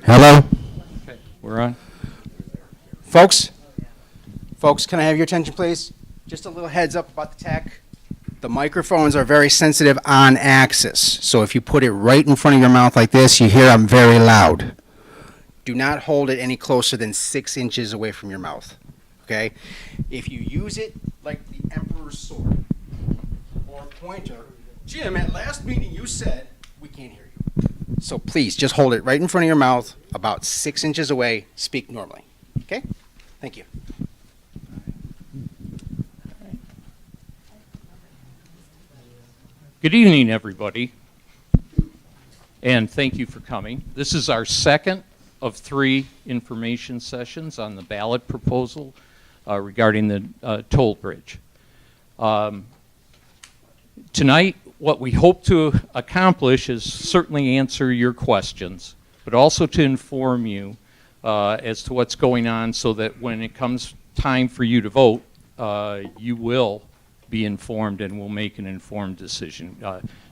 Hello? Okay, we're on. Folks, can I have your attention, please? Just a little heads up about the tech. The microphones are very sensitive on axis, so if you put it right in front of your mouth like this, you hear I'm very loud. Do not hold it any closer than 6 inches away from your mouth, okay? If you use it like the Emperor's sword or pointer, Jim, at last meeting you said we can't hear you. So please, just hold it right in front of your mouth, about 6 inches away, speak normally, okay? Thank you. Good evening, everybody, and thank you for coming. This is our second of 3 information sessions on the ballot proposal regarding the toll bridge. Tonight, what we hope to accomplish is certainly answer your questions, but also to inform you as to what's going on so that when it comes time for you to vote, you will be informed and will make an informed decision.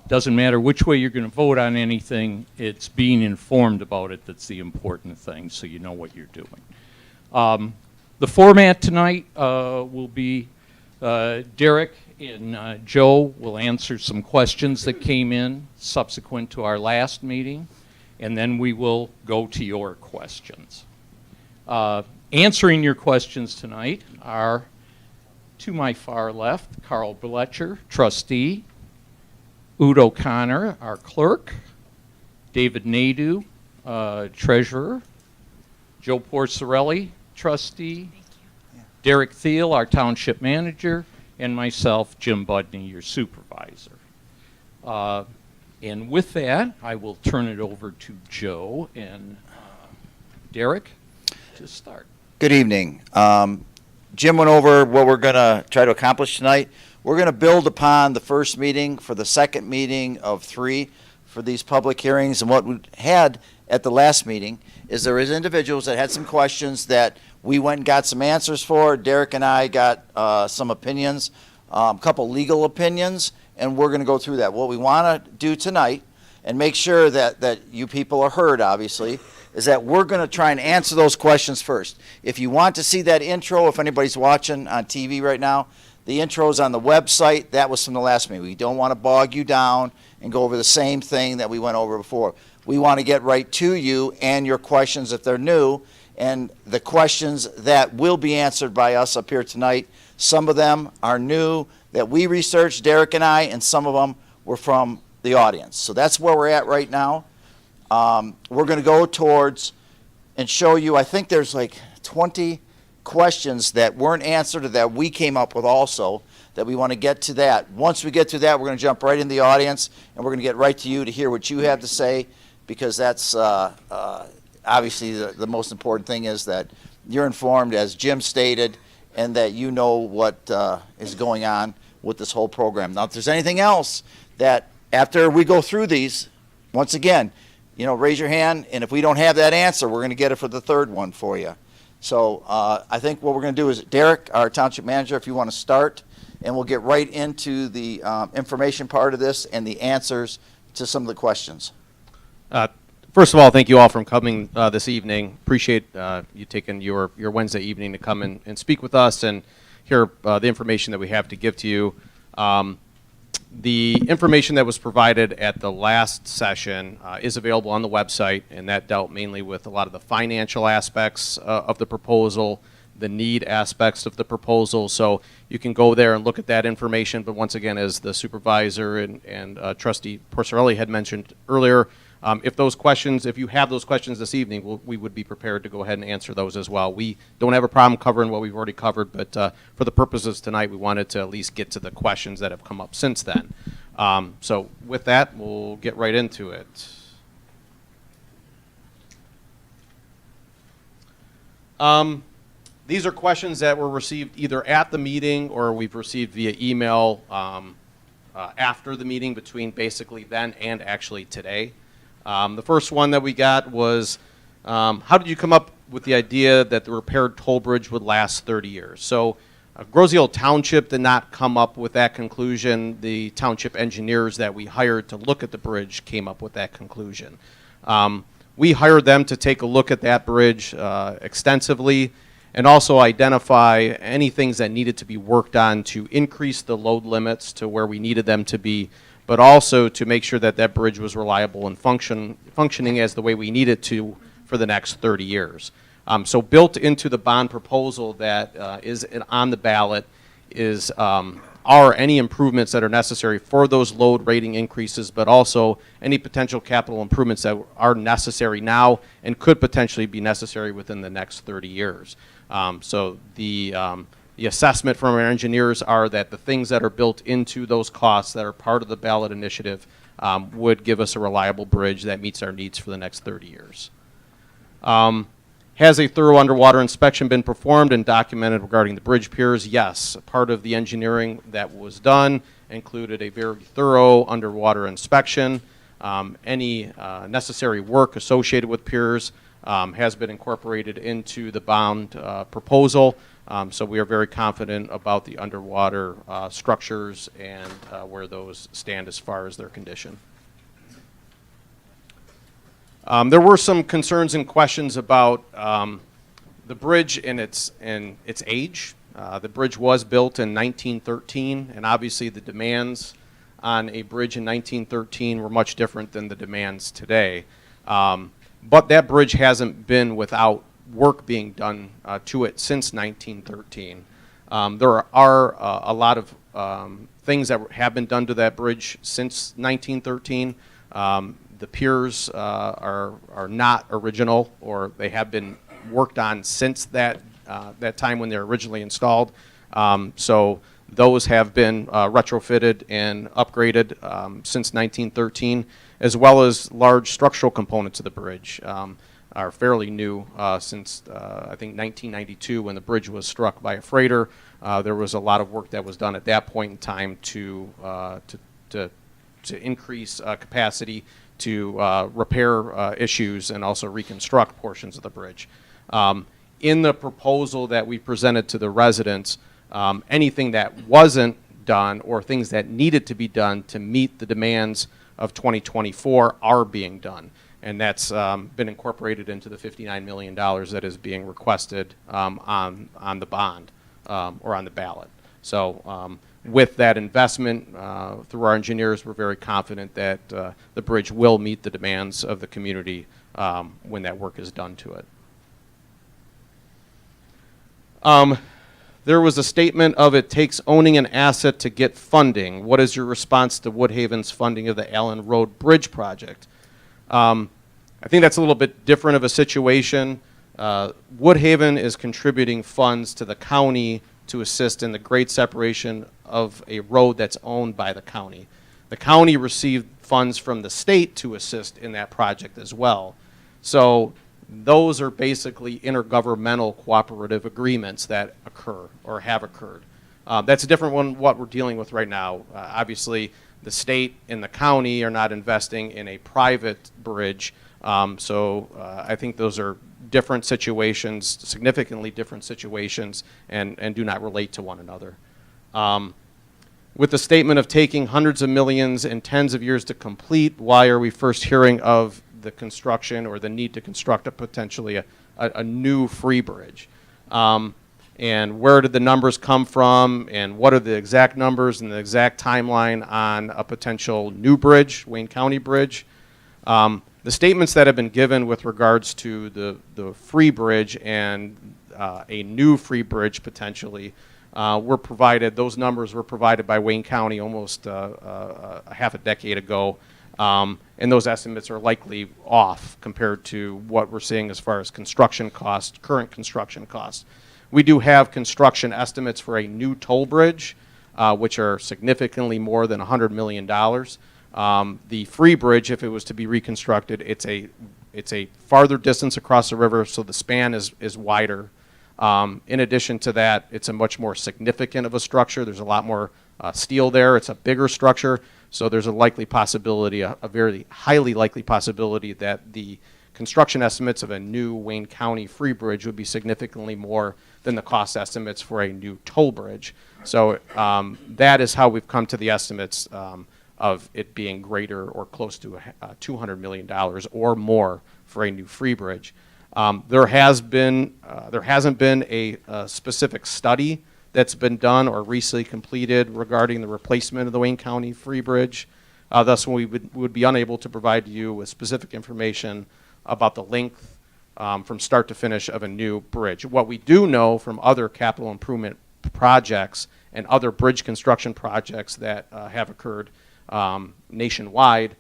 Doesn't matter which way you're going to vote on anything, it's being informed about it that's the important thing, so you know what you're doing. The format tonight will be Derek and Joe will answer some questions that came in subsequent to our last meeting, and then we will go to your questions. Answering your questions tonight are, to my far left, Carl Bletcher, trustee, Udo Connor, our clerk, David Nadeau, treasurer, Joe Porcerelli, trustee, Derek Thiel, our township manager, and myself, Jim Budney, your supervisor. And with that, I will turn it over to Joe and Derek to start. Good evening. Jim went over what we're going to try to accomplish tonight. We're going to build upon the first meeting for the second meeting of 3 for these public hearings. And what we had at the last meeting is there was individuals that had some questions that we went and got some answers for. Derek and I got some opinions, a couple legal opinions, and we're going to go through that. What we want to do tonight, and make sure that you people are heard, obviously, is that we're going to try and answer those questions first. If you want to see that intro, if anybody's watching on TV right now, the intro's on the website. That was from the last meeting. We don't want to bog you down and go over the same thing that we went over before. We want to get right to you and your questions if they're new, and the questions that will be answered by us up here tonight. Some of them are new that we researched, Derek and I, and some of them were from the audience. So that's where we're at right now. We're going to go towards and show you, I think there's like 20 questions that weren't answered or that we came up with also that we want to get to that. Once we get to that, we're going to jump right in the audience and we're going to get right to you to hear what you have to say, because that's obviously the most important thing is that you're informed, as Jim stated, and that you know what is going on with this whole program. Now, if there's anything else that after we go through these, once again, raise your hand, and if we don't have that answer, we're going to get it for the third one for you. So I think what we're going to do is, Derek, our township manager, if you want to start, and we'll get right into the information part of this and the answers to some of the questions. First of all, thank you all for coming this evening. Appreciate you taking your Wednesday evening to come and speak with us and hear the information that we have to give to you. The information that was provided at the last session is available on the website, and that dealt mainly with a lot of the financial aspects of the proposal, the need aspects of the proposal. So you can go there and look at that information. But once again, as the supervisor and trustee Porcerelli had mentioned earlier, if you have those questions this evening, we would be prepared to go ahead and answer those as well. We don't have a problem covering what we've already covered, but for the purposes tonight, we wanted to at least get to the questions that have come up since then. So with that, we'll get right into it. These are questions that were received either at the meeting or we've received via email after the meeting, between basically then and actually today. The first one that we got was, how did you come up with the idea that the repaired toll bridge would last 30 years? So Grosseal Township did not come up with that conclusion. The township engineers that we hired to look at the bridge came up with that conclusion. We hired them to take a look at that bridge extensively and also identify any things that needed to be worked on to increase the load limits to where we needed them to be, but also to make sure that that bridge was reliable and functioning as the way we need it to for the next 30 years. So built into the bond proposal that is on the ballot is are any improvements that are necessary for those load rating increases, but also any potential capital improvements that are necessary now and could potentially be necessary within the next 30 years. So the assessment from our engineers are that the things that are built into those costs that are part of the ballot initiative would give us a reliable bridge that meets our needs for the next 30 years. Has a thorough underwater inspection been performed and documented regarding the bridge piers? Yes. Part of the engineering that was done included a very thorough underwater inspection. Any necessary work associated with piers has been incorporated into the bond proposal. So we are very confident about the underwater structures and where those stand as far as their condition. There were some concerns and questions about the bridge and its age. The bridge was built in 1913, and obviously the demands on a bridge in 1913 were much different than the demands today. But that bridge hasn't been without work being done to it since 1913. There are a lot of things that have been done to that bridge since 1913. The piers are not original, or they have been worked on since that time when they were originally installed. So those have been retrofitted and upgraded since 1913, as well as large structural components of the bridge are fairly new since I think 1992 when the bridge was struck by a freighter. There was a lot of work that was done at that point in time to increase capacity, to repair issues, and also reconstruct portions of the bridge. In the proposal that we presented to the residents, anything that wasn't done or things that needed to be done to meet the demands of 2024 are being done. And that's been incorporated into the $59 million that is being requested on the bond or on the ballot. So with that investment through our engineers, we're very confident that the bridge will meet the demands of the community when that work is done to it. There was a statement of it takes owning an asset to get funding. What is your response to Woodhaven's funding of the Allen Road Bridge project? I think that's a little bit different of a situation. Woodhaven is contributing funds to the county to assist in the grade separation of a road that's owned by the county. The county received funds from the state to assist in that project as well. So those are basically intergovernmental cooperative agreements that occur or have occurred. That's a different one what we're dealing with right now. Obviously, the state and the county are not investing in a private bridge. So I think those are different situations, significantly different situations, and do not relate to one another. With the statement of taking hundreds of millions and tens of years to complete, why are we first hearing of the construction or the need to construct potentially a new free bridge? And where did the numbers come from, and what are the exact numbers and the exact timeline on a potential new bridge, Wayne County bridge? The statements that have been given with regards to the free bridge and a new free bridge potentially were provided, those numbers were provided by Wayne County almost a half a decade ago. And those estimates are likely off compared to what we're seeing as far as construction costs, current construction costs. We do have construction estimates for a new toll bridge, which are significantly more than $100 million. The free bridge, if it was to be reconstructed, it's a farther distance across the river, so the span is wider. In addition to that, it's a much more significant of a structure. There's a lot more steel there. It's a bigger structure, so there's a likely possibility, a very highly likely possibility that the construction estimates of a new Wayne County free bridge would be significantly more than the cost estimates for a new toll bridge. So that is how we've come to the estimates of of it being greater or close to $200 million or more for a new Free Bridge. There hasn't been a specific study that's been done or recently completed regarding the replacement of the Wayne County Free Bridge. Thus, we would be unable to provide you with specific information about the length from start to finish of a new bridge. What we do know from other capital improvement projects and other bridge construction projects that have occurred nationwide,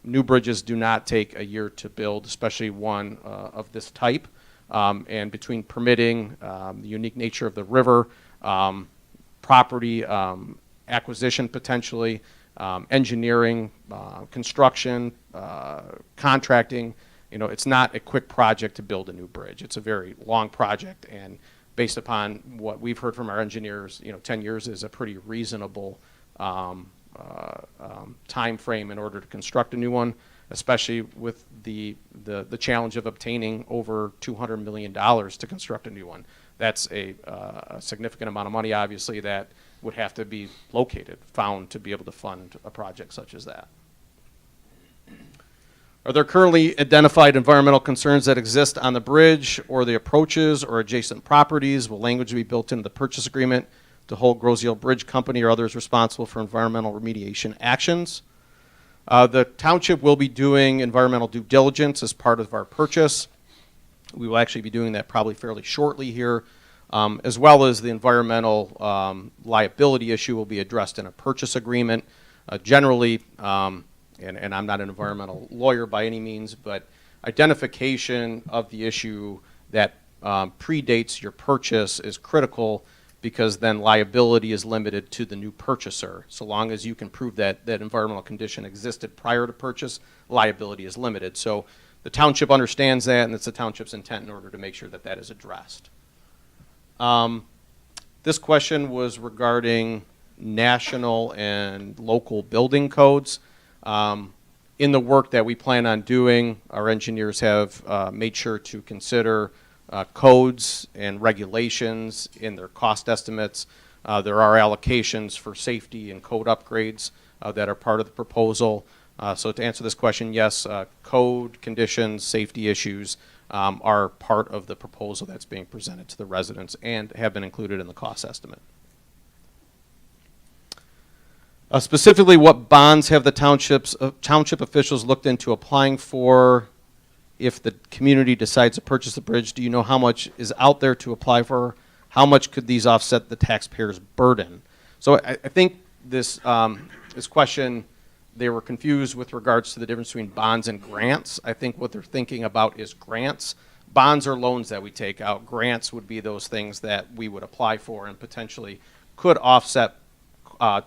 new bridges do not take a year to build, especially one of this type. And between permitting, the unique nature of the river, property acquisition potentially, engineering, construction, contracting, it's not a quick project to build a new bridge. It's a very long project, and based upon what we've heard from our engineers, 10 years is a pretty reasonable time frame in order to construct a new one, especially with the challenge of obtaining over $200 million to construct a new one. That's a significant amount of money, obviously, that would have to be found to be able to fund a project such as that. Are there currently identified environmental concerns that exist on the bridge or the approaches or adjacent properties? Will language be built into the purchase agreement to hold Groseal Bridge Company or others responsible for environmental remediation actions? The township will be doing environmental due diligence as part of our purchase. We will actually be doing that probably fairly shortly here, as well as the environmental liability issue will be addressed in a purchase agreement. Generally, and I'm not an environmental lawyer by any means, but identification of the issue that predates your purchase is critical, because then liability is limited to the new purchaser. So long as you can prove that that environmental condition existed prior to purchase, liability is limited. So the township understands that, and it's the township's intent in order to make sure that that is addressed. This question was regarding national and local building codes. In the work that we plan on doing, our engineers have made sure to consider codes and regulations in their cost estimates. There are allocations for safety and code upgrades that are part of the proposal. So to answer this question, yes, code conditions, safety issues are part of the proposal that's being presented to the residents and have been included in the cost estimate. Specifically, what bonds have the township officials looked into applying for if the community decides to purchase the bridge? Do you know how much is out there to apply for? How much could these offset the taxpayers' burden? So I think this question, they were confused with regards to the difference between bonds and grants. I think what they're thinking about is grants. Bonds are loans that we take out. Grants would be those things that we would apply for and potentially could offset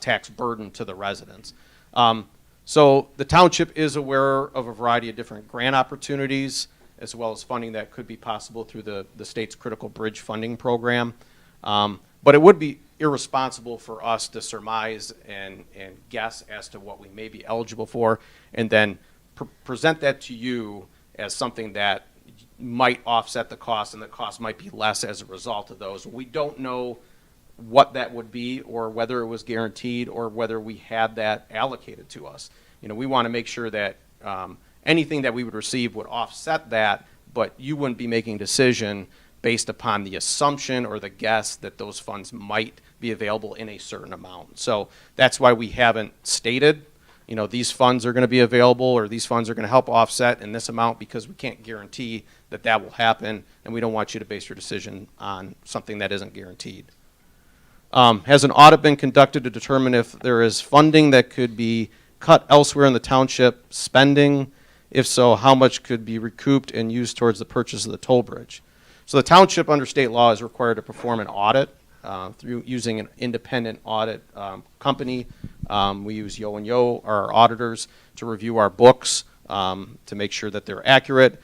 tax burden to the residents. So the township is aware of a variety of different grant opportunities, as well as funding that could be possible through the state's critical bridge funding program. But it would be irresponsible for us to surmise and guess as to what we may be eligible for, and then present that to you as something that might offset the cost, and the cost might be less as a result of those. We don't know what that would be, or whether it was guaranteed, or whether we had that allocated to us. We want to make sure that anything that we would receive would offset that, but you wouldn't be making a decision based upon the assumption or the guess that those funds might be available in a certain amount. So that's why we haven't stated, these funds are going to be available, or these funds are going to help offset in this amount, because we can't guarantee that that will happen, and we don't want you to base your decision on something that isn't guaranteed. Has an audit been conducted to determine if there is funding that could be cut elsewhere in the township spending? If so, how much could be recouped and used towards the purchase of the toll bridge? So the township, under state law, is required to perform an audit through using an independent audit company. We use Yo and Yo, our auditors, to review our books to make sure that they're accurate.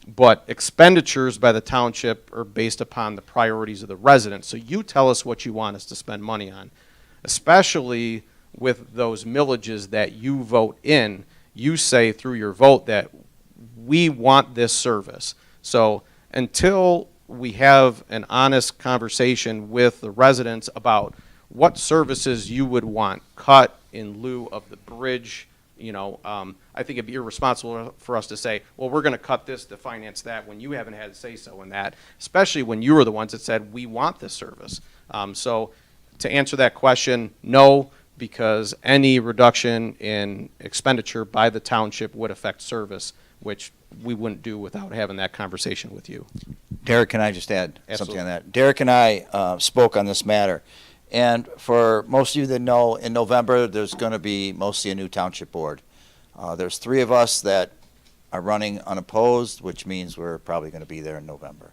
But expenditures by the township are based upon the priorities of the residents. So you tell us what you want us to spend money on, especially with those millages that you vote in. You say through your vote that we want this service. So until we have an honest conversation with the residents about what services you would want cut in lieu of the bridge, I think it'd be irresponsible for us to say, well, we're going to cut this to finance that when you haven't had a say-so in that, especially when you were the ones that said, we want this service. So to answer that question, no, because any reduction in expenditure by the township would affect service, which we wouldn't do without having that conversation with you. Derek, can I just add something Absolutely. on that? Derek and I spoke on this matter. And for most of you that know, in November, there's going to be mostly a new township board. There's 3 of us that are running unopposed, which means we're probably going to be there in November.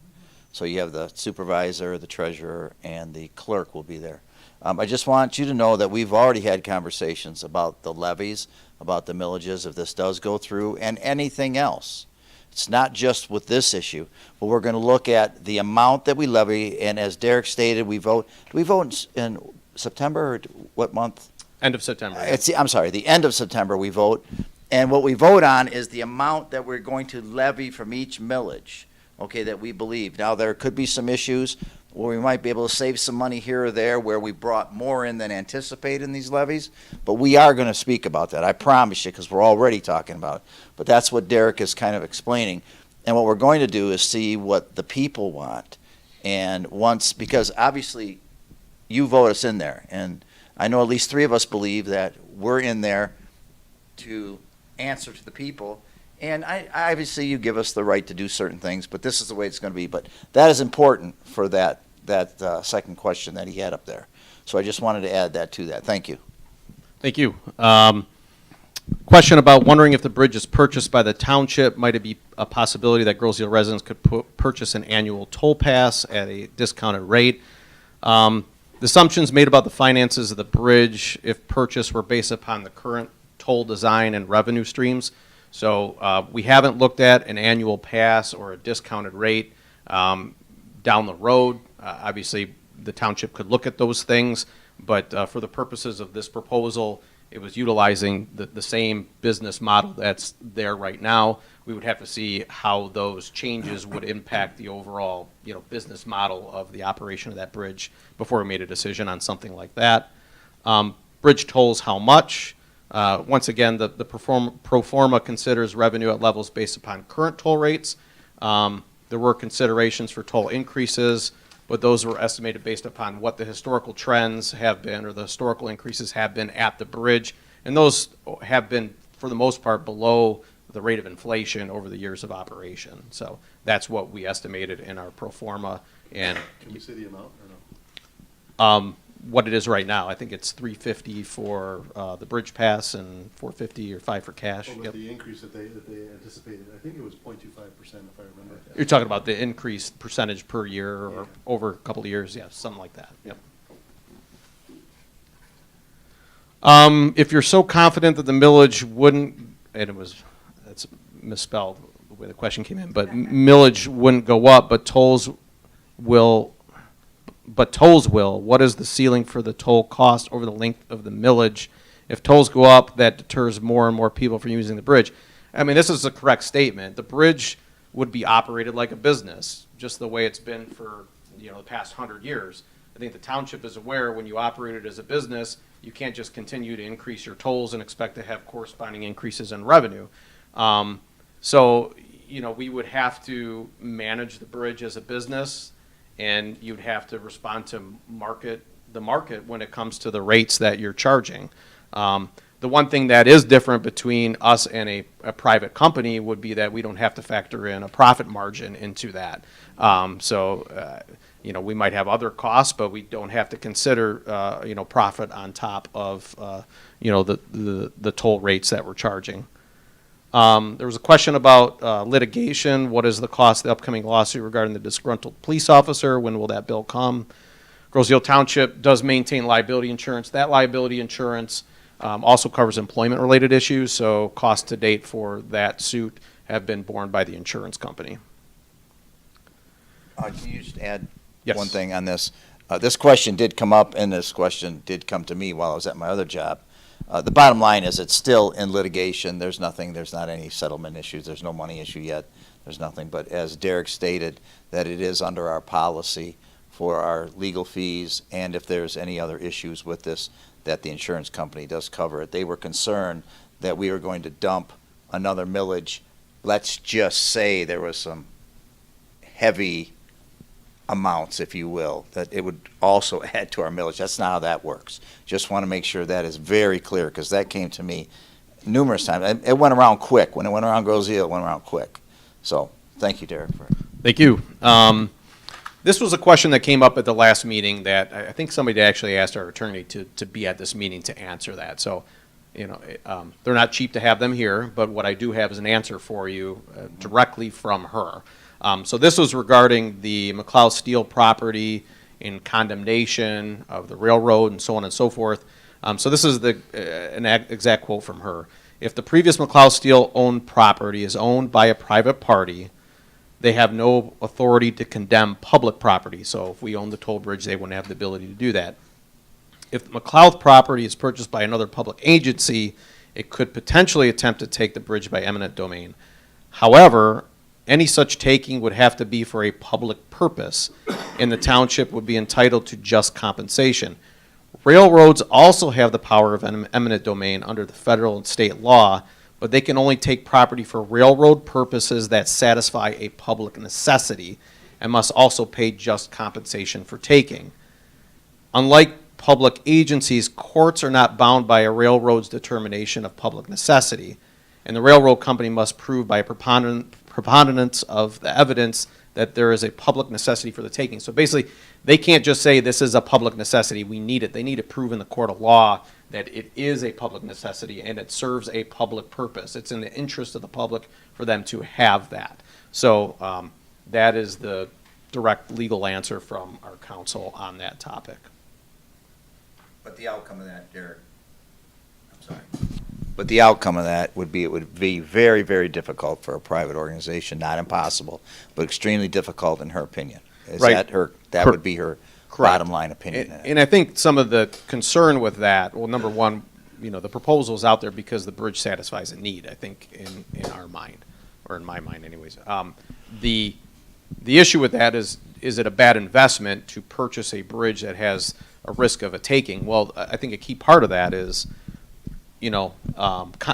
So you have the supervisor, the treasurer, and the clerk will be there. I just want you to know that we've already had conversations about the levies, about the millages, if this does go through, and anything else. It's not just with this issue, but we're going to look at the amount that we levy, and as Derek stated, we vote. Do we vote in September, or what month? End of September. I'm sorry, the end of September we vote, and what we vote on is the amount that we're going to levy from each millage, okay, that we believe. Now, there could be some issues where we might be able to save some money here or there where we brought more in than anticipated in these levies, but we are going to speak about that, I promise you, because we're already talking about it. But that's what Derek is kind of explaining, and what we're going to do is see what the people want, and once, because obviously you vote us in there, and I know at least 3 of us believe that we're in there to answer to the people. And obviously you give us the right to do certain things, but this is the way it's going to be. But that is important for that second question that he had up there. So I just wanted to add that to that. Thank you. Thank you. Question about wondering if the bridge is purchased by the township. Might it be a possibility that Grosse Ile residents could purchase an annual toll pass at a discounted rate? The assumptions made about the finances of the bridge, if purchased, were based upon the current toll design and revenue streams. So we haven't looked at an annual pass or a discounted rate down the road. Obviously, the township could look at those things, but for the purposes of this proposal, it was utilizing the same business model that's there right now. We would have to see how those changes would impact the overall, business model of the operation of that bridge before we made a decision on something like that. Bridge tolls, how much? Once again, the pro forma considers revenue at levels based upon current toll rates. There were considerations for toll increases, but those were estimated based upon what the historical trends have been, or the historical increases have been at the bridge. And those have been, for the most part, below the rate of inflation over the years of operation. So that's what we estimated in our pro forma. And Can we say the amount or no? What it is right now, I think it's $350 for the bridge pass and $450 or $5 for cash. What was Yep. the increase that they anticipated? I think it was 0.25%, if I remember. You're talking about the increased percentage per year or Yeah. over a couple of years, yeah, something like that. Yep. If you're so confident that the millage wouldn't, and that's misspelled the way the question came in, but millage wouldn't go up, but tolls will. What is the ceiling for the toll cost over the length of the millage? If tolls go up, that deters more and more people from using the bridge. I mean, this is a correct statement. The bridge would be operated like a business, just the way it's been for the past 100 years. I think the township is aware when you operate it as a business, you can't just continue to increase your tolls and expect to have corresponding increases in revenue. So we would have to manage the bridge as a business, and you'd have to respond to the market when it comes to the rates that you're charging. The one thing that is different between us and a private company would be that we don't have to factor in a profit margin into that. We might have other costs, but we don't have to consider profit on top of the toll rates that we're charging. There was a question about litigation. What is the cost of the upcoming lawsuit regarding the disgruntled police officer? When will that bill come? Grosse Ile Township does maintain liability insurance. That liability insurance also covers employment-related issues, so costs to date for that suit have been borne by the insurance company. Can you just add Yes. one thing on this? This question did come up, and this question did come to me while I was at my other job. The bottom line is it's still in litigation. There's not any settlement issues. There's no money issue yet. There's nothing. But as Derek stated, that it is under our policy for our legal fees, and if there's any other issues with this, that the insurance company does cover it. They were concerned that we were going to dump another millage. Let's just say there was some heavy amounts, if you will, that it would also add to our millage. That's not how that works. Just want to make sure that is very clear, because that came to me numerous times. It went around quick. When it went around Groseal, it went around quick. So, thank you, Derek. Thank you. This was a question that came up at the last meeting that I think somebody actually asked our attorney to be at this meeting to answer that. So, they're not cheap to have them here, but what I do have is an answer for you directly from her. So this was regarding the McLeod Steel property in condemnation of the railroad and so on and so forth. So this is an exact quote from her. If the previous McLeod Steel owned property is owned by a private party, they have no authority to condemn public property. So if we own the toll bridge, they wouldn't have the ability to do that. If the McLeod property is purchased by another public agency, it could potentially attempt to take the bridge by eminent domain. However, any such taking would have to be for a public purpose, and the township would be entitled to just compensation. Railroads also have the power of eminent domain under the federal and state law, but they can only take property for railroad purposes that satisfy a public necessity and must also pay just compensation for taking. Unlike public agencies, courts are not bound by a railroad's determination of public necessity, and the railroad company must prove by a preponderance of the evidence that there is a public necessity for the taking. So basically, they can't just say this is a public necessity, we need it. They need to prove in the court of law that it is a public necessity and it serves a public purpose. It's in the interest of the public for them to have that. So that is the direct legal answer from our counsel on that topic. But the outcome of that, Derek, I'm sorry. But the outcome of that would be, it would be very, very difficult for a private organization, not impossible, but extremely difficult in her opinion. Is Right. that would be her bottom line opinion. And I think some of the concern with that, well, number one, the proposal is out there because the bridge satisfies a need, I think, in our mind, or in my mind anyways. The issue with that is it a bad investment to purchase a bridge that has a risk of a taking? Well, I think a key part of that is,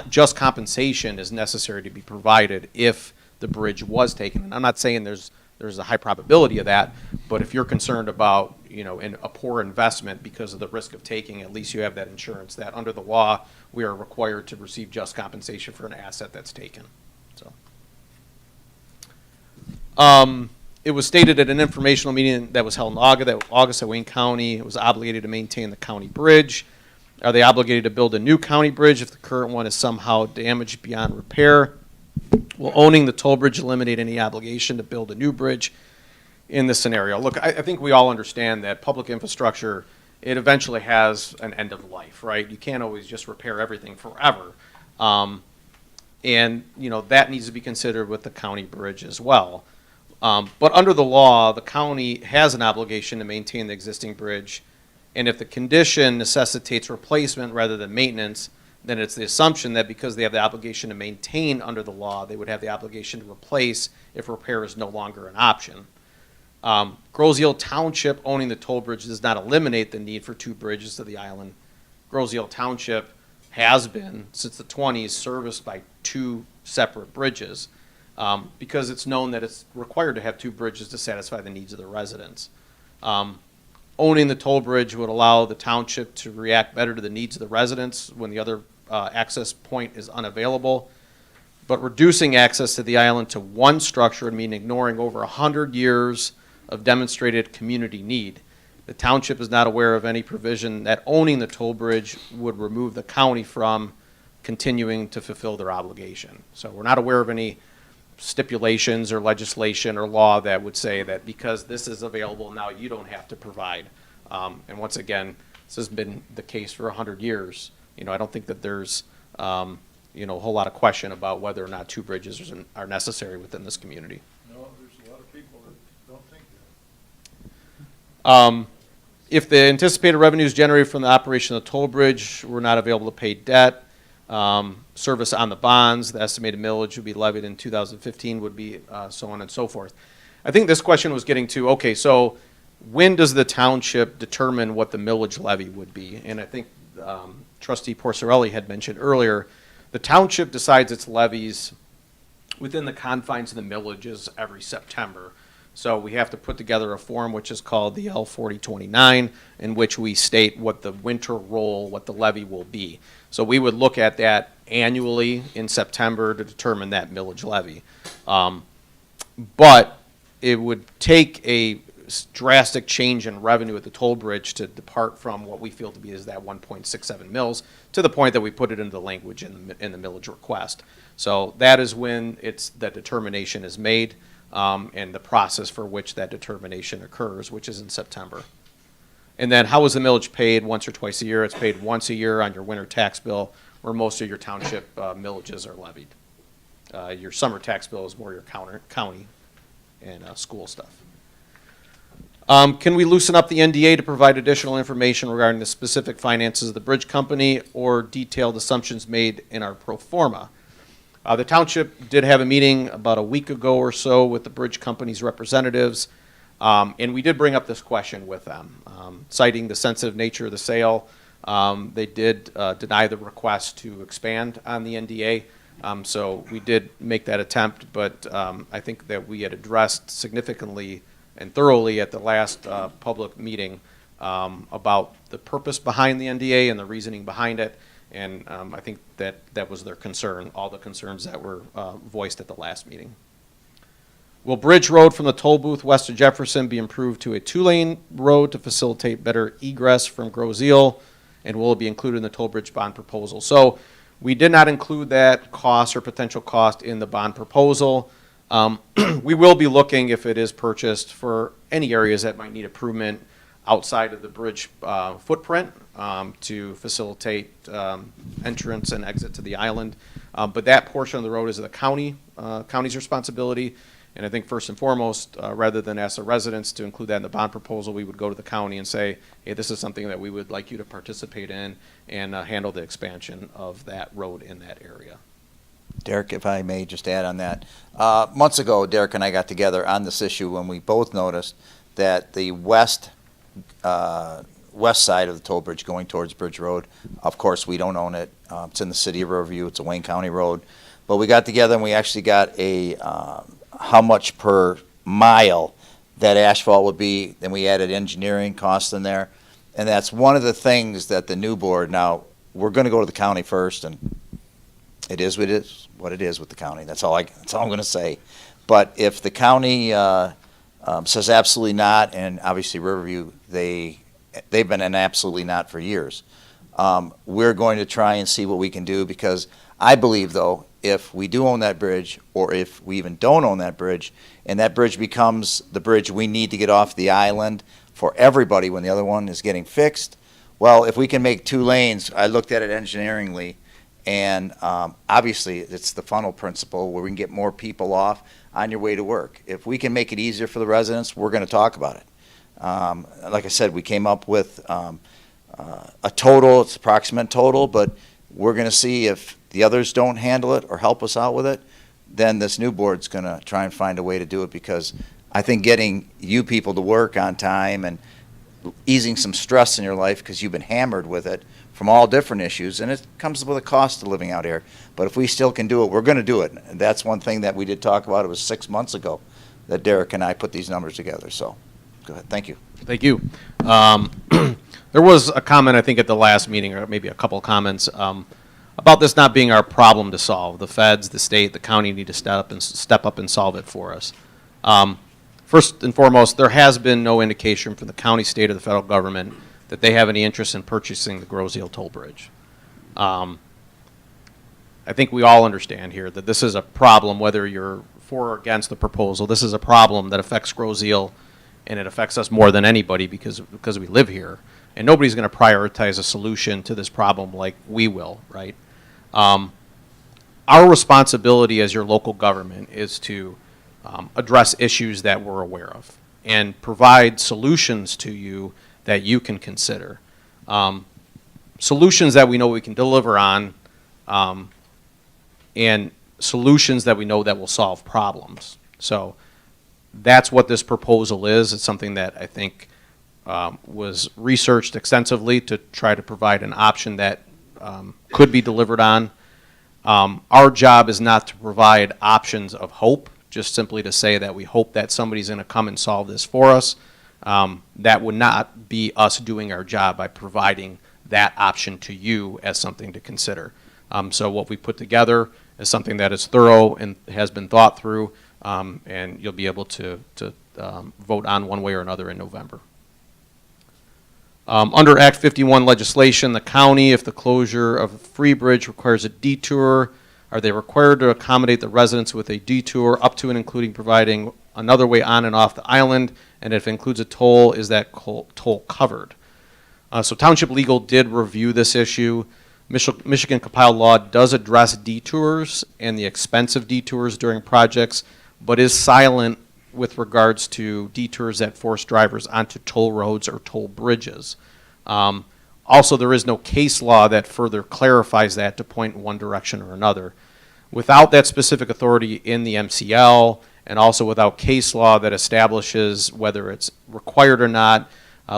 just compensation is necessary to be provided if the bridge was taken. And I'm not saying there's a high probability of that, but if you're concerned about, a poor investment because of the risk of taking, at least you have that insurance that under the law, we are required to receive just compensation for an asset that's taken. So, it was stated at an informational meeting that was held in August at Wayne County, it was obligated to maintain the county bridge. Are they obligated to build a new county bridge if the current one is somehow damaged beyond repair? Will owning the toll bridge eliminate any obligation to build a new bridge in this scenario? Look, I think we all understand that public infrastructure, it eventually has an end of life, right? You can't always just repair everything forever. And, that needs to be considered with the county bridge as well. But under the law, the county has an obligation to maintain the existing bridge. And if the condition necessitates replacement rather than maintenance, then it's the assumption that because they have the obligation to maintain under the law, they would have the obligation to replace if repair is no longer an option. Groseal Township owning the toll bridge does not eliminate the need for two bridges to the island. Groseal Township has been, since the 20s, serviced by two separate bridges because it's known that it's required to have two bridges to satisfy the needs of the residents. Owning the toll bridge would allow the township to react better to the needs of the residents when the other access point is unavailable. But reducing access to the island to one structure would mean ignoring over 100 years of demonstrated community need. The township is not aware of any provision that owning the toll bridge would remove the county from continuing to fulfill their obligation. So we're not aware of any stipulations or legislation or law that would say that because this is available now you don't have to provide. And once again, this has been the case for 100 years. I don't think that there's a whole lot of question about whether or not two bridges are necessary within this community. No, there's a lot of people that don't think that. If the anticipated revenues generated from the operation of the toll bridge were not available to pay debt, service on the bonds, the estimated millage would be levied in 2015 would be so on and so forth. I think this question was getting to, okay, so when does the township determine what the millage levy would be? And I think Trustee Porcerelli had mentioned earlier, the township decides its levies within the confines of the millages every September. So we have to put together a form which is called the L4029, in which we state what the winter roll, what the levy will be. So we would look at that annually in September to determine that millage levy. But it would take a drastic change in revenue at the toll bridge to depart from what we feel to be is that 1.67 mils, to the point that we put it into the language in the millage request. So that is when that determination is made, and the process for which that determination occurs, which is in September. And then how is the millage paid? Once or twice a year? It's paid once a year on your winter tax bill, where most of your township millages are levied. Your summer tax bill is more your county and school stuff. Can we loosen up the NDA to provide additional information regarding the specific finances of the bridge company or detailed assumptions made in our pro forma? The township did have a meeting about a week ago or so with the bridge company's representatives, and we did bring up this question with them. Citing the sensitive nature of the sale, they did deny the request to expand on the NDA. So we did make that attempt, but I think that we had addressed significantly and thoroughly at the last public meeting about the purpose behind the NDA and the reasoning behind it. And I think that was their concern, all the concerns that were voiced at the last meeting. Will Bridge Road from the toll booth west of Jefferson be improved to a 2-lane road to facilitate better egress from Groseal? And will it be included in the toll bridge bond proposal? So we did not include that cost or potential cost in the bond proposal. We will be looking, if it is purchased, for any areas that might need improvement outside of the bridge footprint to facilitate entrance and exit to the island. But that portion of the road is the county's responsibility. And I think first and foremost, rather than ask the residents to include that in the bond proposal, we would go to the county and say, hey, this is something that we would like you to participate in and handle the expansion of that road in that area. Derek, if I may just add on that. Months ago, Derek and I got together on this issue when we both noticed that the west side of the toll bridge going towards Bridge Road, of course, we don't own it. It's in the city of Riverview. It's a Wayne County road. But we got together and we actually got a how much per mile that asphalt would be. Then we added engineering costs in there. And that's one of the things that the new board, now, we're going to go to the county first, and it is what it is with the county. That's all I'm going to say. But if the county says absolutely not, and obviously Riverview, they've been an absolutely not for years, we're going to try and see what we can do, because I believe, though, if we do own that bridge, or if we even don't own that bridge, and that bridge becomes the bridge we need to get off the island for everybody when the other one is getting fixed, well, if we can make 2 lanes, I looked at it engineeringly, and obviously it's the funnel principle where we can get more people off on your way to work. If we can make it easier for the residents, we're going to talk about it. Like I said, we came up with a total, it's approximate total, but we're going to see if the others don't handle it or help us out with it, then this new board's going to try and find a way to do it, because I think getting you people to work on time and easing some stress in your life, because you've been hammered with it from all different issues, and it comes with a cost of living out here. But if we still can do it, we're going to do it. And that's one thing that we did talk about. It was 6 months ago that Derek and I put these numbers together. So go ahead. Thank you. Thank you. There was a comment, I think, at the last meeting, or maybe a couple of comments, about this not being our problem to solve. The feds, the state, the county need to step up and solve it for us. First and foremost, there has been no indication from the county, state, or the federal government that they have any interest in purchasing the Groseal toll bridge. I think we all understand here that this is a problem, whether you're for or against the proposal. This is a problem that affects Groseal, and it affects us more than anybody because we live here. And nobody's going to prioritize a solution to this problem like we will, right? Our responsibility as your local government is to address issues that we're aware of and provide solutions to you that you can consider. Solutions that we know we can deliver on, and solutions that we know that will solve problems. So that's what this proposal is. It's something that I think was researched extensively to try to provide an option that could be delivered on. Our job is not to provide options of hope, just simply to say that we hope that somebody's going to come and solve this for us. That would not be us doing our job by providing that option to you as something to consider. So what we put together is something that is thorough and has been thought through, and you'll be able to vote on one way or another in November. Under Act 51 legislation, the county, if the closure of a free bridge requires a detour, are they required to accommodate the residents with a detour up to and including providing another way on and off the island? And if it includes a toll, is that toll covered? So Township Legal did review this issue. Michigan compiled law does address detours and the expense of detours during projects, but is silent with regards to detours that force drivers onto toll roads or toll bridges. Also, there is no case law that further clarifies that to point in one direction or another. Without that specific authority in the MCL, and also without case law that establishes whether it's required or not,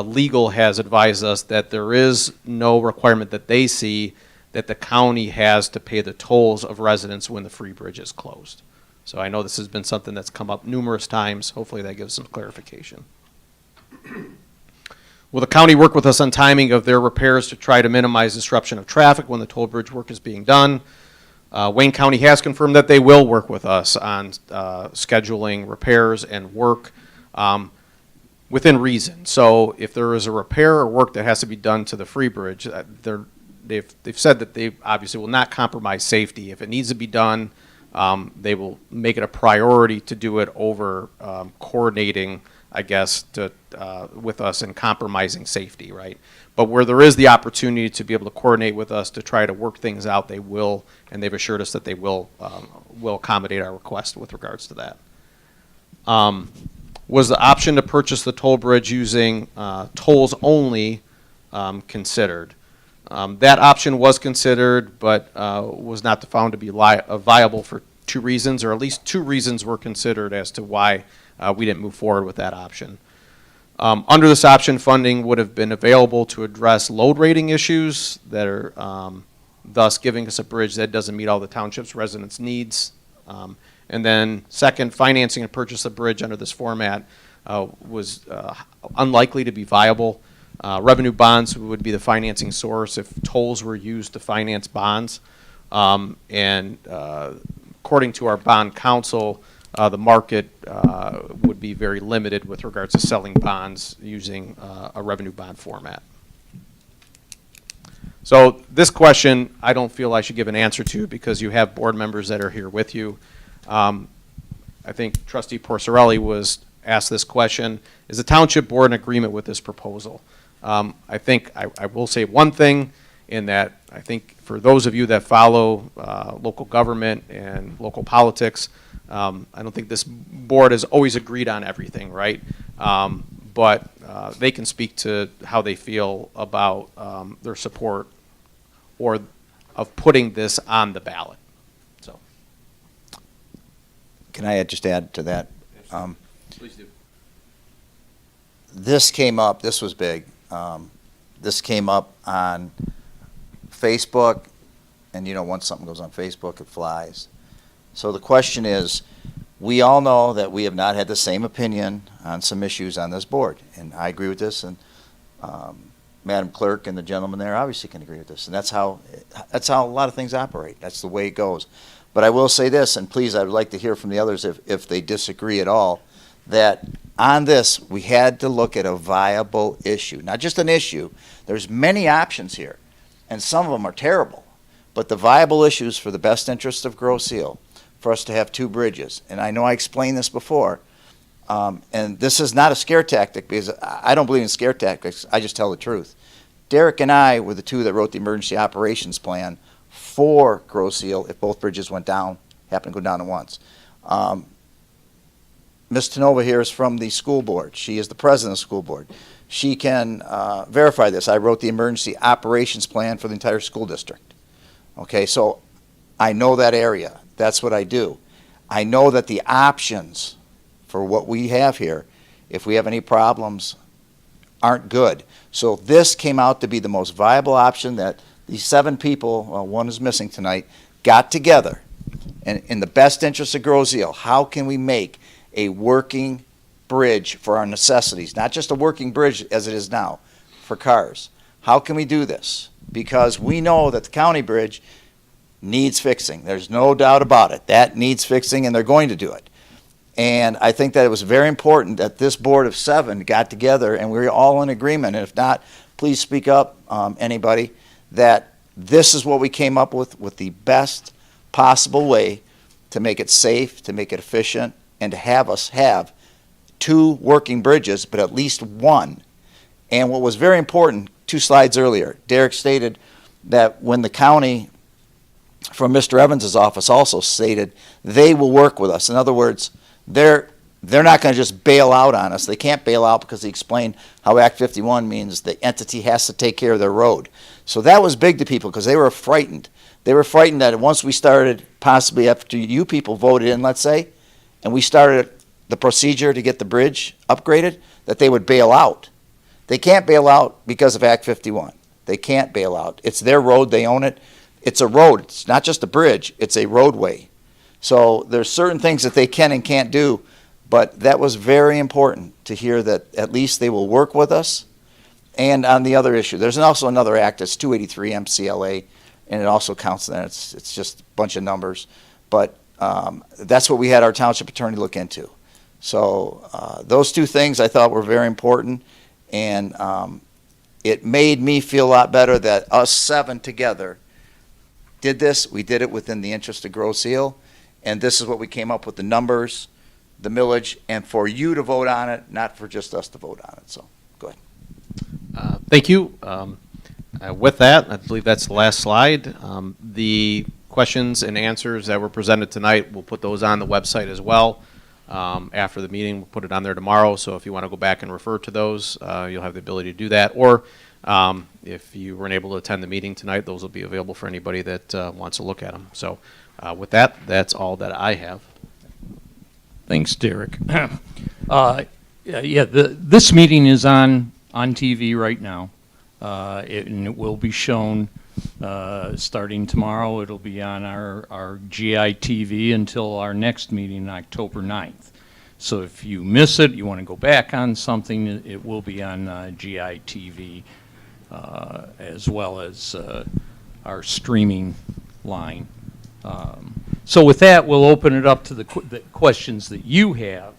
legal has advised us that there is no requirement that they see that the county has to pay the tolls of residents when the free bridge is closed. So I know this has been something that's come up numerous times. Hopefully that gives some clarification. Will the county work with us on timing of their repairs to try to minimize disruption of traffic when the toll bridge work is being done? Wayne County has confirmed that they will work with us on scheduling repairs and work within reason. So if there is a repair or work that has to be done to the free bridge, they've said that they obviously will not compromise safety. If it needs to be done, they will make it a priority to do it over coordinating, I guess, with us and compromising safety, right? But where there is the opportunity to be able to coordinate with us to try to work things out, they will, and they've assured us that they will accommodate our request with regards to that. Was the option to purchase the toll bridge using tolls only considered? That option was considered, but was not found to be viable for two reasons, or at least two reasons were considered as to why we didn't move forward with that option. Under this option, funding would have been available to address load rating issues that are thus giving us a bridge that doesn't meet all the township's residents' needs. And then second, financing and purchase a bridge under this format was unlikely to be viable. Revenue bonds would be the financing source if tolls were used to finance bonds. And according to our bond counsel, the market would be very limited with regards to selling bonds using a revenue bond format. So this question, I don't feel I should give an answer to because you have board members that are here with you. I think Trustee Porcerelli was asked this question: is the township board in agreement with this proposal? I think I will say one thing in that I think for those of you that follow local government and local politics, I don't think this board has always agreed on everything, right? But they can speak to how they feel about their support or of putting this on the ballot. So, Can I just add to that? please do. This came up, this was big. This came up on Facebook, and you know, once something goes on Facebook, it flies. So the question is, we all know that we have not had the same opinion on some issues on this board, and I agree with this, and Madam Clerk and the gentleman there obviously can agree with this, and that's how a lot of things operate. That's the way it goes. But I will say this, and please, I would like to hear from the others if they disagree at all, that on this, we had to look at a viable issue, not just an issue. There's many options here, and some of them are terrible. But the viable issues for the best interest of Grosse Ile, for us to have two bridges, and I know I explained this before, and this is not a scare tactic because I don't believe in scare tactics. I just tell the truth. Derek and I were the two that wrote the emergency operations plan for Grosse Ile if both bridges went down, happened to go down at once. Ms. Tenova here is from the school board. She is the president of the school board. She can verify this. I wrote the emergency operations plan for the entire school district. Okay, so I know that area. That's what I do. I know that the options for what we have here, if we have any problems aren't good. So this came out to be the most viable option that these 7 people, one is missing tonight, got together. And in the best interest of Grosse Ile, how can we make a working bridge for our necessities? Not just a working bridge as it is now for cars. How can we do this? Because we know that the county bridge needs fixing. There's no doubt about it. That needs fixing, and they're going to do it. And I think that it was very important that this board of 7 got together, and we were all in agreement. And if not, please speak up, anybody, that this is what we came up with the best possible way to make it safe, to make it efficient, and to have us have 2 working bridges, but at least 1. And what was very important, 2 slides earlier, Derek stated that when the county, from Mr. Evans's office, also stated they will work with us. In other words, they're not going to just bail out on us. They can't bail out because he explained how Act 51 means the entity has to take care of their road. So that was big to people because they were frightened. They were frightened that once we started, possibly after you people voted in, let's say, and we started the procedure to get the bridge upgraded, that they would bail out. They can't bail out because of Act 51. They can't bail out. It's their road. They own it. It's a road. It's not just a bridge. It's a roadway. So there's certain things that they can and can't do, but that was very important to hear that at least they will work with us. And on the other issue, there's also another act, it's 283 MCLA, and it also counts that. It's just a bunch of numbers. But that's what we had our township attorney look into. So those 2 things I thought were very important, and it made me feel a lot better that us 7 together did this. We did it within the interest of Grosse Ile, and this is what we came up with, the numbers, the millage, and for you to vote on it, not for just us to vote on it. So, go ahead. Thank you. With that, I believe that's the last slide. The questions and answers that were presented tonight, we'll put those on the website as well. After the meeting, we'll put it on there tomorrow, so if you want to go back and refer to those, you'll have the ability to do that. Or if you weren't able to attend the meeting tonight, those will be available for anybody that wants to look at them. So with that, that's all that I have. Thanks, Derek. This meeting is on TV right now, and it will be shown starting tomorrow. It'll be on our GI TV until our next meeting, October 9th. So if you miss it, you want to go back on something, it will be on GI TV as well as our streaming line. So with that, we'll open it up to the questions that you have.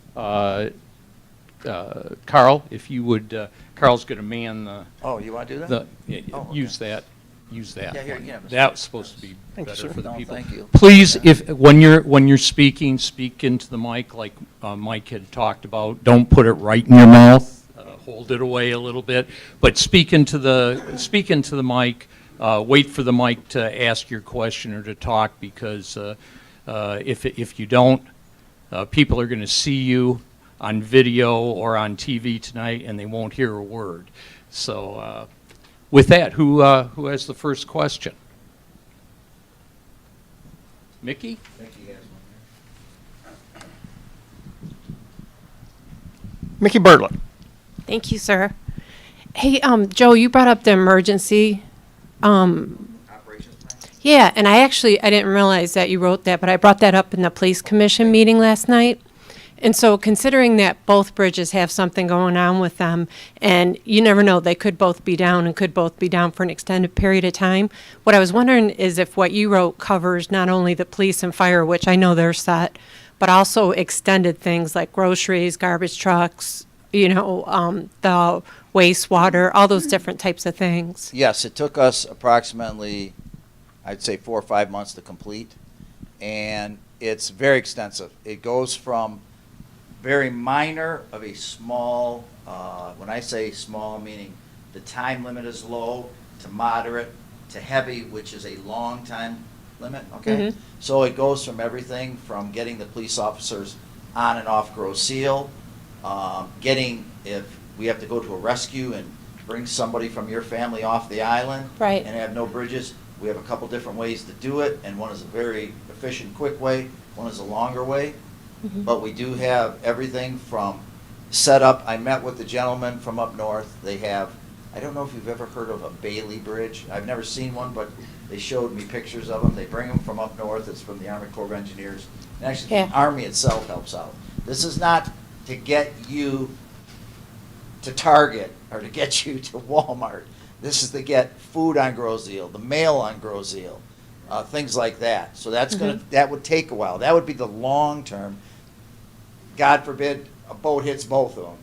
Carl, if you would, Carl's going to man the. Oh, you want to do that? Okay. Use that. Use that. Yeah, here, one. you can have a That's supposed to be Thank you, better sir. for the No, people. thank you. Please, if when you're speaking, speak into the mic like Mike had talked about. Don't put it right in your mouth. Hold it away a little bit, but speak into the mic. Wait for the mic to ask your question or to talk, because if you don't, people are going to see you on video or on TV tonight, and they won't hear a word. So with that, who has the first question? Mickey? Mickey Bartlett. Thank you, sir. Hey, Joe, you brought up the emergency. Operations plan? Yeah, and I didn't realize that you wrote that, but I brought that up in the police commission meeting last night. And so considering that both bridges have something going on with them, and you never know, they could both be down and could both be down for an extended period of time. What I was wondering is if what you wrote covers not only the police and fire, which I know they're set, but also extended things like groceries, garbage trucks, the wastewater, all those different types of things. Yes, it took us approximately, I'd say 4 or 5 months to complete, and it's very extensive. It goes from very minor of a small, when I say small, meaning the time limit is low, to moderate, to heavy, which is a long time limit, okay? So it goes from everything from getting the police officers on and off Grosse Ile, if we have to go to a rescue and bring somebody from your family off the island Right. and have no bridges, we have a couple different ways to do it, and one is a very efficient, quick way, one is a longer way. But we do have everything from set up. I met with the gentleman from up north. They have, I don't know if you've ever heard of a Bailey Bridge. I've never seen one, but they showed me pictures of them. They bring them from up north. It's from the Army Corps of Engineers. And actually, Yeah. the Army itself helps out. This is not to get you to Target or to get you to Walmart. This is to get food on Groseal, the mail on Groseal, things like that. So that's that would take a while. That would be the long term. God forbid a boat hits both of them.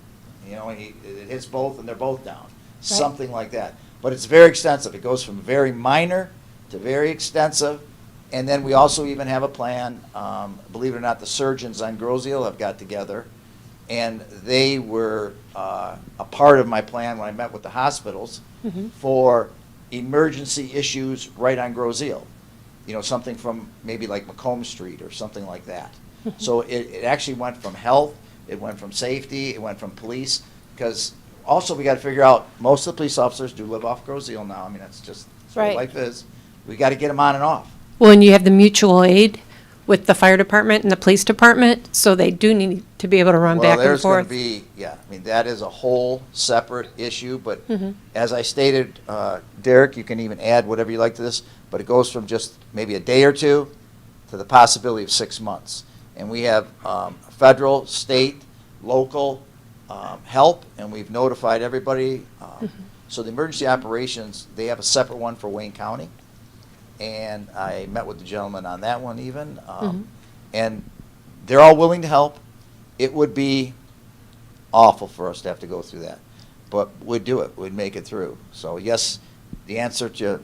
You know, it hits both and they're both down. Something like that. But it's very extensive. It goes from very minor to very extensive. And then we also even have a plan. Believe it or not, the surgeons on Groseal have got together. And they were a part of my plan when I met with the hospitals for emergency issues right on Groseal. You know, something from maybe like Macomb Street or something like that. So it actually went from health, it went from safety, it went from police, because also we got to figure out, most of the police officers do live off Groseal now. I mean, that's what Right. life is. We got to get them on and off. Well, and you have the mutual aid with the fire department and the police department, so they do need to be able to run back and There's going forth. to be, yeah, I mean, that is a whole separate issue, but as I stated, Derek, you can even add whatever you like to this, but it goes from just maybe a day or two to the possibility of 6 months. And we have federal, state, local help, and we've notified everybody. So the emergency operations, they have a separate one for Wayne County. And I met with the gentleman on that one even. And they're all willing to help. It would be awful for us to have to go through that. But we'd do it. We'd make it through. So yes, the answer to,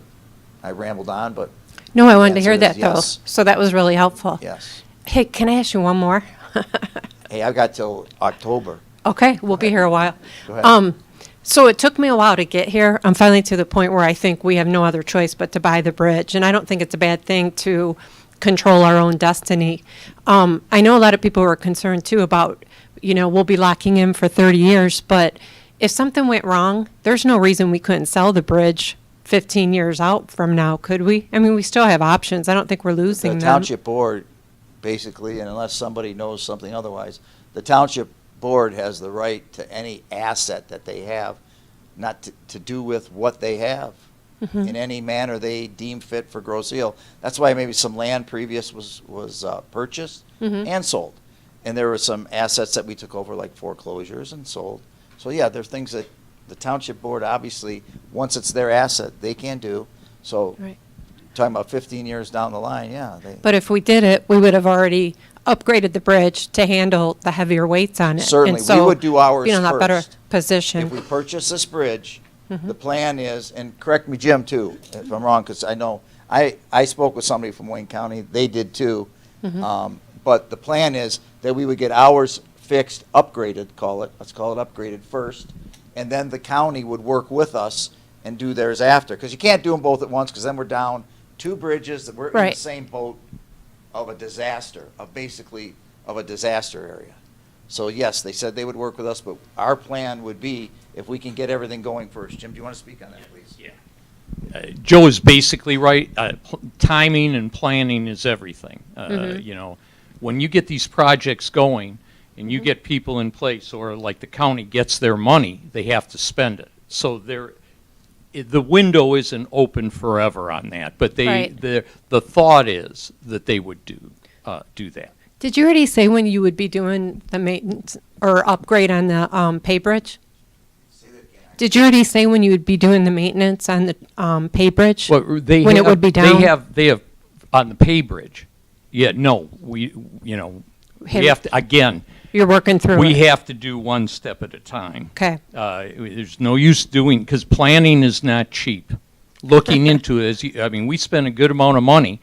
I rambled on, but No, I wanted to answer hear is that, though, yes. so that was really helpful. yes. Hey, can I ask you one more? Hey, I've got till October. Okay, we'll be here a while. Go ahead. So it took me a while to get here. I'm finally to the point where I think we have no other choice but to buy the bridge. And I don't think it's a bad thing to control our own destiny. I know a lot of people were concerned too about, you know, we'll be locking in for 30 years, but if something went wrong, there's no reason we couldn't sell the bridge 15 years out from now, could we? I mean, we still have options. I don't think we're losing The them. township board, basically, and unless somebody knows something otherwise, the township board has the right to any asset that they have, not to do with what they have in any manner they deem fit for Groseal. That's why maybe some land previous was purchased and sold. And there were some assets that we took over, like foreclosures, and sold. So yeah, there's things that the township board, obviously, once it's their asset, they can do. So Right. talking about 15 years down the line, yeah. But if we did it, we would have already upgraded the bridge to handle the heavier weights on it. Certainly. And We so would do ours be in a lot better first. position. If we purchase this bridge, the plan is, and correct me, Jim, too, if I'm wrong, because I know, I spoke with somebody from Wayne County, they did too. But the plan is that we would get ours fixed, upgraded, let's call it upgraded first, and then the county would work with us and do theirs after. Because you can't do them both at once, because then we're down 2 bridges that we're in the Right. same boat of a disaster, of a disaster area. So yes, they said they would work with us, but our plan would be if we can get everything going first. Jim, do you want to speak on that, please? Yeah. Joe is basically right. Timing and planning is everything. You know, when you get these projects going and you get people in place, or like the county gets their money, they have to spend it. So the window isn't open forever on that. But Right. the thought is that they would do that. Did you already say when you would be doing the maintenance or upgrade on the Pay Bridge? Say that again. Did you already say when you would be doing the maintenance on the Pay Bridge? Well, When it would be down? They have on the Pay Bridge. Yeah, no, we have to, again, You're working through we it? have to do one step at a time. Okay, There's no use doing, because planning is not cheap. Looking into it, I mean, we spend a good amount of money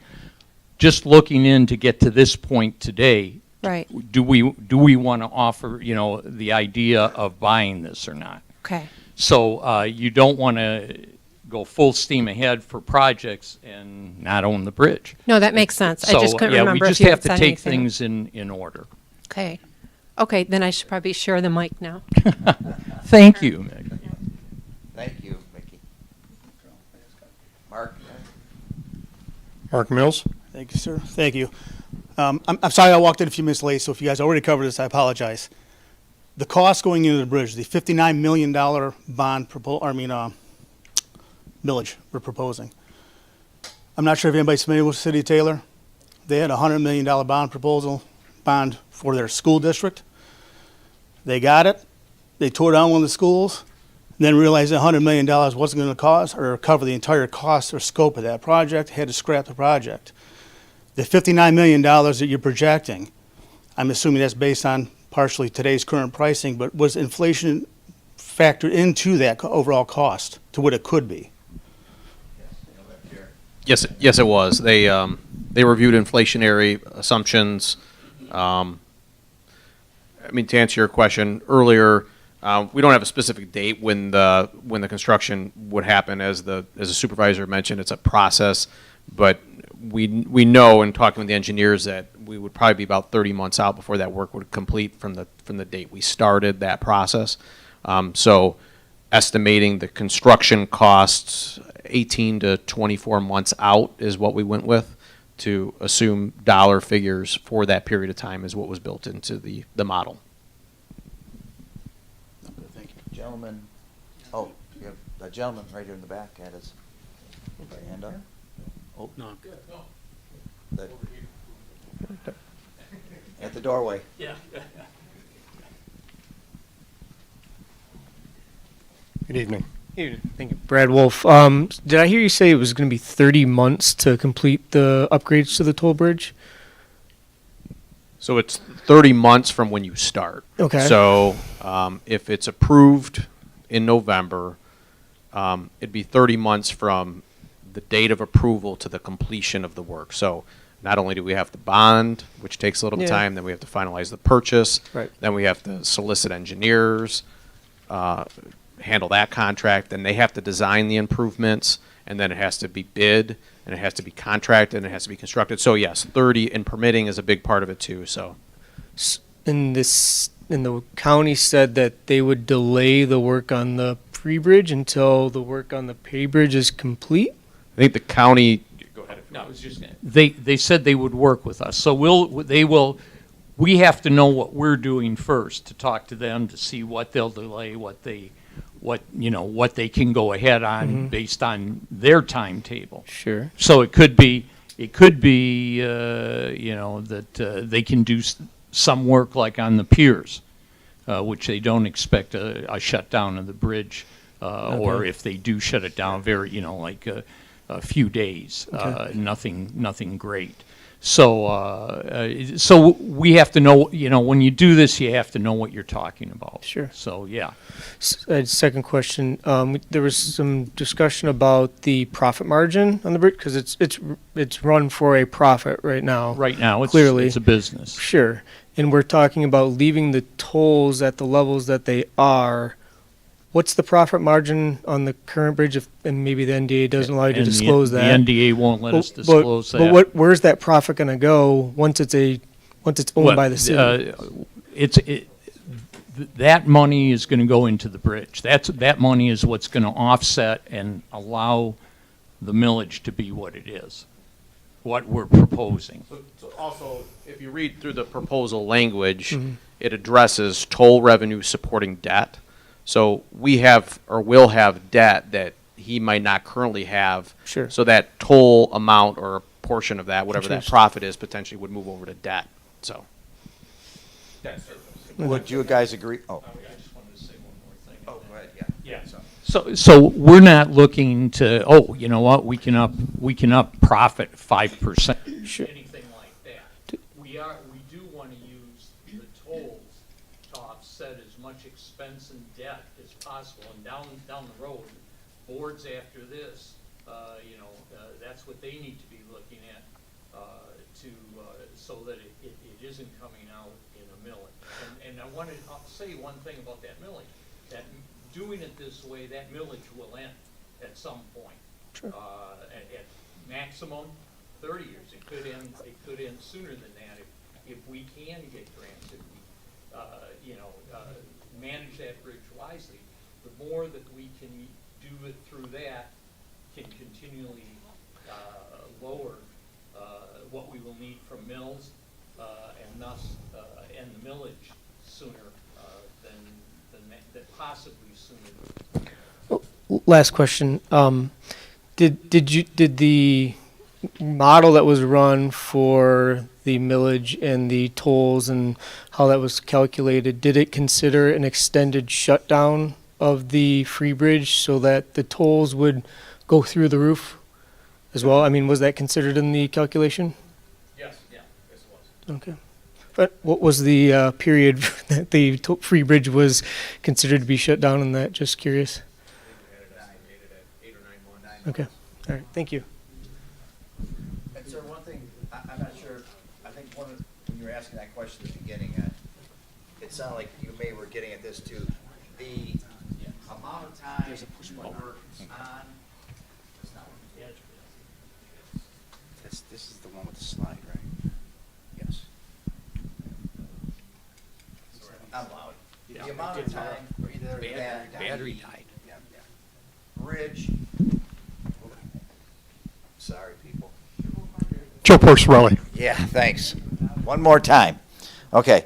just looking in to get to this point today. right, Do we want to offer, the idea of buying this or not? okay. So you don't want to go full steam ahead for projects and not own the bridge. No, that makes sense. I So, just couldn't yeah, remember we if just you have had to said take anything. things in order. Okay. Okay, then I should probably share the mic now. Thank you, Meg. Thank you, Mickey. Mark? Mark Mills? Thank you, sir. Thank you. I'm sorry I walked in a few minutes late, so if you guys already covered this, I apologize. the cost going into the bridge, the $59 million millage we're proposing. I'm not sure if anybody's familiar with the City of Taylor. They had a $100 million bond for their school district. They got it. They tore down one of the schools, and then realized that $100 million wasn't going to cost or cover the entire cost or scope of that project, had to scrap the project. The $59 million that you're projecting, I'm assuming that's based on partially today's current pricing, but was inflation factored into that overall cost to what it could be? Yes, it was. They reviewed inflationary assumptions. I mean, to answer your question earlier, we don't have a specific date when the construction would happen. As the supervisor mentioned, it's a process, but we know in talking with the engineers that we would probably be about 30 months out before that work would complete from the date we started that process. So estimating the construction costs 18 to 24 months out is what we went with to assume dollar figures for that period of time is what was built into the model. Thank you. Gentlemen, oh, you have a gentleman right here in the back had his hand up. Oh, No. At the doorway. Good evening. Thank you. Brad Wolf. Did I hear you say it was going to be 30 months to complete the upgrades to the toll bridge? So it's 30 months from when you start. Okay. So if it's approved in November, it'd be 30 months from the date of approval to the completion of the work. So not only do we have the bond, which takes a little Yeah. time, then we have to finalize the purchase. Right. Then we have to solicit engineers, handle that contract. Then they have to design the improvements, and then it has to be bid, and it has to be contracted, and it has to be constructed. So yes, 30, and permitting is a big part of it too, so. And the county said that they would delay the work on the pre-bridge until the work on the pay bridge is complete? I think the county, go ahead. No, I was just gonna, they said they would work with us, so we have to know what we're doing first to talk to them to see what they'll delay, what they can go ahead on based on their timetable. Sure. So it could be, that they can do some work like on the piers, which they don't expect a shutdown of the bridge, or if they do shut it down, like a few days, nothing great. So we have to know, when you do this, you have to know what you're talking about. Sure. So, yeah. Second question. There was some discussion about the profit margin on the bridge because it's run for a profit right now. Right now, Clearly. it's a business. Sure. And we're talking about leaving the tolls at the levels that they are. What's the profit margin on the current bridge if, and maybe the NDA doesn't allow you to And disclose that? The NDA won't let us But- disclose that. But where's that profit going to go once it's owned by the city? That money is going to go into the bridge. That money is what's going to offset and allow the millage to be what it is, what we're proposing. So also, if you read through the proposal language, it addresses toll revenue supporting debt. So we have or will have debt that he might not currently have. Sure. So that toll amount or a portion of that, whatever that Interest. profit is, potentially would move over to debt. So. Would you guys agree? Oh. I just wanted to say one more thing. Oh, go ahead, yeah. Yeah. So we're not looking to, you know what, we can up profit 5%. Sure. Anything like that. We do want to use the tolls to offset as much expense and debt as possible. And down the road, boards after this, that's what they need to be looking at so that it isn't coming out in a millage. And I wanted to say one thing about that millage. That doing it this way, that millage will end at some point. Sure. At maximum 30 years. It could end sooner than that if we can get grants, if we manage that bridge wisely. The more that we can do it through that can continually lower what we will need from mills and thus end the millage sooner than possibly sooner. Last question. Did the model that was run for the millage and the tolls and how that was calculated, did it consider an extended shutdown of the Free Bridge so that the tolls would go through the roof as well? I mean, was that considered in the calculation? Yes, this was. Okay. But what was the period that the Free Bridge was considered to be shut down in that? Just curious. Okay. All right. Thank you. And sir, one thing, I'm not sure, I think when you were asking that question at the beginning, it sounded like you may were getting at this too. The amount of time work on. This is the one with the slide, right? Yes. I'm loud. The amount of time that Battery the died. bridge. Sorry, people. Joe Porcelli. Yeah, thanks. One more time. Okay.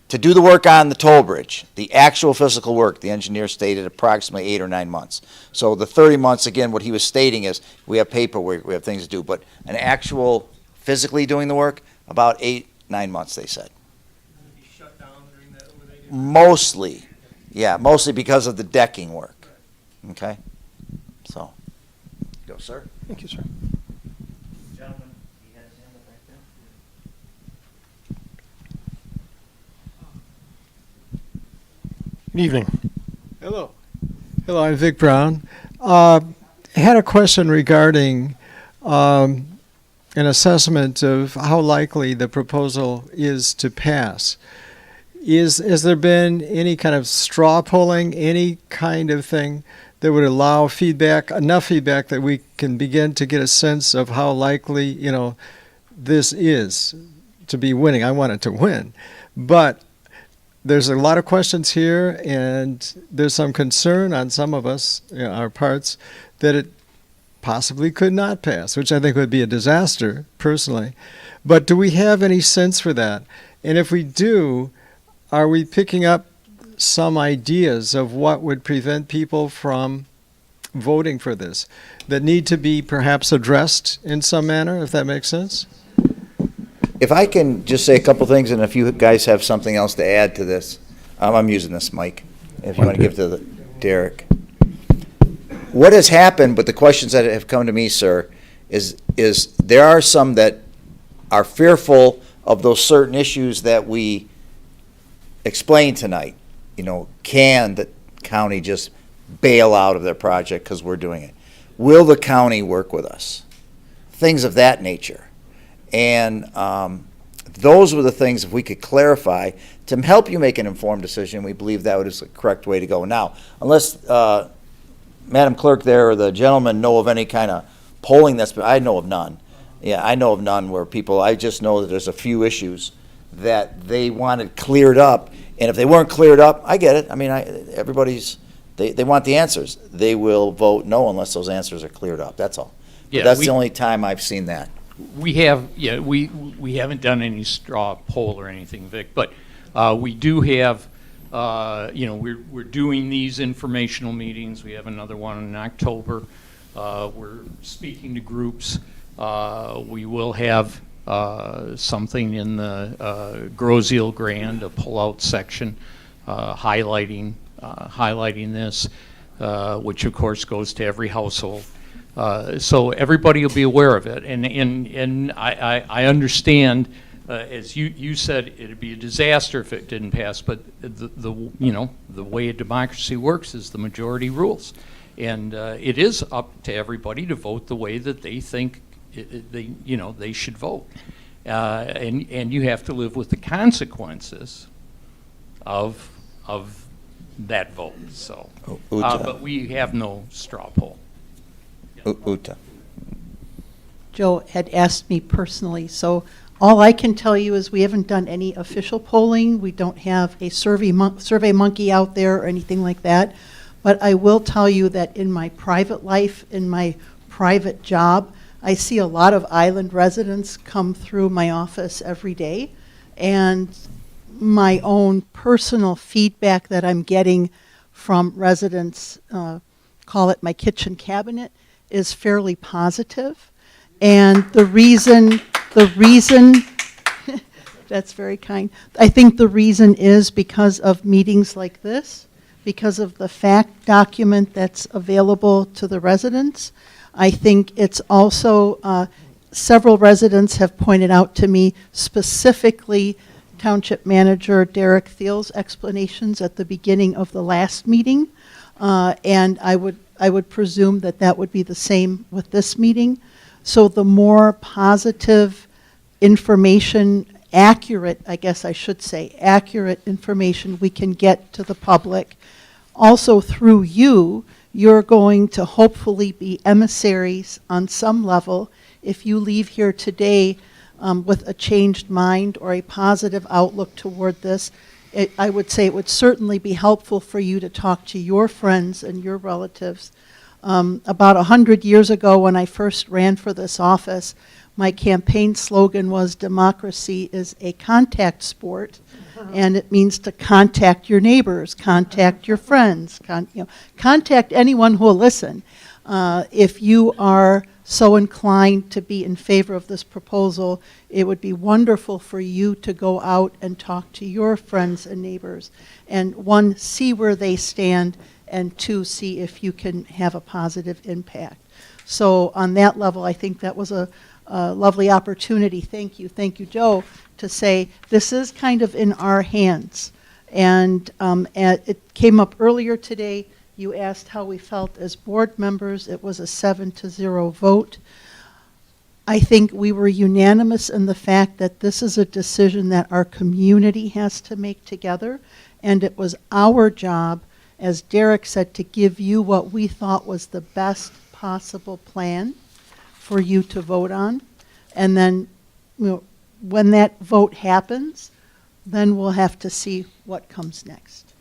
To do the work on the toll bridge, the actual physical work, the engineer stated approximately 8 or 9 months. So the 30 months, again, what he was stating is we have paperwork, we have things to do, but an actual physically doing the work, about 8, 9 months, they said. Mostly, yeah, mostly because of the decking work. Okay? So, go, sir. Thank you, sir. Gentlemen, he has his hand up back there. Good evening. Hello. Hello, I'm Vic Brown. I had a question regarding an assessment of how likely the proposal is to pass. Has there been any kind of straw polling, any kind of thing that would allow feedback, enough feedback that we can begin to get a sense of how likely, this is to be winning? I want it to win. But there's a lot of questions here, and there's some concern on some of us, our parts, that it possibly could not pass, which I think would be a disaster, personally. But do we have any sense for that? And if we do, are we picking up some ideas of what would prevent people from voting for this that need to be perhaps addressed in some manner, if that makes sense? If I can just say a couple things, and if you guys have something else to add to this, I'm using this mic, if you want to give to Derek. What has happened, but the questions that have come to me, sir, is there are some that are fearful of those certain issues that we explained tonight. Can the county just bail out of their project because we're doing it? Will the county work with us? Things of that nature. And those were the things, if we could clarify, to help you make an informed decision, we believe that is the correct way to go. Now, unless Madam Clerk there or the gentleman know of any kind of polling I know of none. Yeah, I know of none where I just know that there's a few issues that they wanted cleared up. And if they weren't cleared up, I get it. I mean, they want the answers. They will vote no unless those answers are cleared up. That's all. Yeah, That's the only time I've seen that. We haven't done any straw poll or anything, Vic, but we do have, we're doing these informational meetings. We have another one in October. We're speaking to groups. We will have something in the Groseal Grand, a pull-out section, highlighting this, which of course goes to every household. So everybody will be aware of it, and I understand, as you said, it'd be a disaster if it didn't pass. But the way a democracy works is the majority rules, and it is up to everybody to vote the way that they think they should vote, and you have to live with the consequences of that vote. So, but we have no straw poll. Uta. Joe had asked me personally, so all I can tell you is we haven't done any official polling. We don't have a survey monkey out there or anything like that. But I will tell you that in my private life, in my private job, I see a lot of island residents come through my office every day. And my own personal feedback that I'm getting from residents, call it my kitchen cabinet, is fairly positive. And the reason, that's very kind. I think the reason is because of meetings like this, because of the fact document that's available to the residents. I think it's also, several residents have pointed out to me specifically Township Manager Derek Thiel's explanations at the beginning of the last meeting. And I would presume that that would be the same with this meeting. So the more positive information, accurate, I guess I should say, accurate information we can get to the public. Also through you, you're going to hopefully be emissaries on some level. If you leave here today with a changed mind or a positive outlook toward this, I would say it would certainly be helpful for you to talk to your friends and your relatives. About 100 years ago when I first ran for this office, my campaign slogan was democracy is a contact sport, and it means to contact your neighbors, contact your friends, contact anyone who will listen. If you are so inclined to be in favor of this proposal, it would be wonderful for you to go out and talk to your friends and neighbors, and one, see where they stand, and two, see if you can have a positive impact. So on that level, I think that was a lovely opportunity. Thank you, Joe, to say this is kind of in our hands. And it came up earlier today. You asked how we felt as board members. It was a 7-0 vote. I think we were unanimous in the fact that this is a decision that our community has to make together, and it was our job, as Derek said, to give you what we thought was the best possible plan for you to vote on. And then, when that vote happens, then we'll have to see what comes next.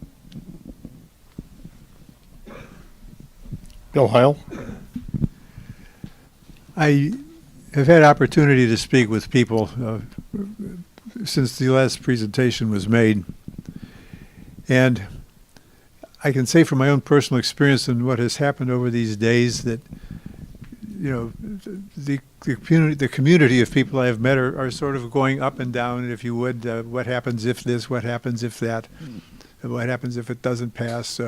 Bill Heil. I have had opportunity to speak with people since the last presentation was made. And I can say from my own personal experience and what has happened over these days that, the community of people I have met are sort of going up and down, if you would. What happens if this? What happens if that? What happens if it doesn't pass?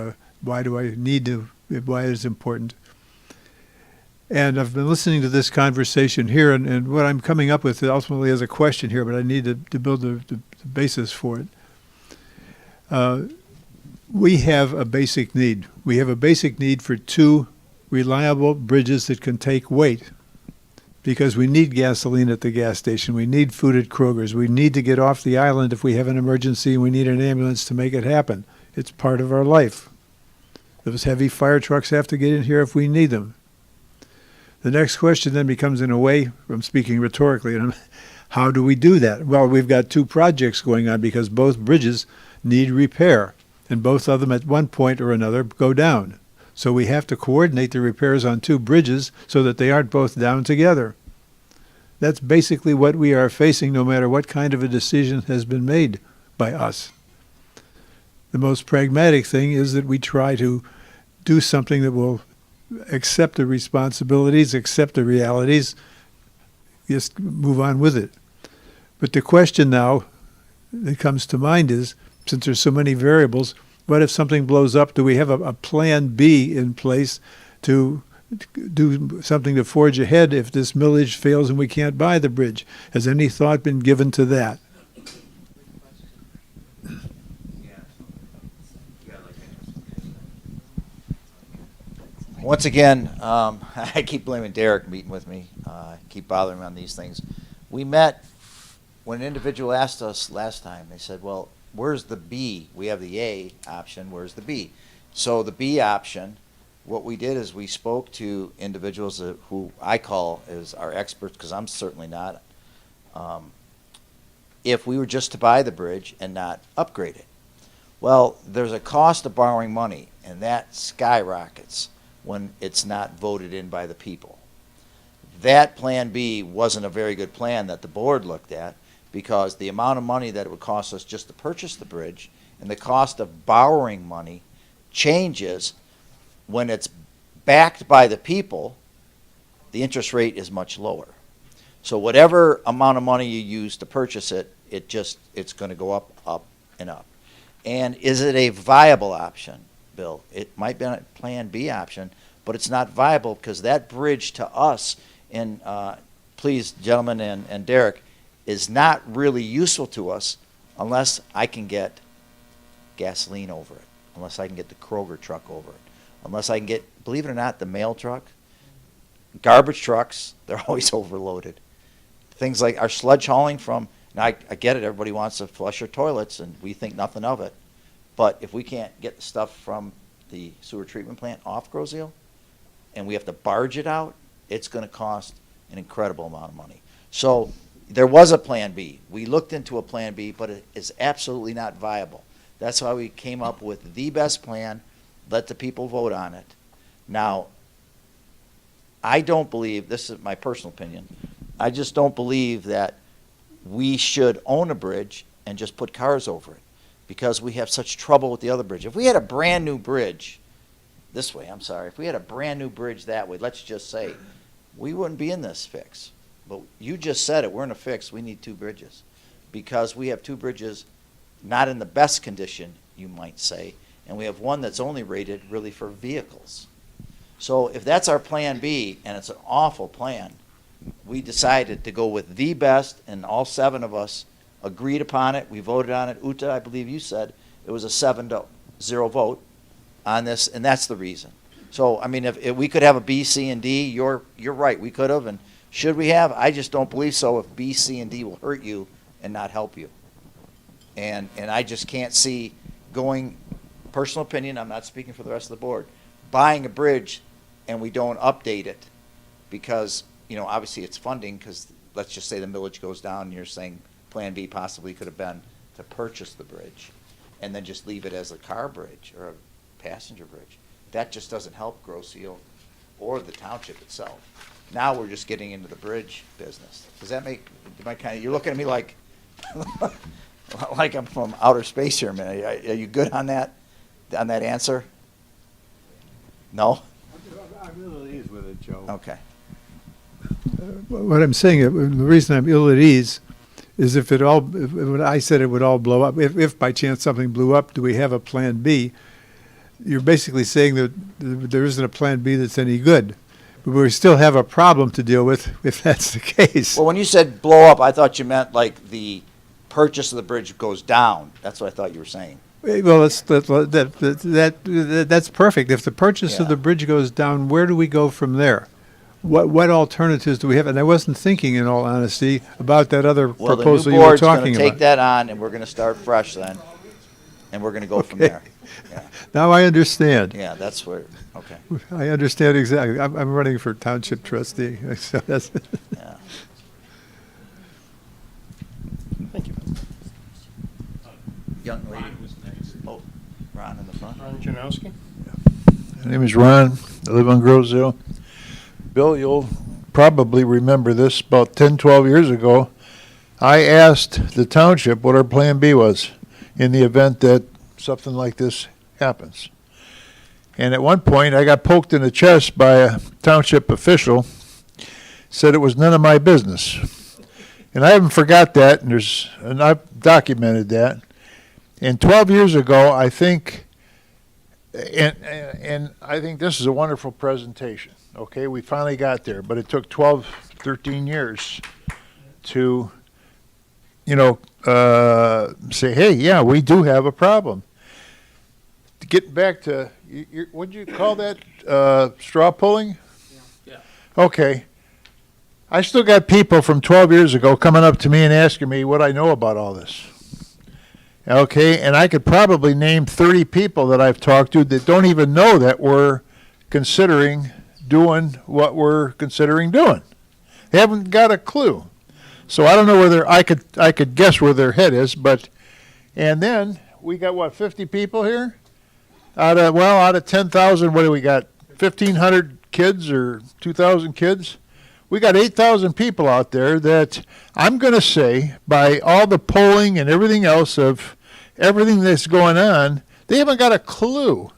Why do I need to? Why is it important? And I've been listening to this conversation here, and what I'm coming up with ultimately is a question here, but I need to build the basis for it. We have a basic need. We have a basic need for 2 reliable bridges that can take weight, because we need gasoline at the gas station. We need food at Kroger's. We need to get off the island if we have an emergency, and we need an ambulance to make it happen. It's part of our life. Those heavy fire trucks have to get in here if we need them. The next question then becomes, in a way, I'm speaking rhetorically, how do we do that? Well, we've got 2 projects going on because both bridges need repair, and both of them at one point or another go down. So we have to coordinate the repairs on 2 bridges so that they aren't both down together. That's basically what we are facing, no matter what kind of a decision has been made by us. The most pragmatic thing is that we try to do something that will accept the responsibilities, accept the realities, just move on with it. But the question now that comes to mind is, since there's so many variables, what if something blows up? Do we have a plan B in place to do something to forge ahead if this millage fails and we can't buy the bridge? Has any thought been given to that? Once again, I keep blaming Derek meeting with me, keep bothering me on these things. We met when an individual asked us last time, they said, well, where's the B? We have the A option, where's the B? So the B option, what we did is we spoke to individuals who I call as our experts, because I'm certainly not, if we were just to buy the bridge and not upgrade it. Well, there's a cost of borrowing money, and that skyrockets when it's not voted in by the people. That plan B wasn't a very good plan that the board looked at, because the amount of money that it would cost us just to purchase the bridge and the cost of borrowing money changes, when it's backed by the people, the interest rate is much lower. So whatever amount of money you use to purchase it, it's going to go up, up, and up. And is it a viable option, Bill? It might be a Plan B option, but it's not viable because that bridge to us, and please, gentlemen and Derek, is not really useful to us unless I can get gasoline over it, unless I can get the Kroger truck over it, unless I can get, believe it or not, the mail truck. Garbage trucks, they're always overloaded. Things like our sludge hauling from, now I get it, everybody wants to flush their toilets, and we think nothing of it. But if we can't get the stuff from the sewer treatment plant off Groseal, and we have to barge it out, it's going to cost an incredible amount of money. So there was a Plan B. We looked into a Plan B, but it is absolutely not viable. That's why we came up with the best plan, let the people vote on it. Now, I don't believe, this is my personal opinion, I just don't believe that we should own a bridge and just put cars over it because we have such trouble with the other bridge. If we had a brand new bridge this way, if we had a brand new bridge that way, let's just say, we wouldn't be in this fix. But you just said it, we're in a fix, we need two bridges. Because we have two bridges not in the best condition, you might say, and we have one that's only rated really for vehicles. So if that's our Plan B, and it's an awful plan, we decided to go with the best, and all 7 of us agreed upon it. We voted on it. Uta, I believe you said it was a 7-0 vote on this, and that's the reason. So, I mean, if we could have a B, C, and D, you're right, we could have, and should we have? I just don't believe so if B, C, and D will hurt you and not help you. And I just can't see going, personal opinion, I'm not speaking for the rest of the board, buying a bridge and we don't update it because, obviously it's funding because let's just say the millage goes down and you're saying Plan B possibly could have been to purchase the bridge and then just leave it as a car bridge or a passenger bridge. That just doesn't help Groseal or the township itself. Now we're just getting into the bridge business. Does that make, you're looking at me like, like I'm from outer space here a minute. Are you good on that answer? No? I'm ill at ease with it, Joe. Okay. What I'm saying, the reason I'm ill at ease is if when I said it would all blow up, if by chance something blew up, do we have a Plan B? You're basically saying that there isn't a Plan B that's any good. But we still have a problem to deal with if that's the case. Well, when you said blow up, I thought you meant like the purchase of the bridge goes down. That's what I thought you were saying. Well, that's perfect. If the purchase of Yeah. the bridge goes down, where do we go from there? What alternatives do we have? And I wasn't thinking, in all honesty, about that other Well, the proposal new you were board's going talking to take about. that on, and we're going to start fresh then, and we're going to go from Okay. there. Yeah, Now I understand. yeah, that's where. Okay. I understand exactly. I'm running for township trustee. So that's Yeah. Thank you. Young lady. Oh, Ron in the front. Ron Janowski? My name is Ron. I live on Groseal. Bill, you'll probably remember this. About 10, 12 years ago, I asked the township what our Plan B was in the event that something like this happens. And at one point, I got poked in the chest by a township official, said it was none of my business. And I haven't forgot that, and I've documented that. And 12 years ago, I think, and I think this is a wonderful presentation. Okay, we finally got there, but it took 12, 13 years to, say, hey, yeah, we do have a problem. Getting back to, what'd you call that, straw pulling? Yeah. Okay. I still got people from 12 years ago coming up to me and asking me what I know about all this. Okay, and I could probably name 30 people that I've talked to that don't even know that we're considering doing what we're considering doing. They haven't got a clue. So I don't know whether I could guess where their head is, and then we got 50 people here? Out of 10,000, what do we got? 1,500 kids or 2,000 kids? We got 8,000 people out there that I'm going to say, by all the polling and everything else of everything that's going on, they haven't got a clue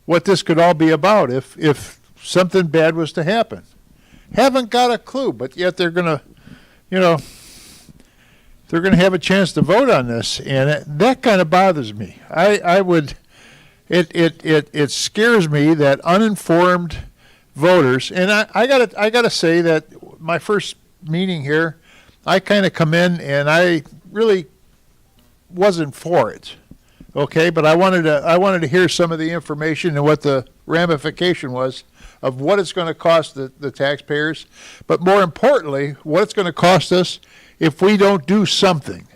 what this could all be about if something bad was to happen. Haven't got a clue, but yet they're going to, they're going to have a chance to vote on this, and that kind of bothers me. It scares me that uninformed voters, and I gotta say that my first meeting here, I kind of come in and I really wasn't for it, okay, but I wanted to hear some of the information and what the ramification was of what it's going to cost the taxpayers, but more importantly, what it's going to cost us if we don't do something.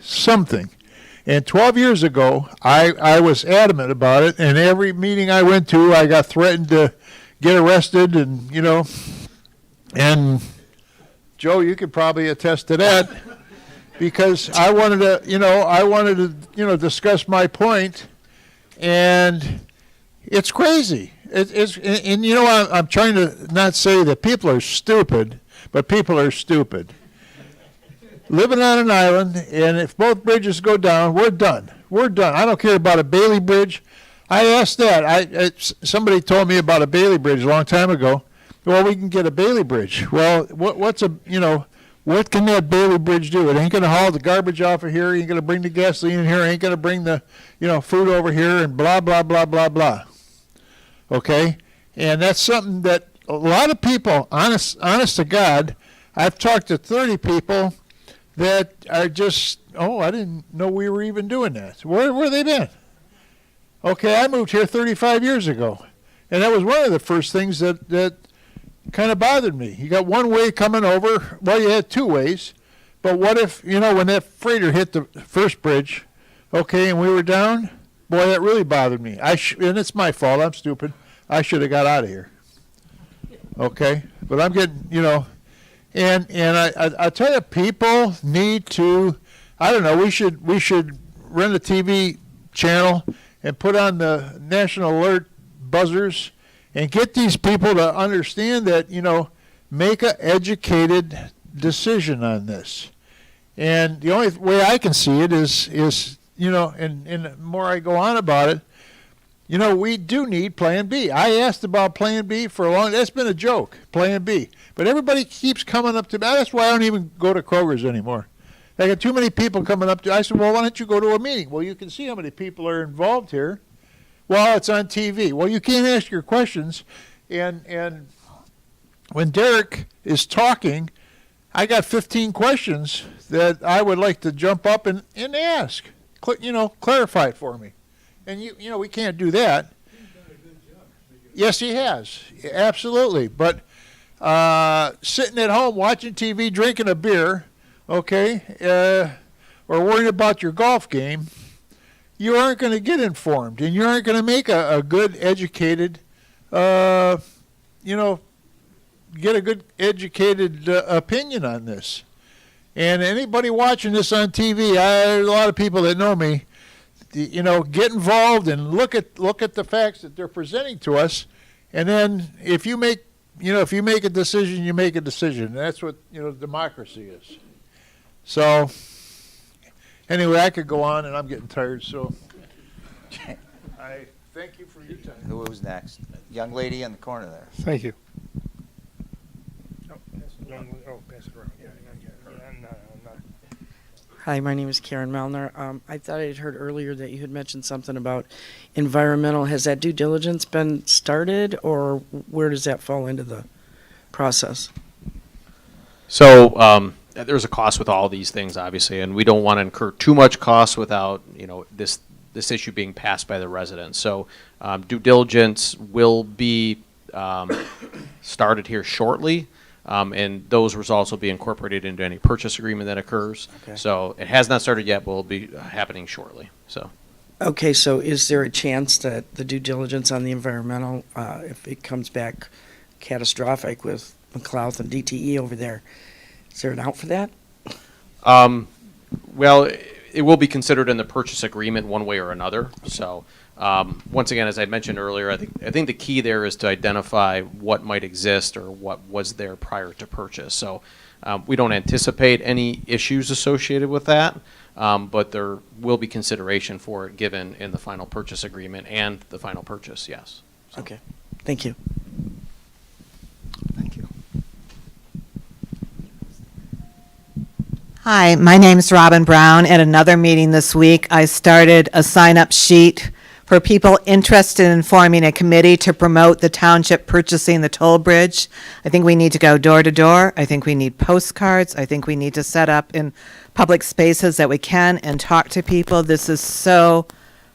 And 12 years ago, I was adamant about it, and every meeting I went to, I got threatened to get arrested, and, and Joe, you could probably attest to that, because I wanted to, discuss my point, and it's crazy. I'm trying to not say that people are stupid, but people are stupid. Living on an island, and if both bridges go down, we're done. I don't care about a Bailey Bridge. I asked that. Somebody told me about a Bailey Bridge a long time ago. Well, we can get a Bailey Bridge. Well, what can that Bailey Bridge do? It ain't going to haul the garbage off of here. It ain't going to bring the gasoline in here. It ain't going to bring the, food over here, and blah, blah, blah, blah, blah. Okay? And that's something that a lot of people, honest to God, I've talked to 30 people that are just, I didn't know we were even doing that. Where have they been? Okay, I moved here 35 years ago, and that was one of the first things that kind of bothered me. You got one way coming over. Well, you had two ways, but what if, when that freighter hit the first bridge, okay, and we were down? Boy, that really bothered me. And it's my fault. I'm stupid. I should have got out of here. Okay, but I'm getting, And I tell you, people need to, I don't know, we should run a TV channel and put on the national alert buzzers and get these people to understand that, make an educated decision on this. And the only way I can see it is and the more I go on about it, we do need Plan B. I asked about Plan B for a long, that's been a joke, Plan B. But everybody keeps coming up to me. That's why I don't even go to Kroger's anymore. I got too many people coming up to, I said, well, why don't you go to a meeting? Well, you can see how many people are involved here. Well, it's on TV. Well, you can't ask your questions. And when Derek is talking, I got 15 questions that I would like to jump up and ask. Clarify it for me. And we can't do that. Yes, he has. Absolutely. But sitting at home watching TV, drinking a beer, okay, or worrying about your golf game, you aren't going to get informed, and you aren't going to make a good educated, get a good educated opinion on this. And anybody watching this on TV, there's a lot of people that know me, get involved and look at the facts that they're presenting to us, and then if you make a decision, you make a decision. And that's what democracy is. So anyway, I could go on, and I'm getting tired. So I thank you for your time. Who's next? Young lady in the corner there. Thank you. Hi, my name is Karen Melner. I thought I'd heard earlier that you had mentioned something about environmental. Has that due diligence been started, or where does that fall into the process? So there's a cost with all these things, obviously, and we don't want to incur too much cost without this issue being passed by the residents. So due diligence will be started here shortly. And those results will be incorporated into any purchase agreement that occurs. Okay. So it has not started yet, but will be happening shortly. So. Okay, so is there a chance that the due diligence on the environmental, if it comes back catastrophic with McLeod and DTE over there, is there an out for that? Well, it will be considered in the purchase agreement one way or another. So. Once again, as I mentioned earlier, I think the key there is to identify what might exist or what was there prior to purchase. So we don't anticipate any issues associated with that, but there will be consideration for it given in the final purchase agreement and the final purchase, yes. Okay, thank you. Thank you. Hi, my name's Robin Brown. At another meeting this week, I started a sign-up sheet for people interested in forming a committee to promote the township purchasing the toll bridge. I think we need to go door to door. I think we need postcards. I think we need to set up in public spaces that we can and talk to people. This is so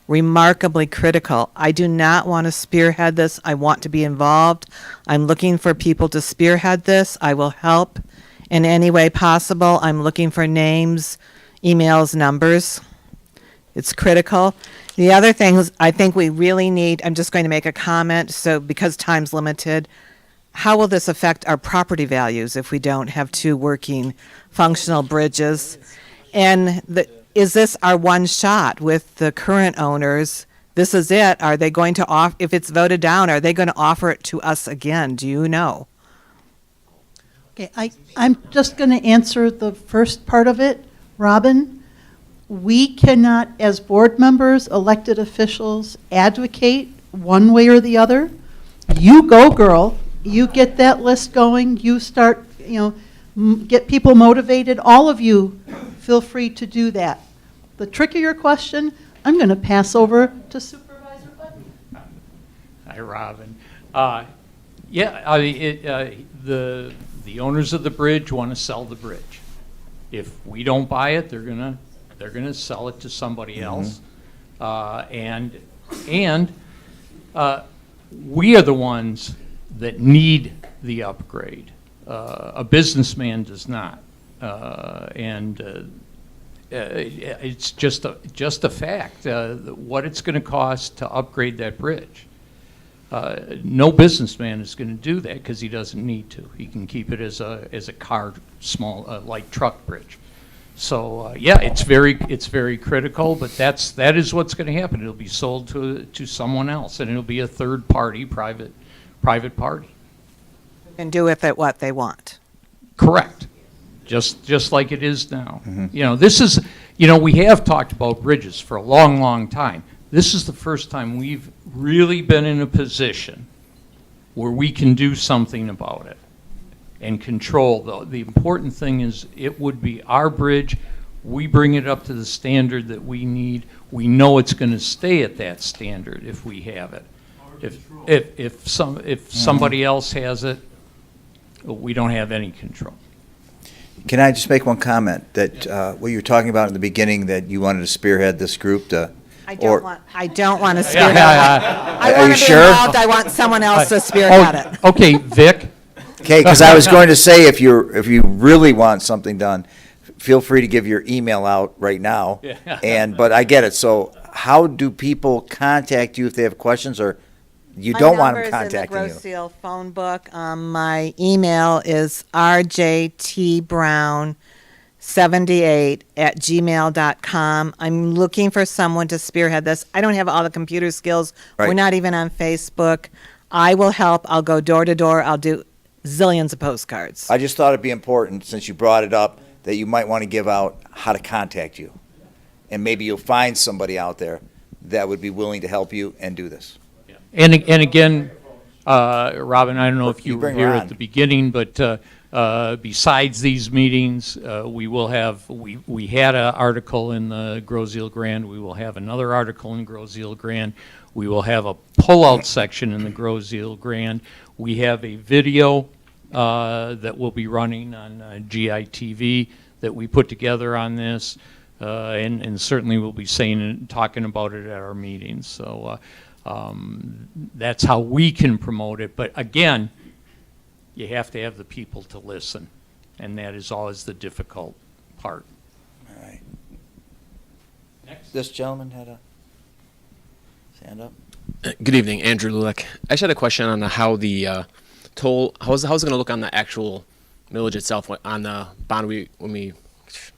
remarkably critical. I do not want to spearhead this. I want to be involved. I'm looking for people to spearhead this. I will help in any way possible. I'm looking for names, emails, numbers. It's critical. The other things I think we really need, I'm just going to make a comment, so because time's limited, how will this affect our property values if we don't have two working functional bridges? And is this our one shot with the current owners? This is it. Are they going to if it's voted down, are they going to offer it to us again? Do you know? Okay, I'm just going to answer the first part of it. Robin, we cannot, as board members, elected officials, advocate one way or the other. You go, girl. You get that list going. You start, get people motivated. All of you feel free to do that. The trickier question, I'm going to pass over to Supervisor Button. Hi, Robin. The owners of the bridge want to sell the bridge. If we don't buy it, they're gonna sell it to somebody else. And we are the ones that need the upgrade. A businessman does not. It's just a fact, what it's going to cost to upgrade that bridge. No businessman is going to do that because he doesn't need to. He can keep it as a car, small, light truck bridge. So yeah, it's very critical. But that is what's going to happen. It'll be sold to someone else, and it'll be a third party, private party. And do with it what they want. Correct. Just like it is now. This is, we have talked about bridges for a long, long time. This is the first time we've really been in a position where we can do something about it and control. The important thing is it would be our bridge. We bring it up to the standard that we need. We know it's going to stay at that standard if we have it. If somebody else has it, we don't have any control. Can I just make one comment that what you were talking about in the beginning, that you wanted to spearhead this group to? I don't want to spearhead it. Are I you want to be sure? involved. I want someone else to spearhead it. Okay, Vic. Okay, because I was going to say, if you really want something done, feel free to give your email out right now. But I get it. So how do people contact you if they have questions, or you don't want them contacting My you? number is in the Grosse phone book. My email is rjtbrown78@gmail.com. I'm looking for someone to spearhead this. I don't have all the computer skills. Right. We're not even on Facebook. I will help. I'll go door to door. I'll do zillions of postcards. I just thought it'd be important, since you brought it up, that you might want to give out how to contact you. And maybe you'll find somebody out there that would be willing to help you and do this. And again, Robin, I don't know if you were bring here her at on. the beginning, but besides these meetings, we will have, we had an article in the Grosse Grand. We will have another article in Grosse Grand. We will have a pull-out section in the Grosse Grand. We have a video that will be running on GITV that we put together on this, and certainly we'll be saying and talking about it at our meetings. So that's how we can promote it. But again, you have to have the people to listen, and that is always the difficult part. All right. This gentleman had a hand up. Good evening, Andrew Lulek. I just had a question on how the toll, how's it going to look on the actual millage itself on the bond? When we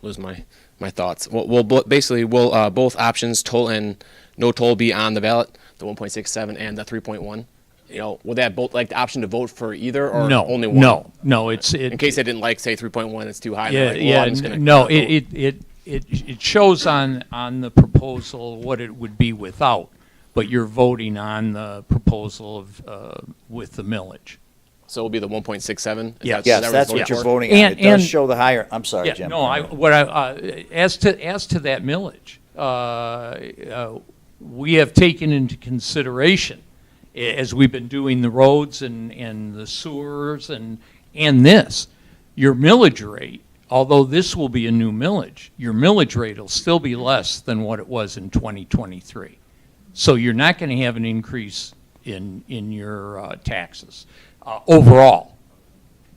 lose my thoughts. Will both options, toll and no toll, be on the ballot? The 1.67 and the 3.1. Will that both, like, the option to vote for either, or No, only one? no. It's in case they didn't like, say, 3.1, it's too high. Yeah, like, well, I'm just gonna no. not vote. It shows on the proposal what it would be without. but you're voting on the proposal of, with the millage. So it will be the 1.67? Yes. Yes, that's what you're voting on. It does show the higher, I'm sorry, Yeah, Jim. no, as to that millage, we have taken into consideration, as we've been doing the roads and the sewers and this, your millage rate, although this will be a new millage, your millage rate will still be less than what it was in 2023. So you're not going to have an increase in your taxes overall.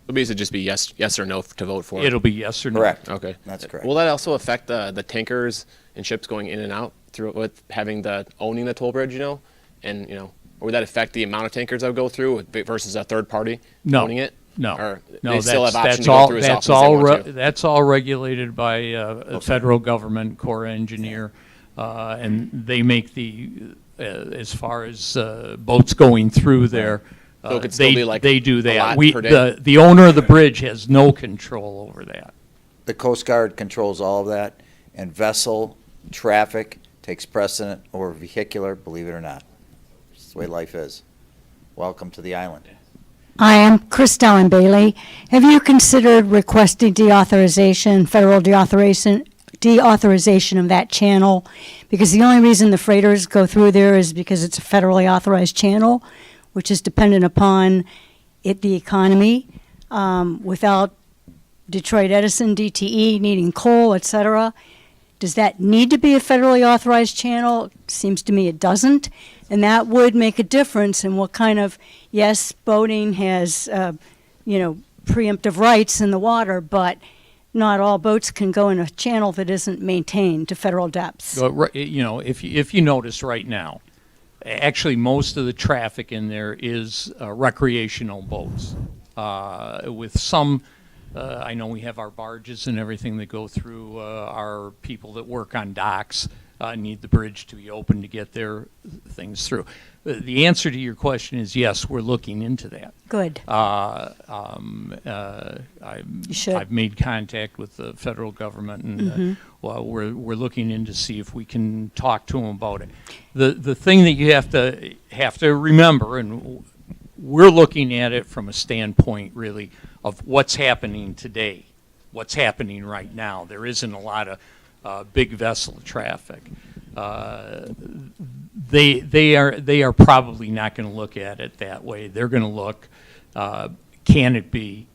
It'll basically just be yes or no to vote for. It'll be yes or no. Correct. Okay. That's correct. Will that also affect the tankers and ships going in and out through with having owning the toll bridge, and or would that affect the amount of tankers that would go through versus a third party owning it? No, Or no, they still have option that's to go all. through as That's often as they want all. to? That's all regulated by the federal government, Corps engineer, and they make the as far as boats going through there. So it could still be like they do a that. lot per day? The owner of the bridge has no control over that. The Coast Guard controls all of that, and vessel traffic takes precedent over vehicular, believe it or not. It's the way life is. Welcome to the island. I am Christelle Bailey. Have you considered requesting federal deauthorization of that channel? Because the only reason the freighters go through there is because it's a federally authorized channel, which is dependent upon the economy. Without Detroit Edison, DTE, needing coal, et cetera, does that need to be a federally authorized channel? Seems to me it doesn't. And that would make a difference in what kind of, yes, boating has, preemptive rights in the water, but not all boats can go in a channel that isn't maintained to federal depths. So, if you notice right now, actually most of the traffic in there is recreational boats. With some, I know we have our barges and everything that go through. Our people that work on docks need the bridge to be open to get their things through. The answer to your question is yes, we're looking into that. Good. You should. I've made contact with the federal government, and well, we're looking in to see if we can talk to them about it. The thing that you have to remember, and we're looking at it from a standpoint really of what's happening today, what's happening right now. There isn't a lot of big vessel traffic. They are probably not going to look at it that way. They're going to look, can it be?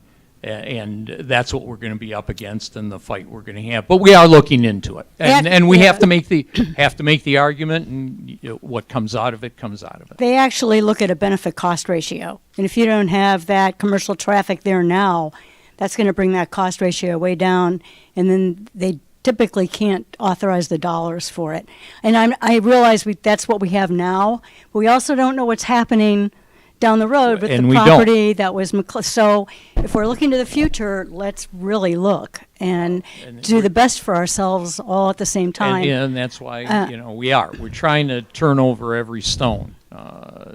And that's what we're going to be up against in the fight we're going to have. But we are looking into it, and we have to make the argument, and what comes out of it comes out of it. They actually look at a benefit cost ratio. And if you don't have that commercial traffic there now, that's going to bring that cost ratio way down. And then they typically can't authorize the dollars for it. And I realize that's what we have now, but we also don't know what's happening down the road with And the we don't. property that was so if we're looking to the future, let's really look and do the best for ourselves all at the same time. And that's why we're trying to turn over every stone.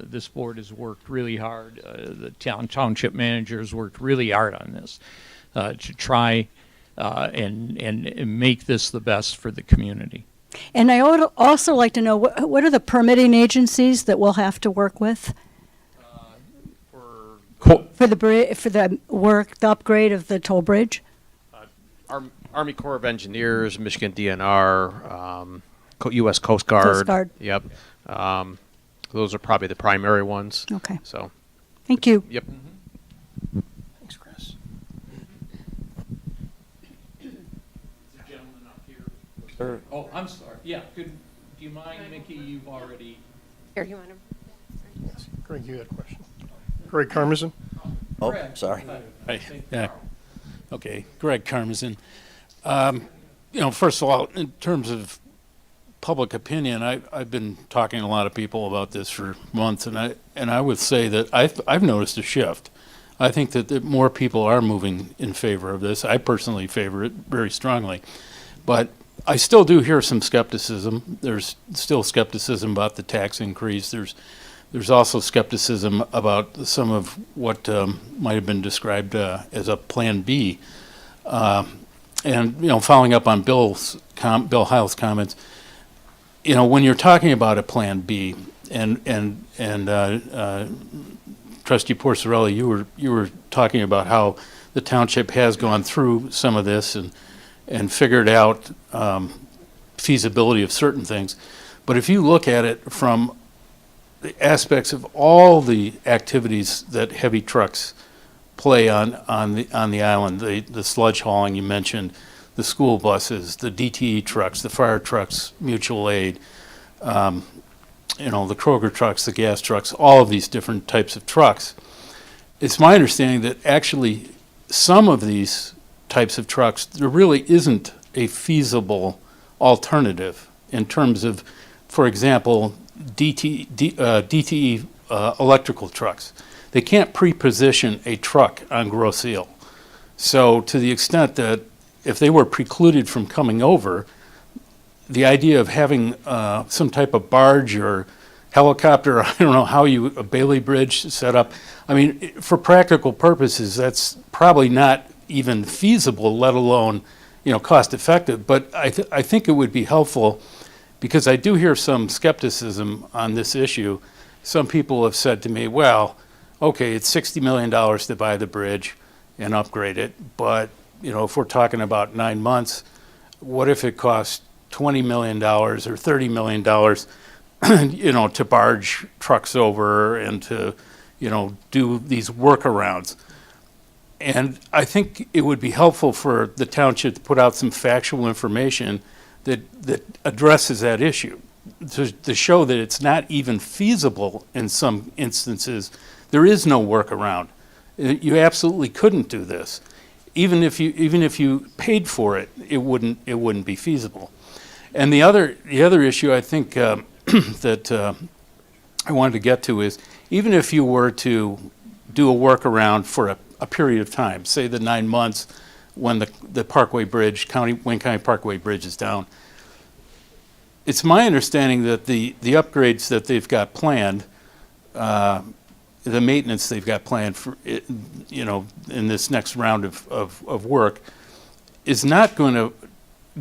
This board has worked really hard. The township managers worked really hard on this to try and make this the best for the community. And I would also like to know what are the permitting agencies that we'll have to work with for the upgrade of the toll bridge? Army Corps of Engineers, Michigan DNR, U.S. Coast Guard. Coast Guard. Yep. Those are probably the primary ones. Okay. So. Thank you. Yep. Thanks, Chris. Gentleman up here. Oh, I'm sorry. Yeah. Do you mind, Mickey? You've already. Here, you want to? Greg, you had a question. Greg Karmazin? Oh, sorry. Hi. Yeah. Okay, Greg Karmazin. First of all, in terms of public opinion, I've been talking to a lot of people about this for months, and I would say that I've noticed a shift. I think that more people are moving in favor of this. I personally favor it very strongly, but I still do hear some skepticism. There's still skepticism about the tax increase. There's also skepticism about some of what might have been described as a Plan B. And following up on Bill Heil's comments, when you're talking about a Plan B, Trustee Porcelli, you were talking about how the township has gone through some of this and figured out feasibility of certain things. But if you look at it from the aspects of all the activities that heavy trucks play on the island, the sludge hauling you mentioned, the school buses, the DTE trucks, the fire trucks, mutual aid, the Kroger trucks, the gas trucks, all of these different types of trucks. It's my understanding that actually some of these types of trucks, there really isn't a feasible alternative in terms of, for example, DTE electrical trucks. They can't pre-position a truck on gross eel. So to the extent that if they were precluded from coming over, the idea of having some type of barge or helicopter, I don't know how a Bailey Bridge set up. I mean, for practical purposes, that's probably not even feasible, let alone, cost effective. But I think it would be helpful, because I do hear some skepticism on this issue. Some people have said to me, well, okay, it's $60 million to buy the bridge and upgrade it, but, if we're talking about 9 months, what if it costs $20 million or $30 million, to barge trucks over and to, do these workarounds? And I think it would be helpful for the township to put out some factual information that addresses that issue, to show that it's not even feasible in some instances. There is no workaround. You absolutely couldn't do this. Even if you paid for it, it wouldn't be feasible. And the other issue I think that I wanted to get to is, even if you were to do a workaround for a period of time, say the 9 months when the Parkway Bridge, Wayne County Parkway Bridge is down, it's my understanding that the upgrades that they've got planned, the maintenance they've got planned for, in this next round of work, is not going to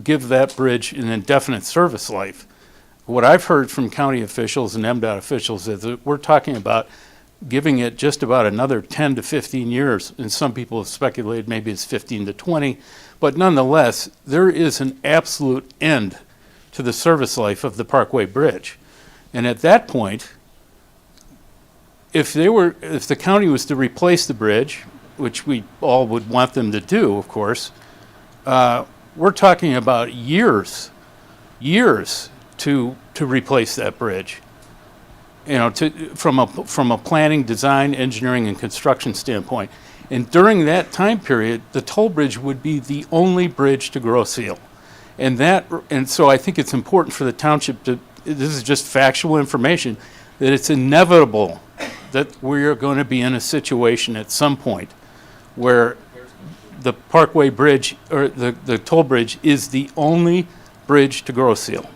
give that bridge an indefinite service life. What I've heard from county officials and MDOT officials is that we're talking about giving it just about another 10 to 15 years, and some people have speculated maybe it's 15 to 20, but nonetheless, there is an absolute end to the service life of the Parkway Bridge. And at that point, if the county was to replace the bridge, which we all would want them to do, of course, we're talking about years to replace that bridge. From a planning, design, engineering, and construction standpoint. And during that time period, the toll bridge would be the only bridge to gross eel. And so I think it's important for the township this is just factual information, that it's inevitable that we're going to be in a situation at some point where the Parkway Bridge, or the toll bridge, is the only bridge to gross eel.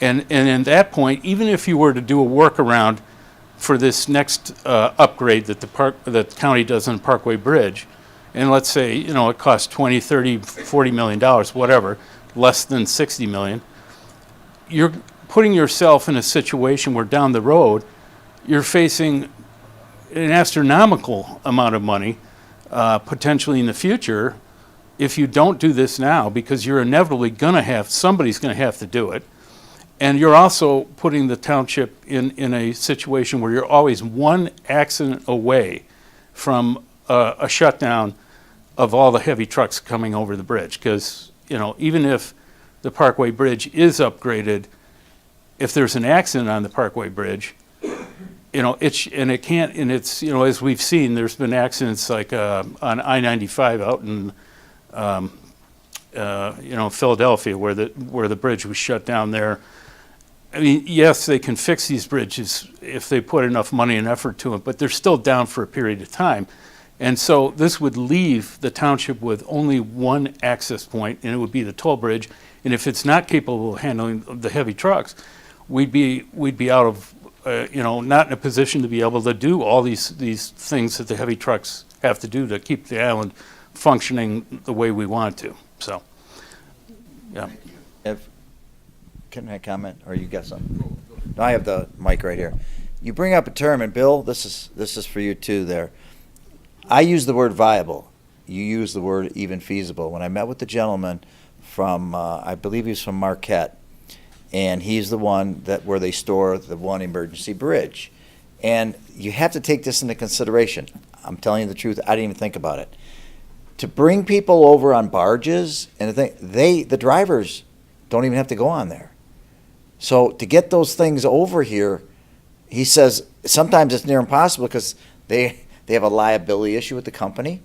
And at that point, even if you were to do a workaround for this next upgrade that the county does on Parkway Bridge, and let's say, it costs $20, $30, $40 million, whatever, less than $60 million, you're putting yourself in a situation where down the road, you're facing an astronomical amount of money, potentially in the future, if you don't do this now, because you're inevitably somebody's going to have to do it. And you're also putting the township in a situation where you're always one accident away from a shutdown of all the heavy trucks coming over the bridge. Because, even if the Parkway Bridge is upgraded, if there's an accident on the Parkway Bridge, as we've seen, there's been accidents like on I-95 out in Philadelphia, where the bridge was shut down there. I mean, yes, they can fix these bridges if they put enough money and effort to it, but they're still down for a period of time. And so this would leave the township with only one access point, and it would be the toll bridge. And if it's not capable of handling the heavy trucks, we'd be out of, not in a position to be able to do all these things that the heavy trucks have to do to keep the island functioning the way we want to. So, yeah. Can I comment, or you got something? No, I have the mic right here. You bring up a term, and Bill, this is for you too there. I use the word viable. You use the word even feasible. When I met with the gentleman from, I believe he's from Marquette, and he's the one where they store the one emergency bridge. And you have to take this into consideration. I'm telling you the truth, I didn't even think about it. To bring people over on barges, and the drivers don't even have to go on there. So to get those things over here, he says sometimes it's near impossible because they have a liability issue with the company.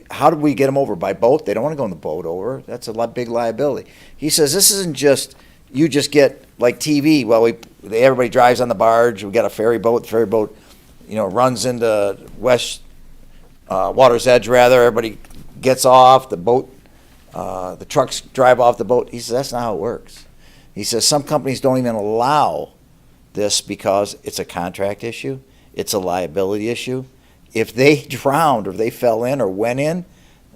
How do we get them over? By boat? They don't want to go on the boat over. That's a big liability. He says this isn't just, you just get like TV. Well, everybody drives on the barge. We got a ferry boat. The ferry boat, runs into Water's Edge rather. Everybody gets off the boat. The trucks drive off the boat. He says that's not how it works. He says some companies don't even allow this because it's a contract issue. It's a liability issue. If they drowned or they fell in or went in,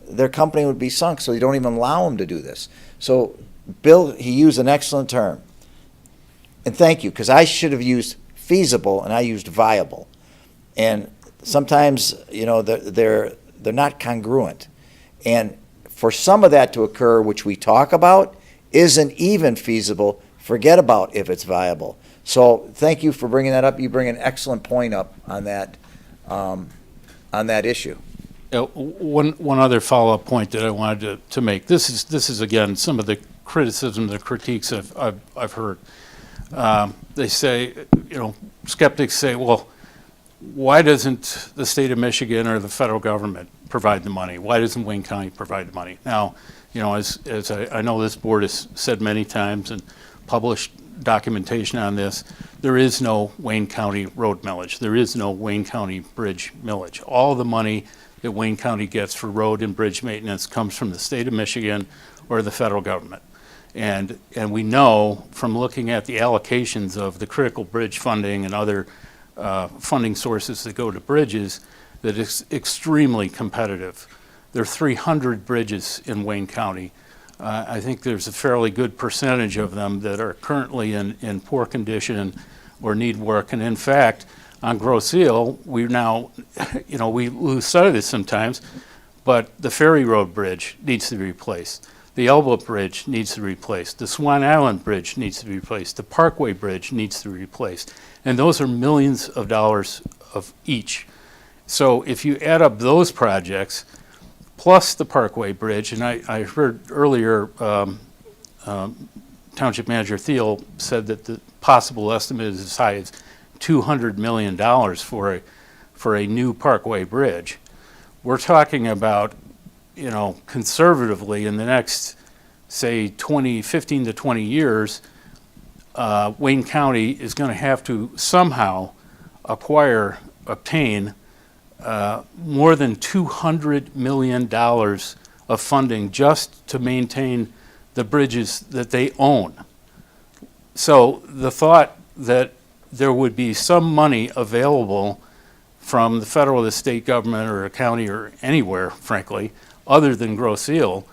their company would be sunk, so they don't even allow them to do this. So Bill, he used an excellent term. And thank you, because I should have used feasible and I used viable. And sometimes, they're not congruent. And for some of that to occur, which we talk about, isn't even feasible, forget about if it's viable. So thank you for bringing that up. You bring an excellent point up on that issue. One other follow-up point that I wanted to make. This is again some of the criticism, the critiques I've heard. They say, skeptics say, well, why doesn't the state of Michigan or the federal government provide the money? Why doesn't Wayne County provide the money? Now, as I know this board has said many times and published documentation on this, there is no Wayne County road millage. There is no Wayne County bridge millage. All the money that Wayne County gets for road and bridge maintenance comes from the state of Michigan or the federal government. And we know from looking at the allocations of the critical bridge funding and other funding sources that go to bridges that it's extremely competitive. There are 300 bridges in Wayne County. I think there's a fairly good percentage of them that are currently in poor condition or need work. And in fact, on Grosse Ile, we now, we lose sight of this sometimes, but the Ferry Road Bridge needs to be replaced. The Elbow Bridge needs to be replaced. The Swan Island Bridge needs to be replaced. The Parkway Bridge needs to be replaced. And those are millions of dollars of each. So if you add up those projects, plus the Parkway Bridge, and I heard earlier Township Manager Thiel said that the possible estimate is as high as $200 million for a new Parkway Bridge. We're talking about, conservatively in the next, say, 15 to 20 years, Wayne County is going to have to somehow obtain more than $200 million of funding just to maintain the bridges that they own. So the thought that there would be some money available from the federal or the state government or a county or anywhere, frankly, other than Grosse Ile,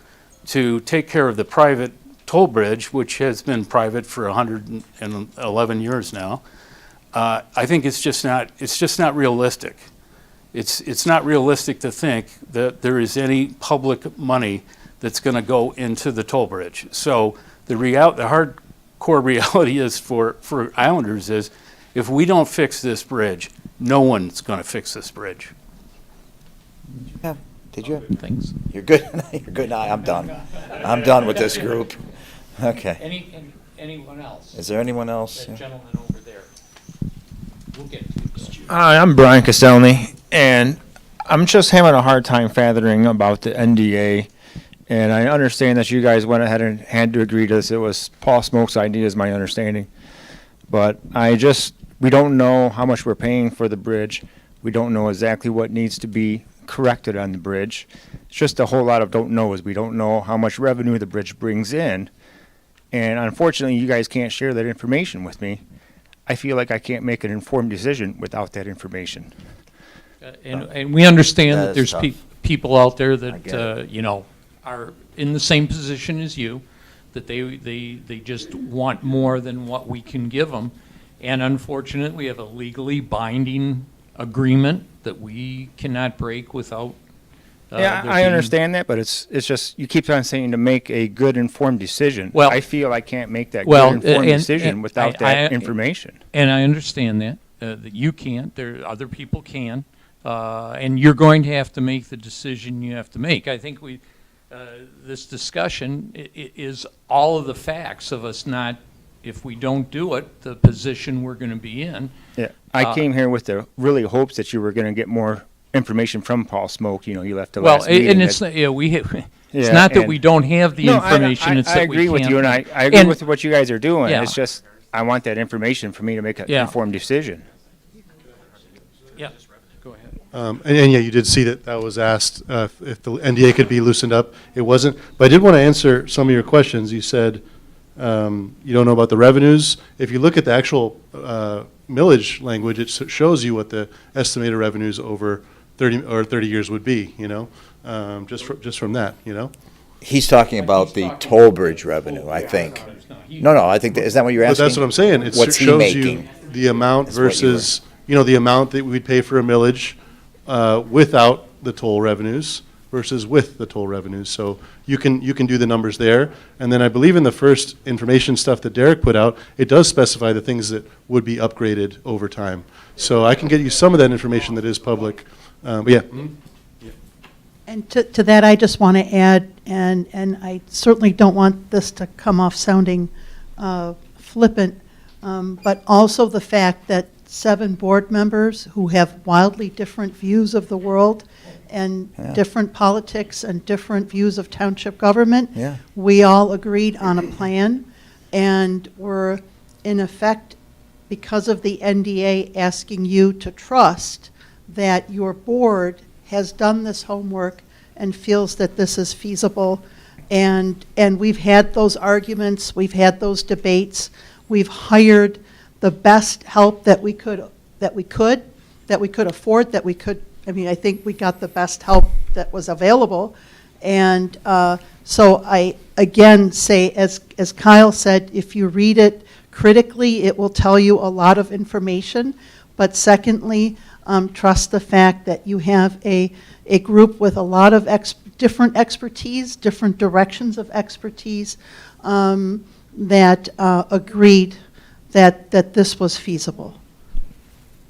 to take care of the private toll bridge, which has been private for 111 years now, I think it's just not realistic. It's not realistic to think that there is any public money that's going to go into the toll bridge. So the hardcore reality is for Islanders is if we don't fix this bridge, no one's going to fix this bridge. Yeah. Did you? Thanks. You're good. You're good. No, I'm done. I'm done with this group. Okay. Anyone else? Is there anyone else? That gentleman over there. We'll get to you. Hi, I'm Brian Castellani, and I'm just having a hard time fathoming about the NDA. And I understand that you guys went ahead and had to agree to this. It was Paul Smoke's idea, is my understanding. But we don't know how much we're paying for the bridge. We don't know exactly what needs to be corrected on the bridge. It's just a whole lot of don't knows. We don't know how much revenue the bridge brings in. And unfortunately, you guys can't share that information with me. I feel like I can't make an informed decision without that information. And we understand that there's tough. people out there I that, get it. are in the same position as you, that they just want more than what we can give them. And unfortunately, we have a legally binding agreement that we cannot break without. Yeah, there I being- understand that, but it's just, you keep on saying to make a good informed decision. Well- I feel I can't make that Well, good informed and- decision and without that information. And I understand that you can't, other people can, and you're going to have to make the decision you have to make. I think this discussion is all of the facts of us not, if we don't do it, the position we're going to be in. Yeah, I came here with the really hopes that you were going to get more information from Paul Smoke. You left the Well, last meeting. and it's, that- it's not that we don't have the No, information, it's I that we agree with can't- you, and I agree and- with what you guys are doing. Yeah. It's just, I want that information for me to make an Yeah. informed decision. Yeah, go ahead. And yeah, you did see that was asked if the NDA could be loosened up. It wasn't, but I did want to answer some of your questions. You said you don't know about the revenues. If you look at the actual millage language, it shows you what the estimated revenues over 30 years would be, just from that, He's talking about the toll bridge revenue, I think. No, I think, is that what you're But asking? that's what I'm saying. It What's he shows you making? the amount Is what you were- versus, the amount that we'd pay for a millage without the toll revenues versus with the toll revenues. So you can do the numbers there. And then I believe in the first information stuff that Derek put out, it does specify the things that would be upgraded over time. So I can get you some of that information that is public. But yeah. And to that, I just want to add, and I certainly don't want this to come off sounding flippant, but also the fact that 7 board members who have wildly different views of the world and different politics and different views of township government, we all agreed on a plan, and we're, in effect, because of the NDA, asking you to trust that your board has done this homework and feels that this is feasible. And we've had those arguments, we've had those debates, we've hired the best help that we could afford, I think we got the best help that was available. And so I, again, say, as Kyle said, if you read it critically, it will tell you a lot of information. But secondly, trust the fact that you have a group with a lot of different expertise, different directions of expertise, that agreed that this was feasible.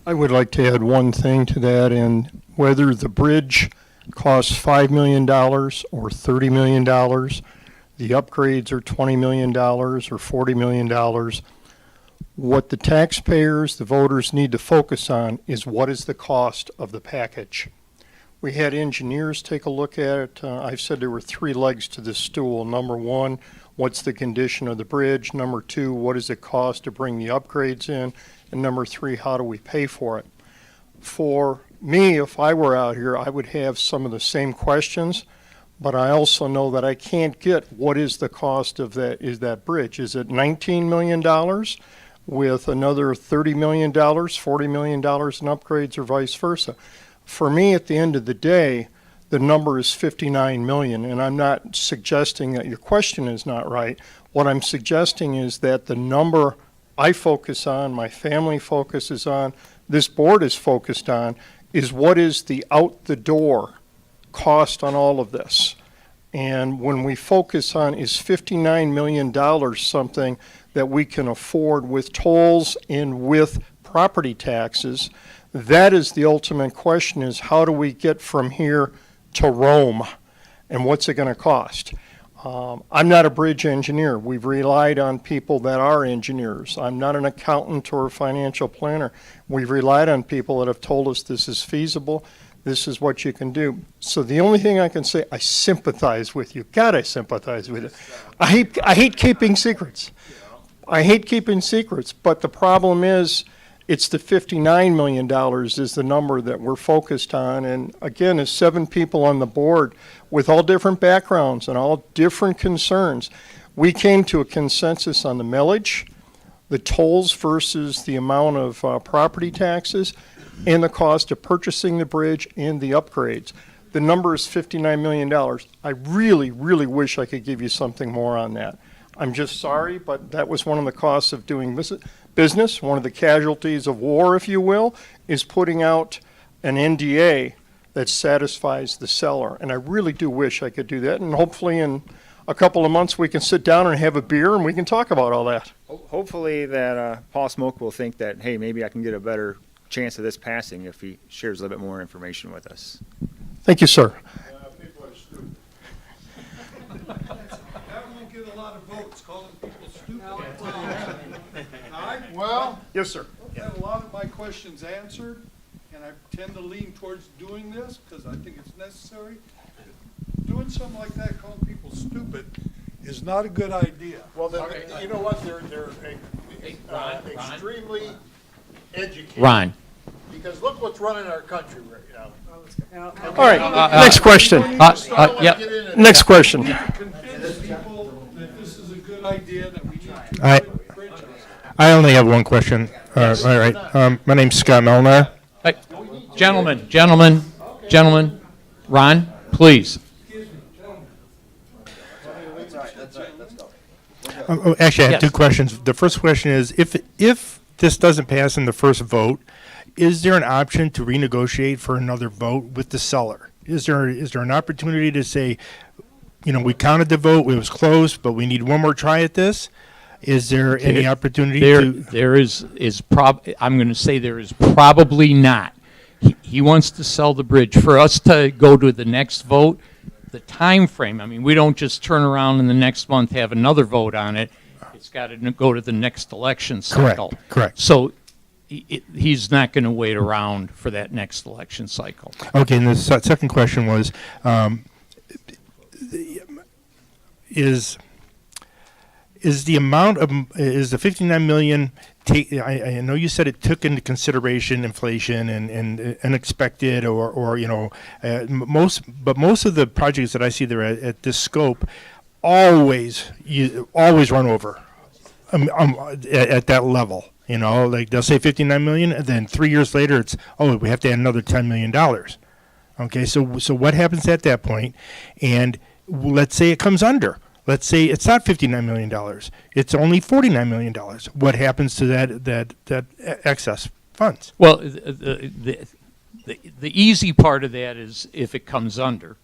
I would like to add one thing to that, and whether the bridge costs $5 million or $30 million, the upgrades are $20 million or $40 million, what the taxpayers, the voters need to focus on is what is the cost of the package. We had engineers take a look at it. I've said there were 3 legs to this stool. Number 1, what's the condition of the bridge? Number 2, what does it cost to bring the upgrades in? And number 3, how do we pay for it? For me, if I were out here, I would have some of the same questions, but I also know that I can't get what is the cost of that bridge. Is it $19 million with another $30 million, $40 million in upgrades, or vice versa? For me, at the end of the day, the number is 59 million, and I'm not suggesting that your question is not right. What I'm suggesting is that the number I focus on, my family focuses on, this board is focused on, is what is the out-the-door cost on all of this. And when we focus on, is $59 million something that we can afford with tolls and with property taxes, that is the ultimate question, is how do we get from here to Rome, and what's it going to cost? I'm not a bridge engineer. We've relied on people that are engineers. I'm not an accountant or a financial planner. We've relied on people that have told us this is feasible, this is what you can do. So the only thing I can say, I sympathize with you. God, I sympathize with you. I hate keeping secrets. I hate keeping secrets, but the problem is, it's the $59 million is the number that we're focused on. And again, as 7 people on the board with all different backgrounds and all different concerns, we came to a consensus on the millage, the tolls versus the amount of property taxes, and the cost of purchasing the bridge and the upgrades. The number is $59 million. I really, really wish I could give you something more on that. I'm just sorry, but that was one of the costs of doing business, one of the casualties of war, if you will, is putting out an NDA that satisfies the seller. And I really do wish I could do that. And hopefully in a couple of months, we can sit down and have a beer and we can talk about all that. Hopefully that Paul Smoke will think that, hey, maybe I can get a better chance of this passing if he shares a little bit more information with us. Thank you, sir. That won't get a lot of votes, calling people stupid. Well, Yes, sir. I've had a lot of my questions answered, and I tend to lean towards doing this because I think it's necessary. Doing something like that, calling people stupid, is not a good idea. Well, then, you know what, they're extremely educated. Ron. Because look what's running our country right now. All right, next question. Yep. Next question. Convince people that this is a good idea, that we need to I only have one question. All right. My name's Scott Melnar. Hey, gentlemen, Ron, please. Actually, I have Yes. two questions. The first question is, if this doesn't pass in the first vote, is there an option to renegotiate for another vote with the seller? Is there an opportunity to say, we counted the vote, it was close, but we need one more try at this? Is there any opportunity I'm going to say there is probably not. He wants to sell the bridge. For us to go to the next vote, the time frame, I mean, we don't just turn around in the next month, have another vote on it. It's got to go to the next election cycle. Correct. So he's not going to wait around for that next election cycle. Okay, and the second question was, is the 59 million I know you said it took into consideration inflation and unexpected most of the projects that I see there at this scope always run over at that level. Like they'll say 59 million, and then 3 years later we have to add another $10 million. Okay, so what happens at that point? And let's say it comes under. Let's say it's not $59 million. It's only $49 million. What happens to that excess funds? Well, the easy part of that is if it comes under,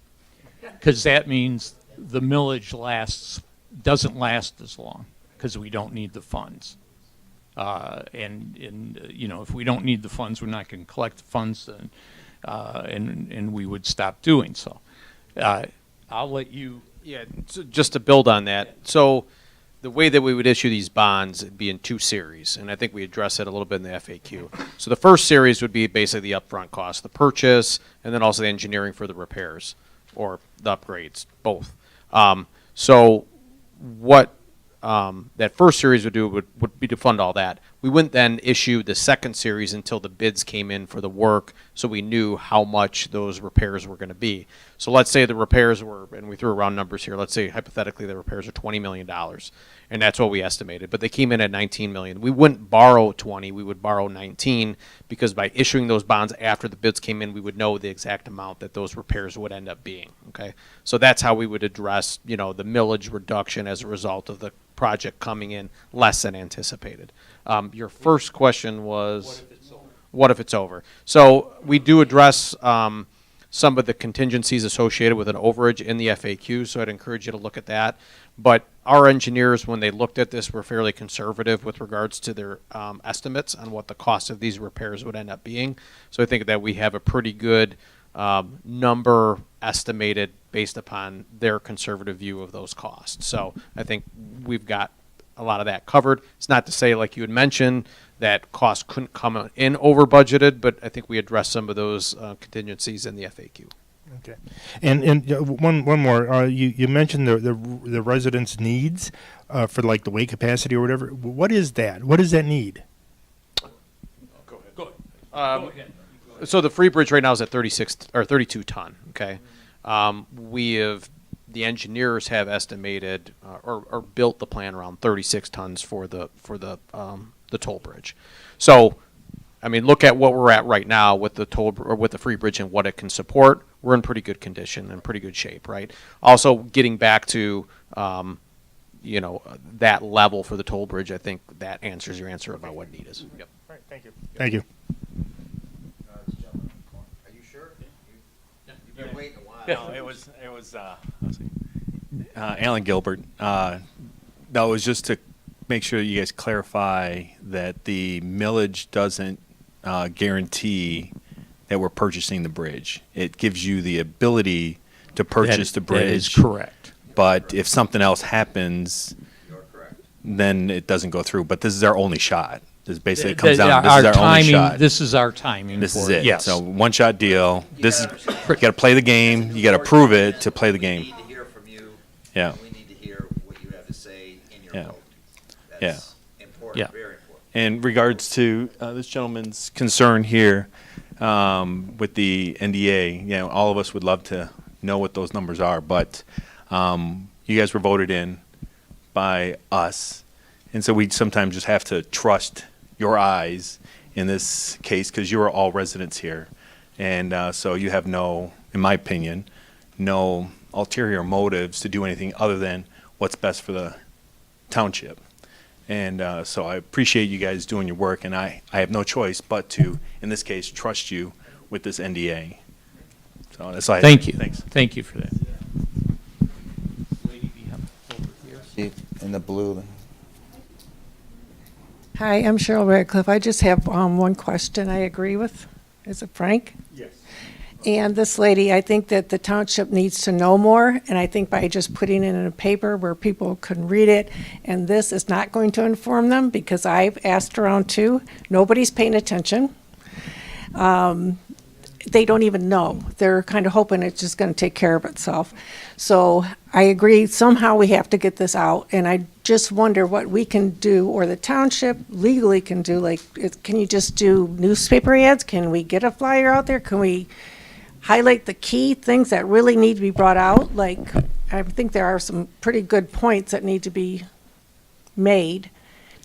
because that means the millage doesn't last as long because we don't need the funds. If we don't need the funds, we're not going to collect the funds, and we would stop doing so. I'll let you. Yeah, so just to build on that, so the way that we would issue these bonds would be in two series, and I think we addressed it a little bit in the FAQ. So the first series would be basically the upfront cost, the purchase, and then also the engineering for the repairs or the upgrades, both. So what that first series would do would be to fund all that. We wouldn't then issue the second series until the bids came in for the work, so we knew how much those repairs were going to be. So let's say the repairs were, and we threw around numbers here, let's say hypothetically the repairs are $20 million, and that's what we estimated, but they came in at $19 million. We wouldn't borrow 20, we would borrow 19, because by issuing those bonds after the bids came in, we would know the exact amount that those repairs would end up being, okay? So that's how we would address, the millage reduction as a result of the project coming in less than anticipated. Your first question was, what if it's over? So we do address some of the contingencies associated with an overage in the FAQ, so I'd encourage you to look at that. But our engineers, when they looked at this, were fairly conservative with regards to their estimates on what the cost of these repairs would end up being. So I think that we have a pretty good number estimated based upon their conservative view of those costs. So I think we've got a lot of that covered. It's not to say, like you had mentioned, that costs couldn't come in over budgeted, but I think we addressed some of those contingencies in the FAQ. Okay, and one more. You mentioned the residents' needs for like the weight capacity or whatever. What is that? What does that need? Go ahead. So the free bridge right now is at 36 or 32 ton. Okay, the engineers have estimated or built the plan around 36 tons for the toll bridge. So, I mean, look at what we're at right now with the with the free bridge and what it can support. We're in pretty good condition and pretty good shape, right? Also, getting back to that level for the toll bridge, I think that answers your answer about what need is. Yep. All right, thank you. Thank you. Are you sure? You've been waiting a while. No, it was Alan Gilbert. No, it was just to make sure you guys clarify that the millage doesn't guarantee that we're purchasing the bridge. It gives you the ability to purchase the bridge. That is correct. But if something else happens, then it doesn't go through. But this is our only shot. This basically comes down. This is our only shot. This is our timing. This for is it. Yes. So one shot deal. This is you got to play the game. You got to prove it to play the game. We need to hear from you. Yeah. We need to hear what you have to say in your Yeah. vote. Yeah. That's important. Yeah. Very important. In regards to this gentleman's concern here with the NDA, all of us would love to know what those numbers are, but you guys were voted in by us, and so we sometimes just have to trust your eyes in this case because you are all residents here, and so you have no, in my opinion, no ulterior motives to do anything other than what's best for the township. And so I appreciate you guys doing your work, and I have no choice but to, in this case, trust you with this NDA. So that's all I have. Thank you. Thanks. Thank you for that. In the blue. Hi, I'm Cheryl Radcliffe. I just have one question I agree with. Is it Frank? Yes. And this lady, I think that the township needs to know more, and I think by just putting it in a paper where people can read it, and this is not going to inform them, because I've asked around too, nobody's paying attention. They don't even know. They're kind of hoping it's just going to take care of itself. So I agree, somehow we have to get this out, and I just wonder what we can do, or the township legally can do. Like, can you just do newspaper ads? Can we get a flyer out there? Can we highlight the key things that really need to be brought out? Like, I think there are some pretty good points that need to be made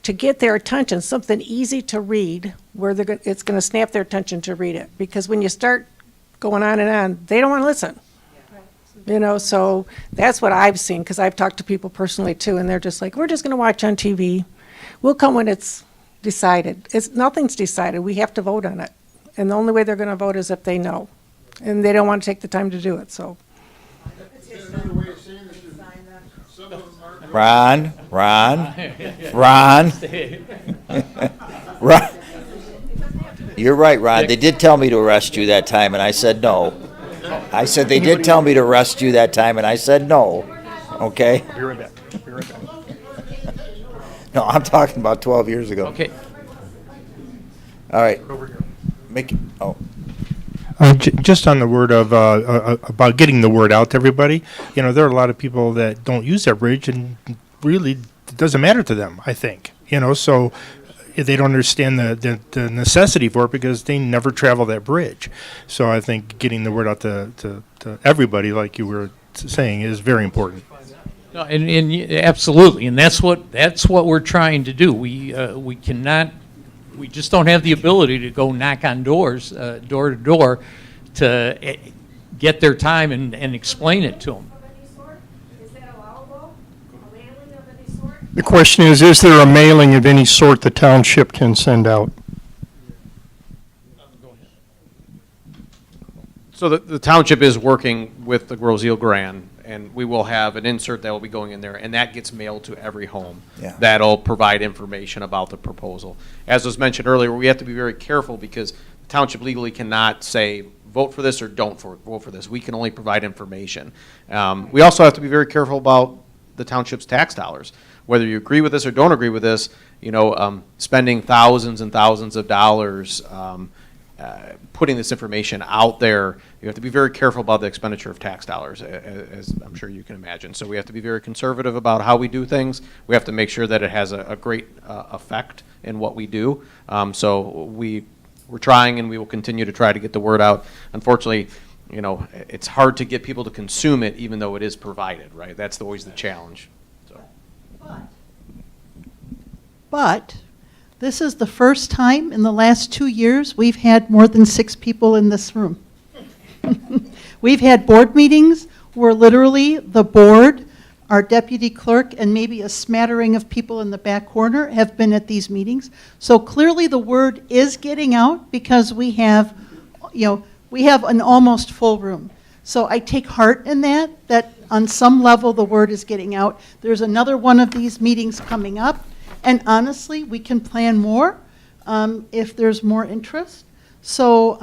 to get their attention, something easy to read where it's going to snap their attention to read it. Because when you start going on and on, they don't want to listen. So that's what I've seen, because I've talked to people personally too, and they're just like, we're just going to watch on TV. We'll come when it's decided. Nothing's decided. We have to vote on it. And the only way they're going to vote is if they know. And they don't want to take the time to do it, so. Ron. Ron. You're right, Ron. They did tell me to arrest you that time, and I said no. I said they did tell me to arrest you that time, and I said no. Okay? Be right back. Be right back. No, I'm talking about 12 years ago. Okay. All right. Over here. Just on the word of about getting the word out to everybody, there are a lot of people that don't use that bridge, and really it doesn't matter to them, I think. So they don't understand the necessity for it because they never travel that bridge. So I think getting the word out to everybody, like you were saying, is very important. No, and absolutely, and that's what we're trying to do. We cannot. We just don't have the ability to go knock on doors, door to door, to get their time and explain it to them. The question is there a mailing of any sort the township can send out? So the township is working with the Grosse Ile Grand, and we will have an insert that will be going in there, and that gets mailed to every home. Yeah. That'll provide information about the proposal. As was mentioned earlier, we have to be very careful because the township legally cannot say, vote for this or don't vote for this. We can only provide information. We also have to be very careful about the township's tax dollars. Whether you agree with this or don't agree with this, spending thousands and thousands of dollars putting this information out there, you have to be very careful about the expenditure of tax dollars, as I'm sure you can imagine. So we have to be very conservative about how we do things. We have to make sure that it has a great effect in what we do. So we're trying, and we will continue to try to get the word out. Unfortunately, it's hard to get people to consume it, even though it is provided, right? That's always the challenge. So. But this is the first time in the last 2 years we've had more than 6 people in this room. We've had board meetings where literally the board our deputy clerk, and maybe a smattering of people in the back corner have been at these meetings. So clearly the word is getting out because we have, we have an almost full room. So I take heart in that on some level the word is getting out. There's another one of these meetings coming up, and honestly, we can plan more if there's more interest. So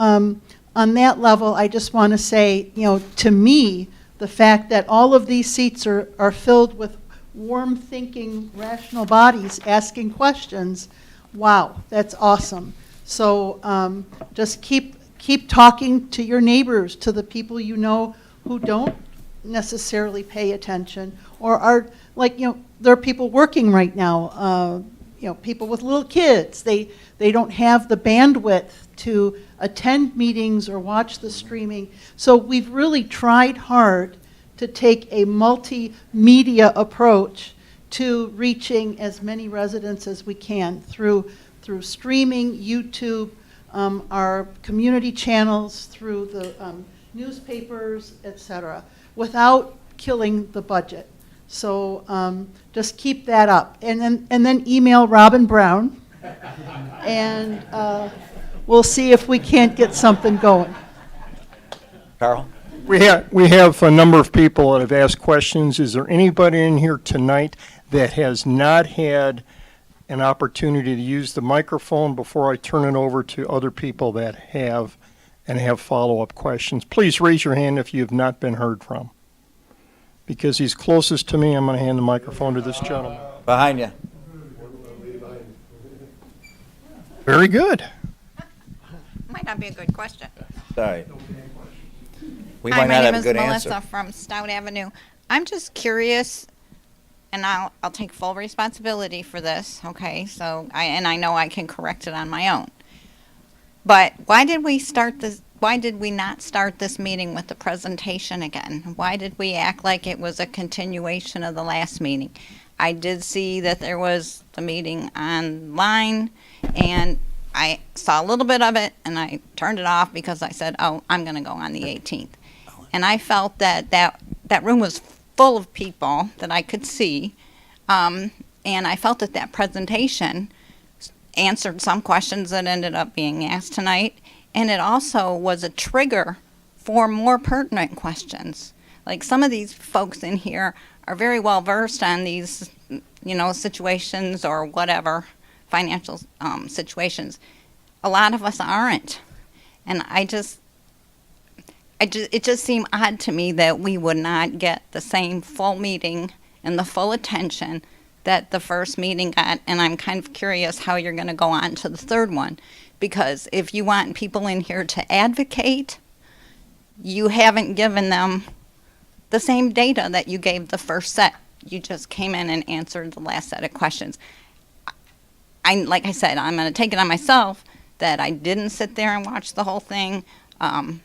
on that level, I just want to say, to me, the fact that all of these seats are filled with warm thinking, rational bodies asking questions, wow, that's awesome. So just keep talking to your neighbors, to the people you know who don't necessarily pay attention, or are there are people working right now, people with little kids. They don't have the bandwidth to attend meetings or watch the streaming. So we've really tried hard to take a multimedia approach to reaching as many residents as we can through streaming, YouTube, our community channels, through the newspapers, etc., without killing the budget. So just keep that up, and then email Robin Brown, and we'll see if we can't get something going. Carl? We have a number of people that have asked questions. Is there anybody in here tonight that has not had an opportunity to use the microphone before I turn it over to other people that have and have follow-up questions? Please raise your hand if you have not been heard from. Because he's closest to me, I'm going to hand the microphone to this gentleman. Behind you. Very good. Might not be a good question. Sorry. We Hi, might my not name have a is good Melissa answer. from Stout Avenue. I'm just curious, and I'll take full responsibility for this. Okay, so I know I can correct it on my own. But why did we start this? Why did we not start this meeting with the presentation again? Why did we act like it was a continuation of the last meeting? I did see that there was the meeting online, and I saw a little bit of it, and I turned it off because I said, oh, I'm going to go on the 18th. And I felt that room was full of people that I could see, and I felt that presentation answered some questions that ended up being asked tonight, and it also was a trigger for more pertinent questions. Like, some of these folks in here are very well versed on these, situations or whatever, financial situations. A lot of us aren't. And it just seemed odd to me that we would not get the same full meeting and the full attention that the first meeting got. And I'm kind of curious how you're going to go on to the third one. Because if you want people in here to advocate, you haven't given them the same data that you gave the first set. You just came in and answered the last set of questions. Like I said, I'm going to take it on myself that I didn't sit there and watch the whole thing. And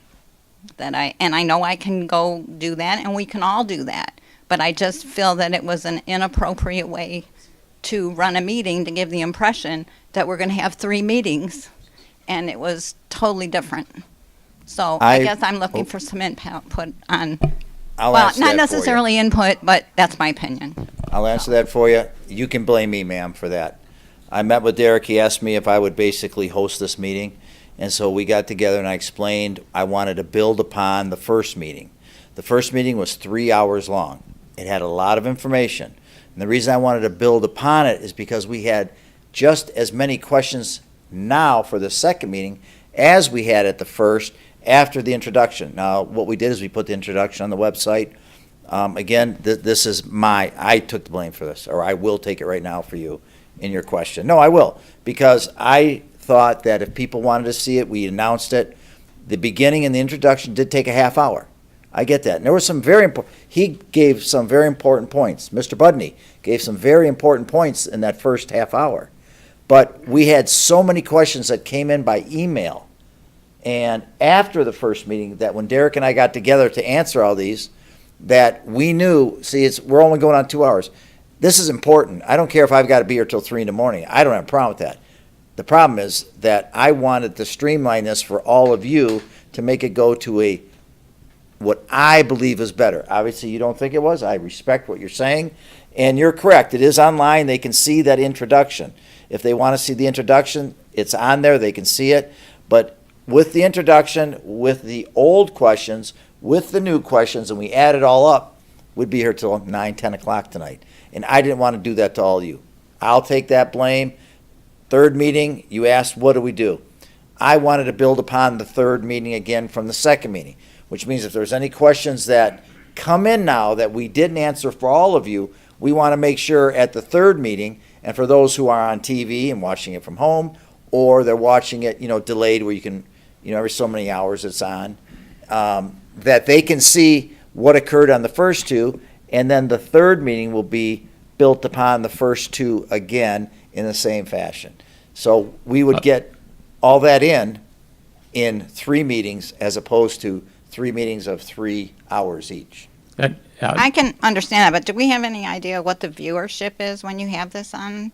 I know I can go do that, and we can all do that. But I just feel that it was an inappropriate way to run a meeting, to give the impression that we're going to have 3 meetings, and it was totally different. So I guess I'm looking for some input on, not necessarily input, but that's my opinion. I'll answer that for you. You can blame me, ma'am, for that. I met with Derek. He asked me if I would basically host this meeting. And so we got together and I explained I wanted to build upon the first meeting. The first meeting was 3 hours long. It had a lot of information. And the reason I wanted to build upon it is because we had just as many questions now for the second meeting as we had at the first after the introduction. Now, what we did is we put the introduction on the website. Again, this is I took the blame for this, or I will take it right now for you in your question. No, I will, because I thought that if people wanted to see it, we announced it. The beginning and the introduction did take a half hour. I get that. And there were some very important, he gave some very important points. Mr. Budney gave some very important points in that first half hour. But we had so many questions that came in by email. And after the first meeting, that when Derek and I got together to answer all these, that we knew, we're only going on 2 hours. This is important. I don't care if I've got to be here till 3 in the morning. I don't have a problem with that. The problem is that I wanted to streamline this for all of you to make it go to a what I believe is better. Obviously, you don't think it was. I respect what you're saying. And you're correct. It is online. They can see that introduction. If they want to see the introduction, it's on there. They can see it. But with the introduction, with the old questions, with the new questions, and we add it all up, we'd be here till 9, 10 o'clock tonight. And I didn't want to do that to all of you. I'll take that blame. Third meeting, you asked, what do we do? I wanted to build upon the third meeting again from the second meeting, which means if there's any questions that come in now that we didn't answer for all of you, we want to make sure at the third meeting, and for those who are on TV and watching it from home, or they're watching it, delayed where you can, every so many hours it's on, that they can see what occurred on the first two, and then the third meeting will be built upon the first two again in the same fashion. So we would get all that in 3 meetings as opposed to 3 meetings of 3 hours each. I can understand that, but do we have any idea what the viewership is when you have this on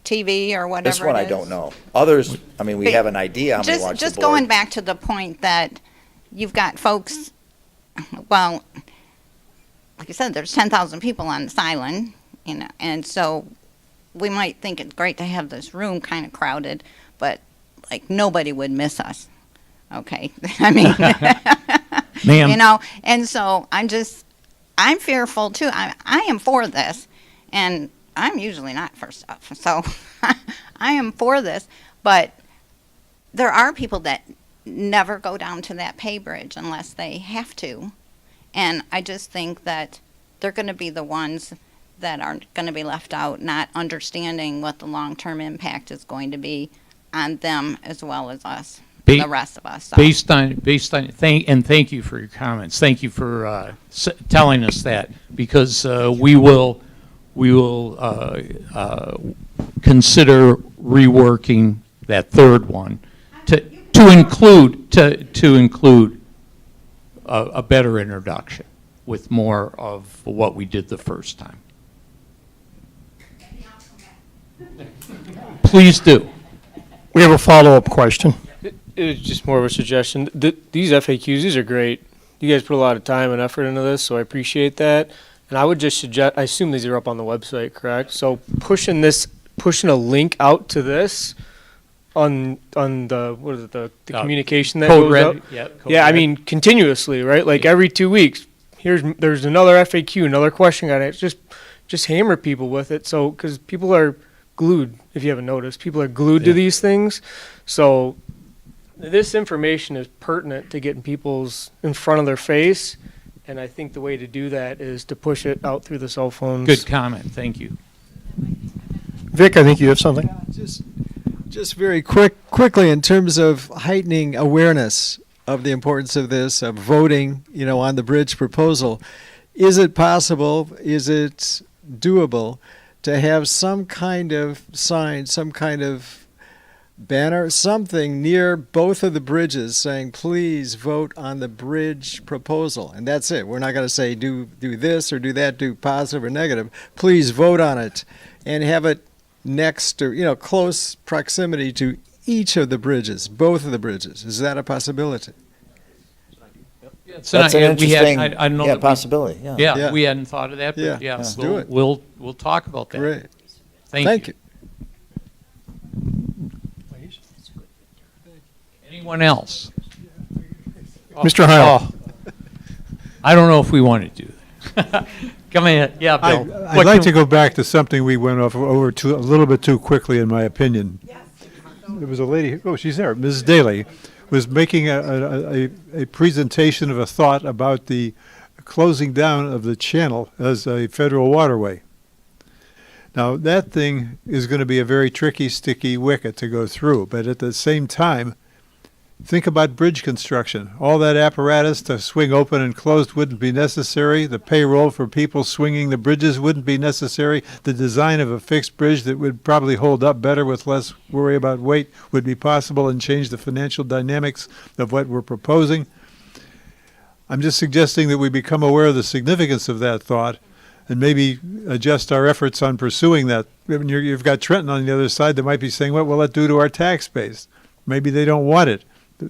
TV or whatever This one it I is? don't know. Others, we have an idea how many watch the Just board. going back to the point that you've got folks, well, like I said, there's 10,000 people on this island, and so we might think it's great to have this room kind of crowded, but like nobody would miss us. Okay, I mean, Ma'am. and so I'm fearful too. I am for this, and I'm usually not for stuff, so I am for this, but there are people that never go down to that pay bridge unless they have to, and I just think that they're going to be the ones that are going to be left out, not understanding what the long-term impact is going to be on them as well as us, the rest of us. So. Based on, thank you for your comments. Thank you for telling us that, because we will consider reworking that third one to include a better introduction with more of what we did the first time. Please do. We have a follow-up question. It was just more of a suggestion. These FAQs, these are great. You guys put a lot of time and effort into this, so I appreciate that. And I would just suggest, I assume these are up on the website, correct? So pushing a link out to this on the, what is it, the communication that Code goes red. up? Yeah, Yeah, I mean, continuously, right? Like every 2 weeks, there's another FAQ, another question on it. Just hammer people with it. So, because people are glued, if you haven't noticed, people are glued to these things. So this information is pertinent to getting people's in front of their face, and I think the way to do that is to push it out through the cell phones. Good comment. Thank you. Vic, I think you have something. Just very quickly, in terms of heightening awareness of the importance of this, of voting, on the bridge proposal, is it possible, is it doable to have some kind of sign, some kind of banner, something near both of the bridges saying, please vote on the bridge proposal? And that's it. We're not going to say do this or do that, do positive or negative. Please vote on it, and have it next to, close proximity to each of the bridges, both of the bridges. Is that a possibility? That's an interesting I don't know that possibility. Yeah, we hadn't thought of that, but Let's do it. We'll talk about that. Great. Thank you. Anyone else? Mr. Heil. I don't know if we want to do that. Come in. Yeah, Bill. I'd like to go back to something we went over a little bit too quickly, in my opinion. There was a lady, she's there, Ms. Daly, was making a presentation of a thought about the closing down of the channel as a federal waterway. Now, that thing is going to be a very tricky, sticky wicket to go through, but at the same time, think about bridge construction. All that apparatus to swing open and closed wouldn't be necessary. The payroll for people swinging the bridges wouldn't be necessary. The design of a fixed bridge that would probably hold up better with less worry about weight would be possible and change the financial dynamics of what we're proposing. I'm just suggesting that we become aware of the significance of that thought and maybe adjust our efforts on pursuing that. I mean, you've got Trenton on the other side that might be saying, what will that do to our tax base? Maybe they don't want it.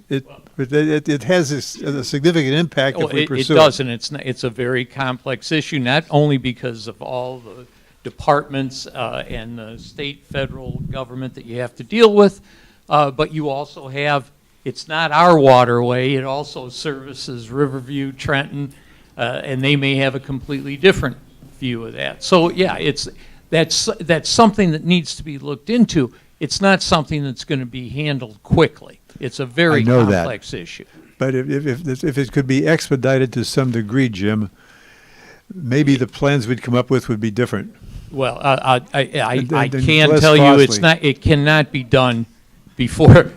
it has a significant impact if we It pursue does, and it's a very complex issue, not only because of all the departments and the state, federal government that you have to deal with, but you also have, it's not our waterway, it also services Riverview, Trenton, and they may have a completely different view of that. So yeah, that's something that needs to be looked into. It's not something that's going to be handled quickly. It's a very complex issue. But if it could be expedited to some degree, Jim, maybe the plans we'd come up with would be different. Well, I And can less tell you it's costly. not. It cannot be done before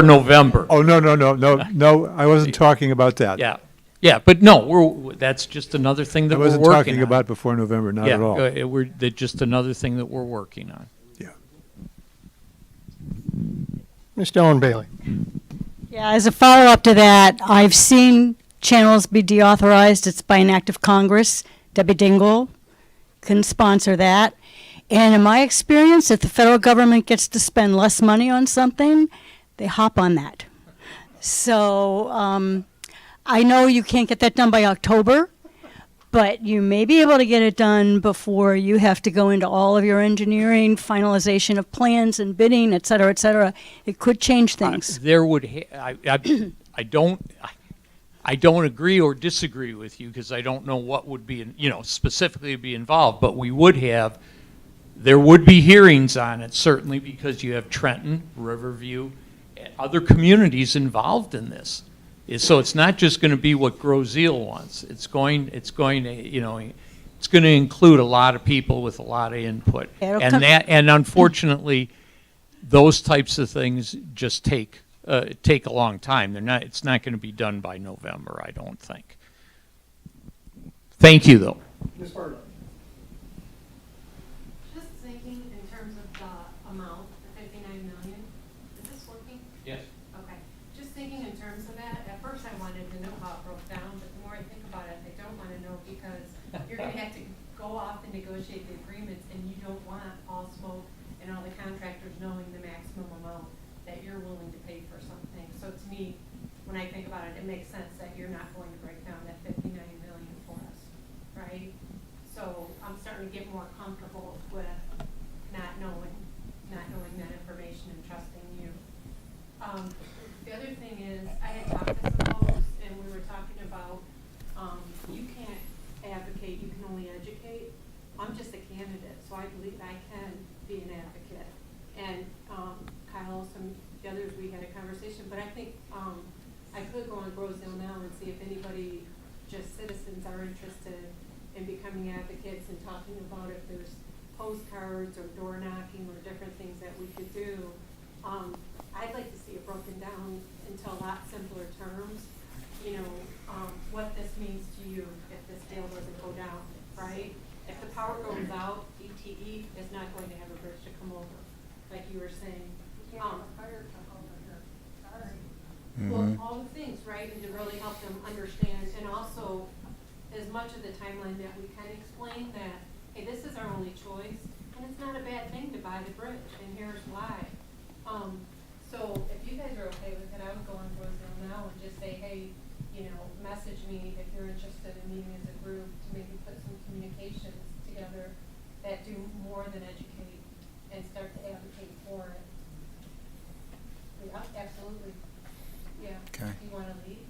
November. Oh, no, I wasn't talking about that. Yeah, but no, that's just another thing that I we're wasn't working talking on. about before November, not at all. That's just another thing that we're working on. Ms. Dillon Bailey. Yeah, as a follow-up to that, I've seen channels be deauthorized. It's by an act of Congress. Debbie Dingell can sponsor that. And in my experience, if the federal government gets to spend less money on something, they hop on that. So I know you can't get that done by October, but you may be able to get it done before you have to go into all of your engineering, finalization of plans and bidding, et cetera, et cetera. It could change things. There would, I don't agree or disagree with you because I don't know what would be, specifically be involved, but there would be hearings on it, certainly because you have Trenton, Riverview, and other communities involved in this. So it's not just going to be what Groseal wants. It's going to include a lot of people with a lot of input. And unfortunately, those types of things just take a long time. It's not going to be done by November, I don't think. Thank you, though. Ms. Bartlett. Just thinking in terms of the amount, the 59 million, is this working? Yes. Okay. Just thinking in terms of that, at first I wanted to know how it broke down, but the more I think about it, I don't want to know because you're going to have to go off and negotiate the agreements, and you don't want all smoke and all the contractors knowing the maximum amount that you're willing to pay for something. So to me, when I think about it, it makes sense that you're not going to break down that 59 million for us, right? So I'm starting to get more comfortable with not knowing that information and trusting you. The other thing is, I had talked to some folks, and we were talking about, you can't advocate, you can only educate. I'm just a candidate, so I believe I can be an advocate. And Kyle, the others, we had a conversation, but I think I could go on Groseal now and see if anybody, just citizens, are interested in becoming advocates and talking about if there's postcards or door knocking or different things that we could do. I'd like to see it broken down into a lot simpler terms. What this means to you if this deal doesn't go down, right? If the power goes out, ETE is not going to have a bridge to come over, like you were saying. Well, all the things, right, and to really help them understand, and also as much of the timeline that we can explain that, hey, this is our only choice, and it's not a bad thing to buy the bridge, and here's why. So if you guys are okay with it, I would go on Groseal now and just say, hey, message me if you're interested in meeting as a group to maybe put some communications together that do more than educate and start to advocate for it. Yeah, absolutely. Yeah. Okay. You want to lead?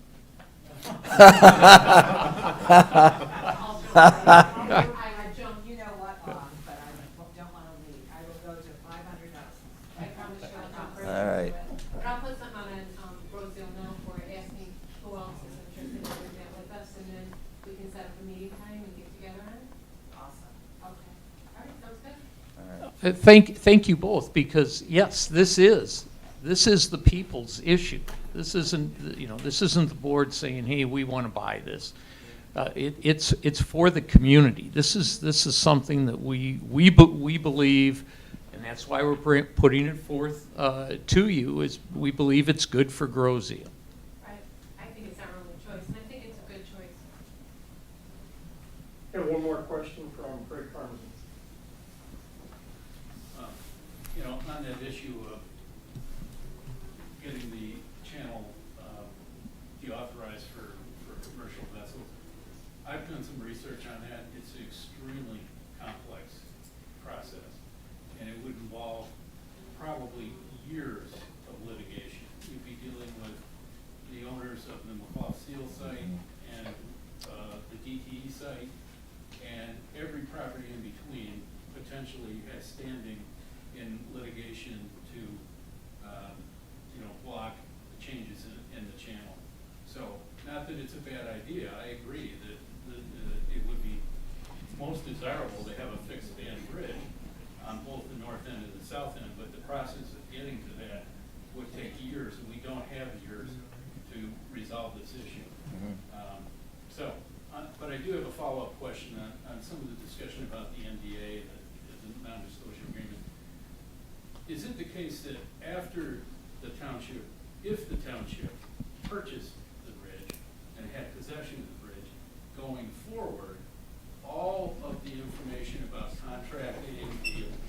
I jump, you know what, but I don't want to lead. I will go to 500,000. I promise you I'll jump right All right. into it. But I'll put something on Groseal now for it, asking who else is interested in doing that with us, and then we can set up a meeting time and get together on it. Awesome. Okay. All right, sounds good. Thank you both, because yes, this is the people's issue. This isn't the board saying, hey, we want to buy this. It's for the community. This is something that we believe, and that's why we're putting it forth to you. Is we believe it's good for Groseal. Right. I think it's our only choice, and I think it's a good choice. And one more question from Craig Carmen. On that issue of getting the channel research on that. It's an extremely complex process, and it would involve probably years of litigation. You'd be dealing with the owners of the McClough Steel site and the DTE site, and every property in between potentially has standing in litigation to, block the changes in the channel. So, not that it's a bad idea. I agree that it would be most desirable to have a fixed span bridge on both the north end and the south end, but the process of getting to that would take years, and we don't have years to resolve this issue. But I do have a follow-up question on some of the discussion about the NDA, the non-disclosure agreement. Is it the case that after the township, if the township purchased the bridge and had possession of the bridge, going forward, all of the information about contracting,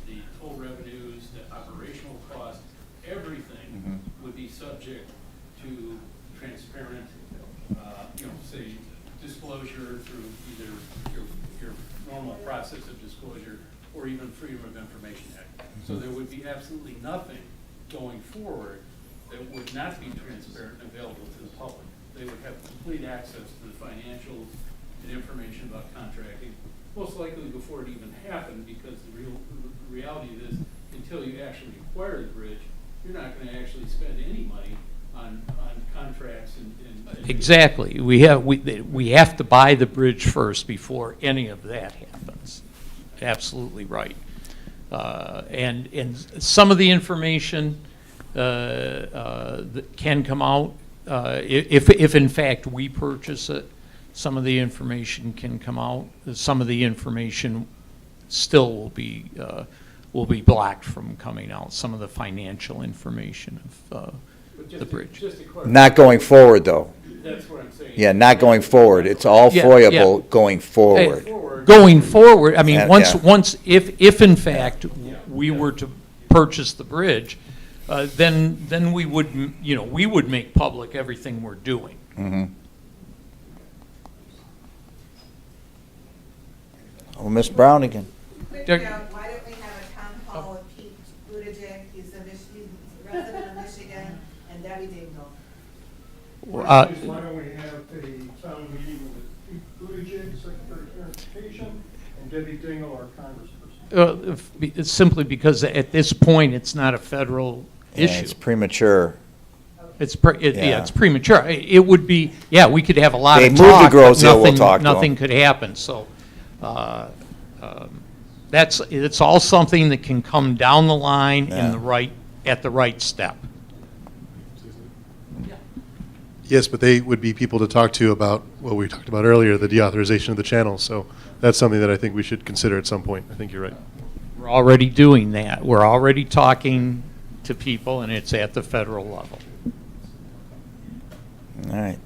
the toll revenues, the operational costs, everything would be subject to transparent, say, disclosure through either your normal process of disclosure or even Freedom of Information Act. So there would be absolutely nothing going forward that would not be transparent and available to the public. They would have complete access to the financials and information about contracting, most likely before it even happened, because the reality is, until you actually acquire the bridge, you're not going to actually spend any money on contracts and Exactly. We have to buy the bridge first before any of that happens. Absolutely right. And some of the information that can come out, if in fact we purchase it, some of the information can come out. Some of the information still will be blocked from coming out. Some of the financial information of the bridge. Not going forward, though. That's what I'm saying. Yeah, not going forward. It's all Yeah, foyable yeah. going forward. Going forward, I mean, Yeah, once, if in fact we were to purchase the bridge, then we would, we would make public everything we're doing. Oh, Miss Brown again. Quick note, why don't we have a town hall with Pete Buttigieg, he's a resident of Michigan, and Debbie Dingle. Why don't we have a town meeting with Pete Buttigieg, Secretary of Transportation, and Debbie Dingle, our congressperson? It's simply because at this point, it's not a federal Yeah, issue. it's premature. It's it's premature. It would be, we could have a lot They of moved to talk, but Groseville, we'll talk to nothing them. could happen. So it's all something that can come down the line at the right step. Yes, but they would be people to talk to about what we talked about earlier, the deauthorization of the channel. So that's something that I think we should consider at some point. I think you're right. We're already doing that. We're already talking to people, and it's at the federal level. All right.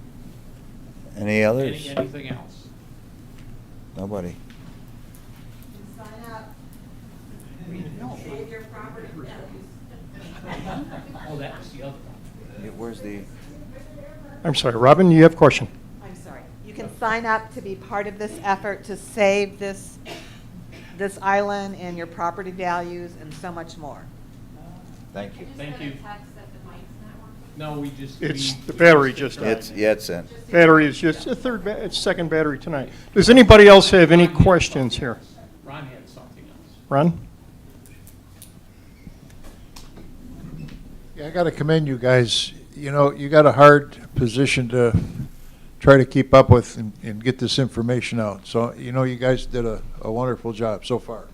Any others? Anything else? Nobody. Sign up. Save your property values. Oh, that was the other one. Where's the? I'm sorry, Robin, you have a question? I'm sorry. You can sign up to be part of this effort to save this island and your property values and so much more. Thank you. Thank you. No, we just. It's, the battery just died. It's in. Battery is just it's second battery tonight. Does anybody else have any questions here? Ron had something else. Ron? Yeah, I got to commend you guys. You know, you got a hard position to try to keep up with and get this information out. So, you know, you guys did a wonderful job so far.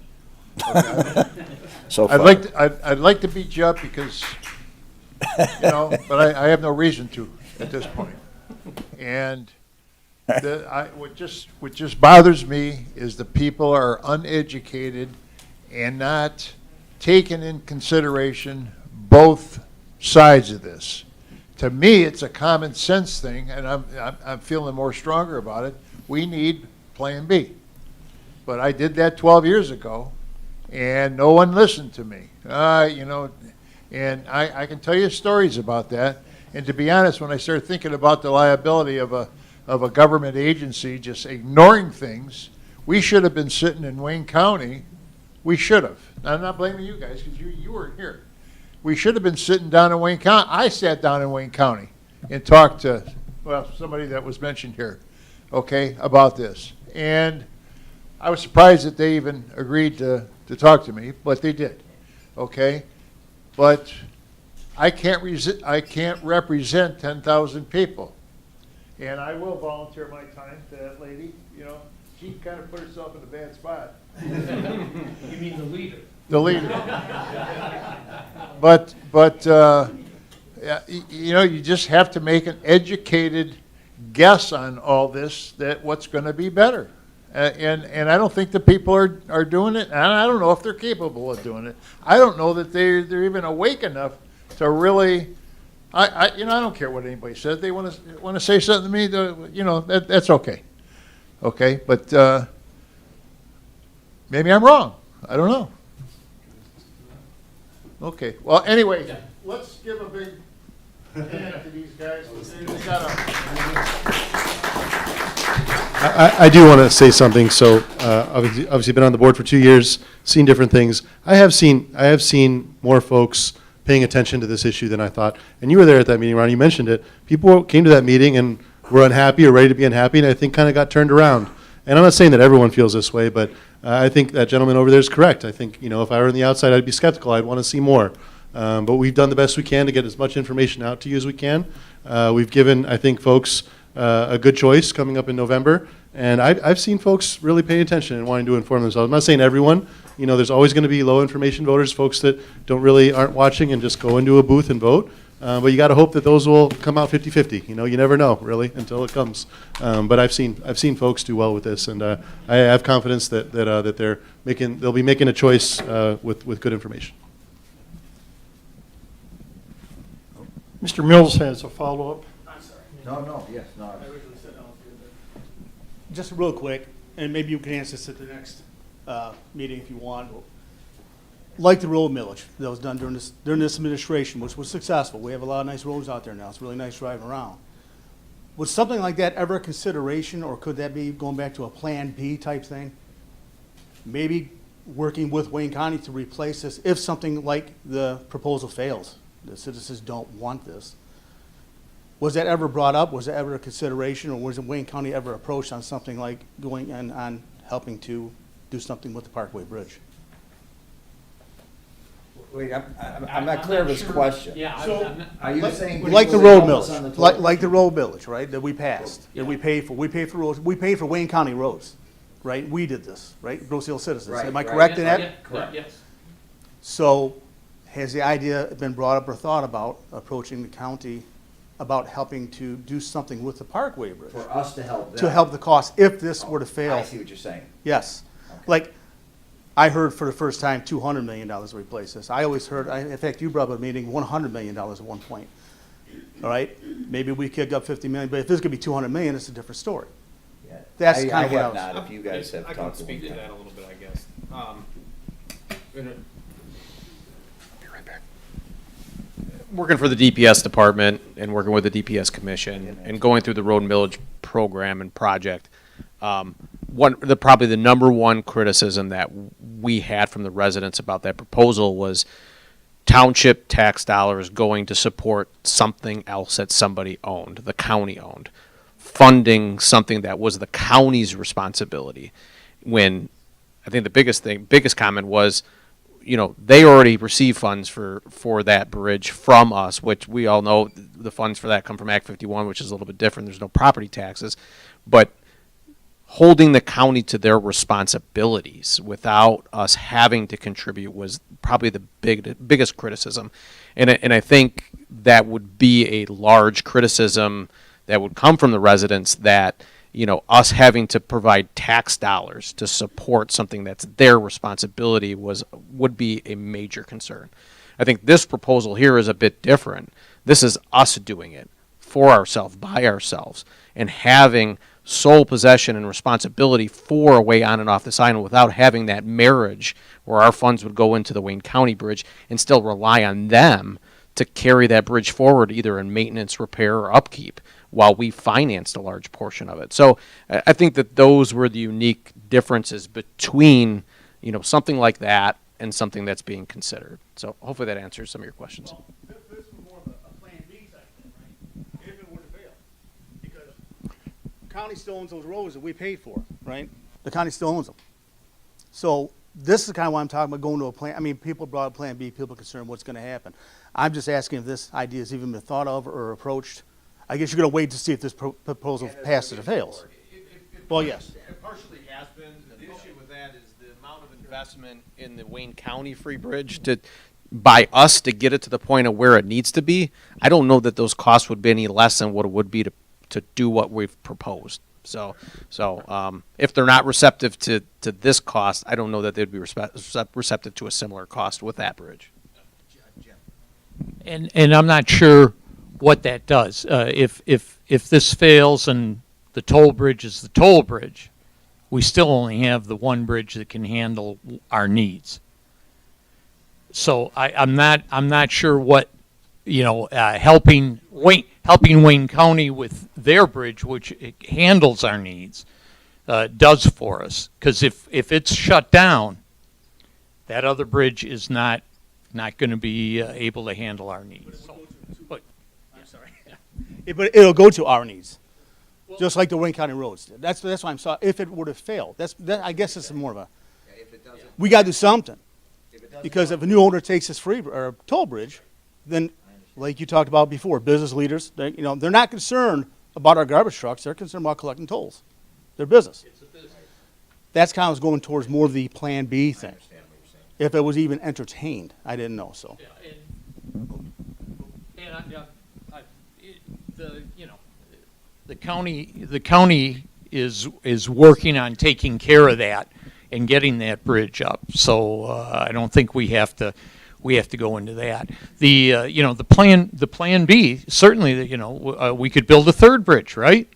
So far. I'd like to beat you up because, you know, but I have no reason to at this point. And what just bothers me is the people are uneducated and not taking in consideration both sides of this. To me, it's a common sense thing, and I'm feeling more stronger about it. We need Plan B. But I did that 12 years ago, and no one listened to me. You know, and I can tell you stories about that. And to be honest, when I started thinking about the liability of a of a government agency just ignoring things. We should have been sitting in Wayne County. We should have. I'm not blaming you guys because you weren't here. We should have been sitting down in Wayne County. I sat down in Wayne County and talked to, well, somebody that was mentioned here, okay, about this. And I was surprised that they even agreed to talk to me, but they did, okay? But I can't represent 10,000 people. And I will volunteer my time to that lady, you know. She kind of put herself in a bad spot. You mean the leader? The leader. But yeah, you know, you just have to make an educated guess on all this, that what's going to be better. And I don't think the people are doing it, and I don't know if they're capable of doing it. I don't know that they're even awake enough to really. I don't care what anybody says. They want to say something to me. That's okay. Okay, but maybe I'm wrong. I don't know. Okay. Well, anyway, let's give a big hand to these guys. They got I do want to say something. So obviously been on the board for 2 years, seen different things. I have seen more folks paying attention to this issue than I thought. And you were there at that meeting, Ron. You mentioned it. People came to that meeting and were unhappy or ready to be unhappy, and I think kind of got turned around. And I'm not saying that everyone feels this way, but I think that gentleman over there is correct. I think, if I were on the outside, I'd be skeptical. I'd want to see more. But we've done the best we can to get as much information out to you as we can. We've given, I think, folks a good choice coming up in November. And I've seen folks really pay attention and wanting to inform themselves. I'm not saying everyone. There's always going to be low information voters, folks that aren't watching and just go into a booth and vote. But you got to hope that those will come out 50-50. You never know really until it comes. But I've seen folks do well with this, and I have confidence that they'll be making a choice with good information. Mr. Mills has a follow-up. I'm sorry. No, yes, no. Just real quick, and maybe you can answer this at the next meeting if you want. Like the road millage that was done during this administration, which was successful. We have a lot of nice roads out there now. It's really nice driving around. Was something like that ever a consideration, or could that be going back to a Plan B type thing? Maybe working with Wayne County to replace this if something like the proposal fails. The citizens don't want this. Was that ever brought up? Was that ever a consideration, or was Wayne County ever approached on something like going on helping to do something with the Parkway Bridge? Wait, I'm not clear of his question. Yeah, So, Are you saying like the people road that help us on the millage, toll? like the road millage, right? That we passed, that we paid for. We paid for roads. We paid for Wayne County roads, right? We did this, right? Rose Hill citizens. Right, Am I right. correct in that? Yeah, correct. Yes. So, has the idea been brought up or thought about approaching the county about helping to do something with the Parkway Bridge? For us to help them. To help the cost if this were to fail. I see what you're saying. Yes. Like, I heard for the first time $200 million to replace this. I always heard, in fact, you brought up a meeting, $100 million at one point. All right? Maybe we kick up $50 million, but if this could be $200 million, it's a different story. Yeah. That's I kind of what I have was. not, if you guys have I can talked to speak to them. that a little bit, I guess. Be right back. Working for the DPS department and working with the DPS commission and going through the road and millage program and project, probably the number one criticism that we had from the residents about that proposal was township tax dollars going to support something else that somebody owned, the county owned, funding something that was the county's responsibility. When I think the biggest comment was, they already receive funds for that bridge from us, which we all know the funds for that come from Act 51, which is a little bit different. There's no property taxes, but holding the county to their responsibilities without us having to contribute was probably the biggest criticism. And I think that would be a large criticism that would come from the residents, that us having to provide tax dollars to support something that's their responsibility would be a major concern. I think this proposal here is a bit different. This is us doing it for ourselves, by ourselves, and having sole possession and responsibility for a way on and off this island without having that marriage where our funds would go into the Wayne County Bridge and still rely on them to carry that bridge forward, either in maintenance, repair, or upkeep, while we financed a large portion of it. So I think that those were the unique differences between, something like that and something that's being considered. So hopefully that answers some of your questions. Well, this was more of a plan B type thing, right? If it were to fail. Because the county still owns those roads that we paid for, right? The county still owns them. So this is kind of why I'm talking about going to a plan. I mean, people brought up plan B, people are concerned what's going to happen. I'm just asking if this idea has even been thought of or approached. I guess you're going to wait to see if this proposal passes or fails. Well, yes. It partially has been. The issue with that is the amount of investment in the Wayne County Free Bridge by us to get it to the point of where it needs to be. I don't know that those costs would be any less than what it would be to do what we've proposed. So if they're not receptive to this cost, I don't know that they'd be receptive to a similar cost with that bridge. And I'm not sure what that does. If this fails and the toll bridge is the toll bridge, we still only have the one bridge that can handle our needs. So I'm not sure what helping Wayne County with their bridge, which it handles our needs, does for us. Because if it's shut down, that other bridge is not going to be able to handle our needs. I'm sorry. But it'll go to our needs, just like the Wayne County roads did. That's why I'm sorry. If it would have failed, I guess it's more of a. We got to do something, because if a new owner takes this free or toll bridge, then, like you talked about before, business leaders, they're not concerned about our garbage trucks. They're concerned about collecting tolls. Their business. That's kind of was going towards more of the Plan B thing. If it was even entertained, I didn't know. So. The county is working on taking care of that and getting that bridge up. So I don't think we have to go into that. The plan B, certainly, we could build a third bridge, right?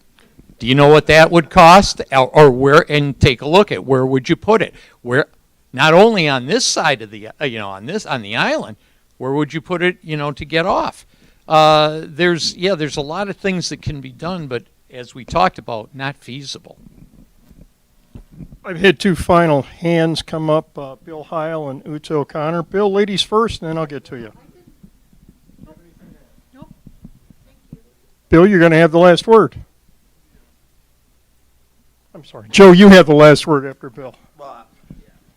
Do you know what that would cost, or where? And take a look at where would you put it? Where, not only on this side of the on the island, where would you put it? To get off. There's a lot of things that can be done, but as we talked about, not feasible. I've had two final hands come up, Bill Heil and Uta O'Connor. Bill, ladies first, and then I'll get to you. Nope. Bill, you're going to have the last word. I'm sorry. Joe, you have the last word after Bill. Well,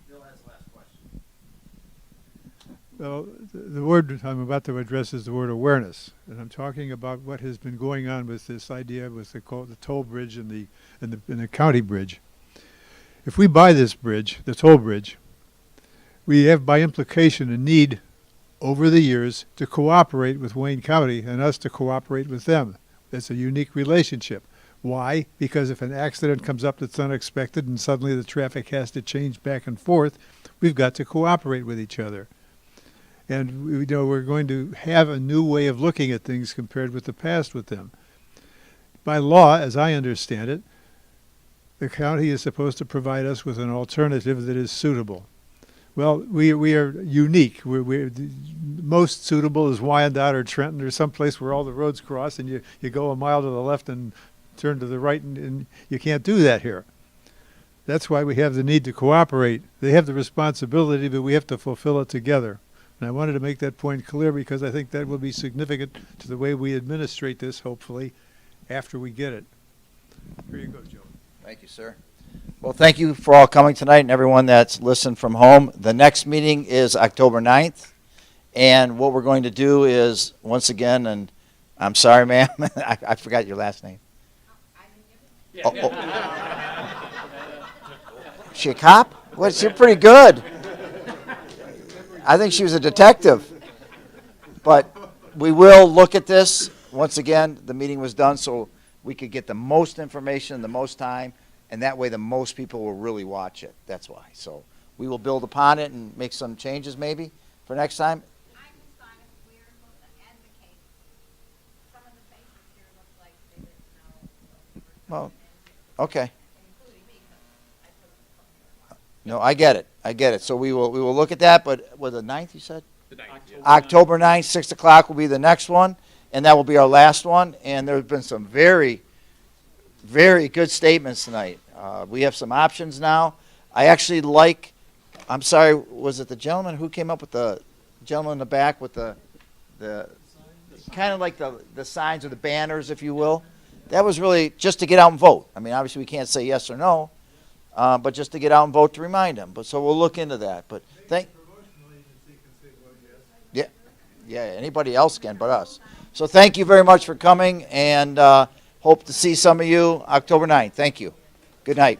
Bill has the last question. Well, the word I'm about to address is the word awareness, and I'm talking about what has been going on with this idea with the toll bridge and the county bridge. If we buy this bridge, the toll bridge, we have by implication a need over the years to cooperate with Wayne County and us to cooperate with them. That's a unique relationship. Why? Because if an accident comes up that's unexpected and suddenly the traffic has to change back and forth, we've got to cooperate with each other. And we're going to have a new way of looking at things compared with the past with them. By law, as I understand it, the county is supposed to provide us with an alternative that is suitable. Well, we are unique. We're most suitable is Wyandotte or Trenton or someplace where all the roads cross and you go a mile to the left and turn to the right, and you can't do that here. That's why we have the need to cooperate. They have the responsibility, but we have to fulfill it together. And I wanted to make that point clear because I think that will be significant to the way we administrate this, hopefully, after we get it. Here you go, Joe. Thank you, sir. Well, thank you for all coming tonight and everyone that's listened from home. The next meeting is October 9th. And what we're going to do is, once again, and I'm sorry, ma'am, I forgot your last name. Oh. Is she a cop? Well, she's pretty good. I think she was a detective. But we will look at this. Once again, the meeting was done so we could get the most information, the most time, and that way the most people will really watch it. That's why. So we will build upon it and make some changes maybe for next time. Well, okay. No, I get it. I get it. So we will look at that, but was it 9th you said? October 9th, 6 o'clock will be the next one, and that will be our last one. And there have been some very, very good statements tonight. We have some options now. I actually like, I'm sorry, was it the gentleman who came up with the gentleman in the back with the kind of like the signs or the banners, if you will? That was really just to get out and vote. I mean, obviously we can't say yes or no, but just to get out and vote to remind them. But so we'll look into that. But yeah, anybody else can but us. So thank you very much for coming, and hope to see some of you October 9th. Thank you. Good night.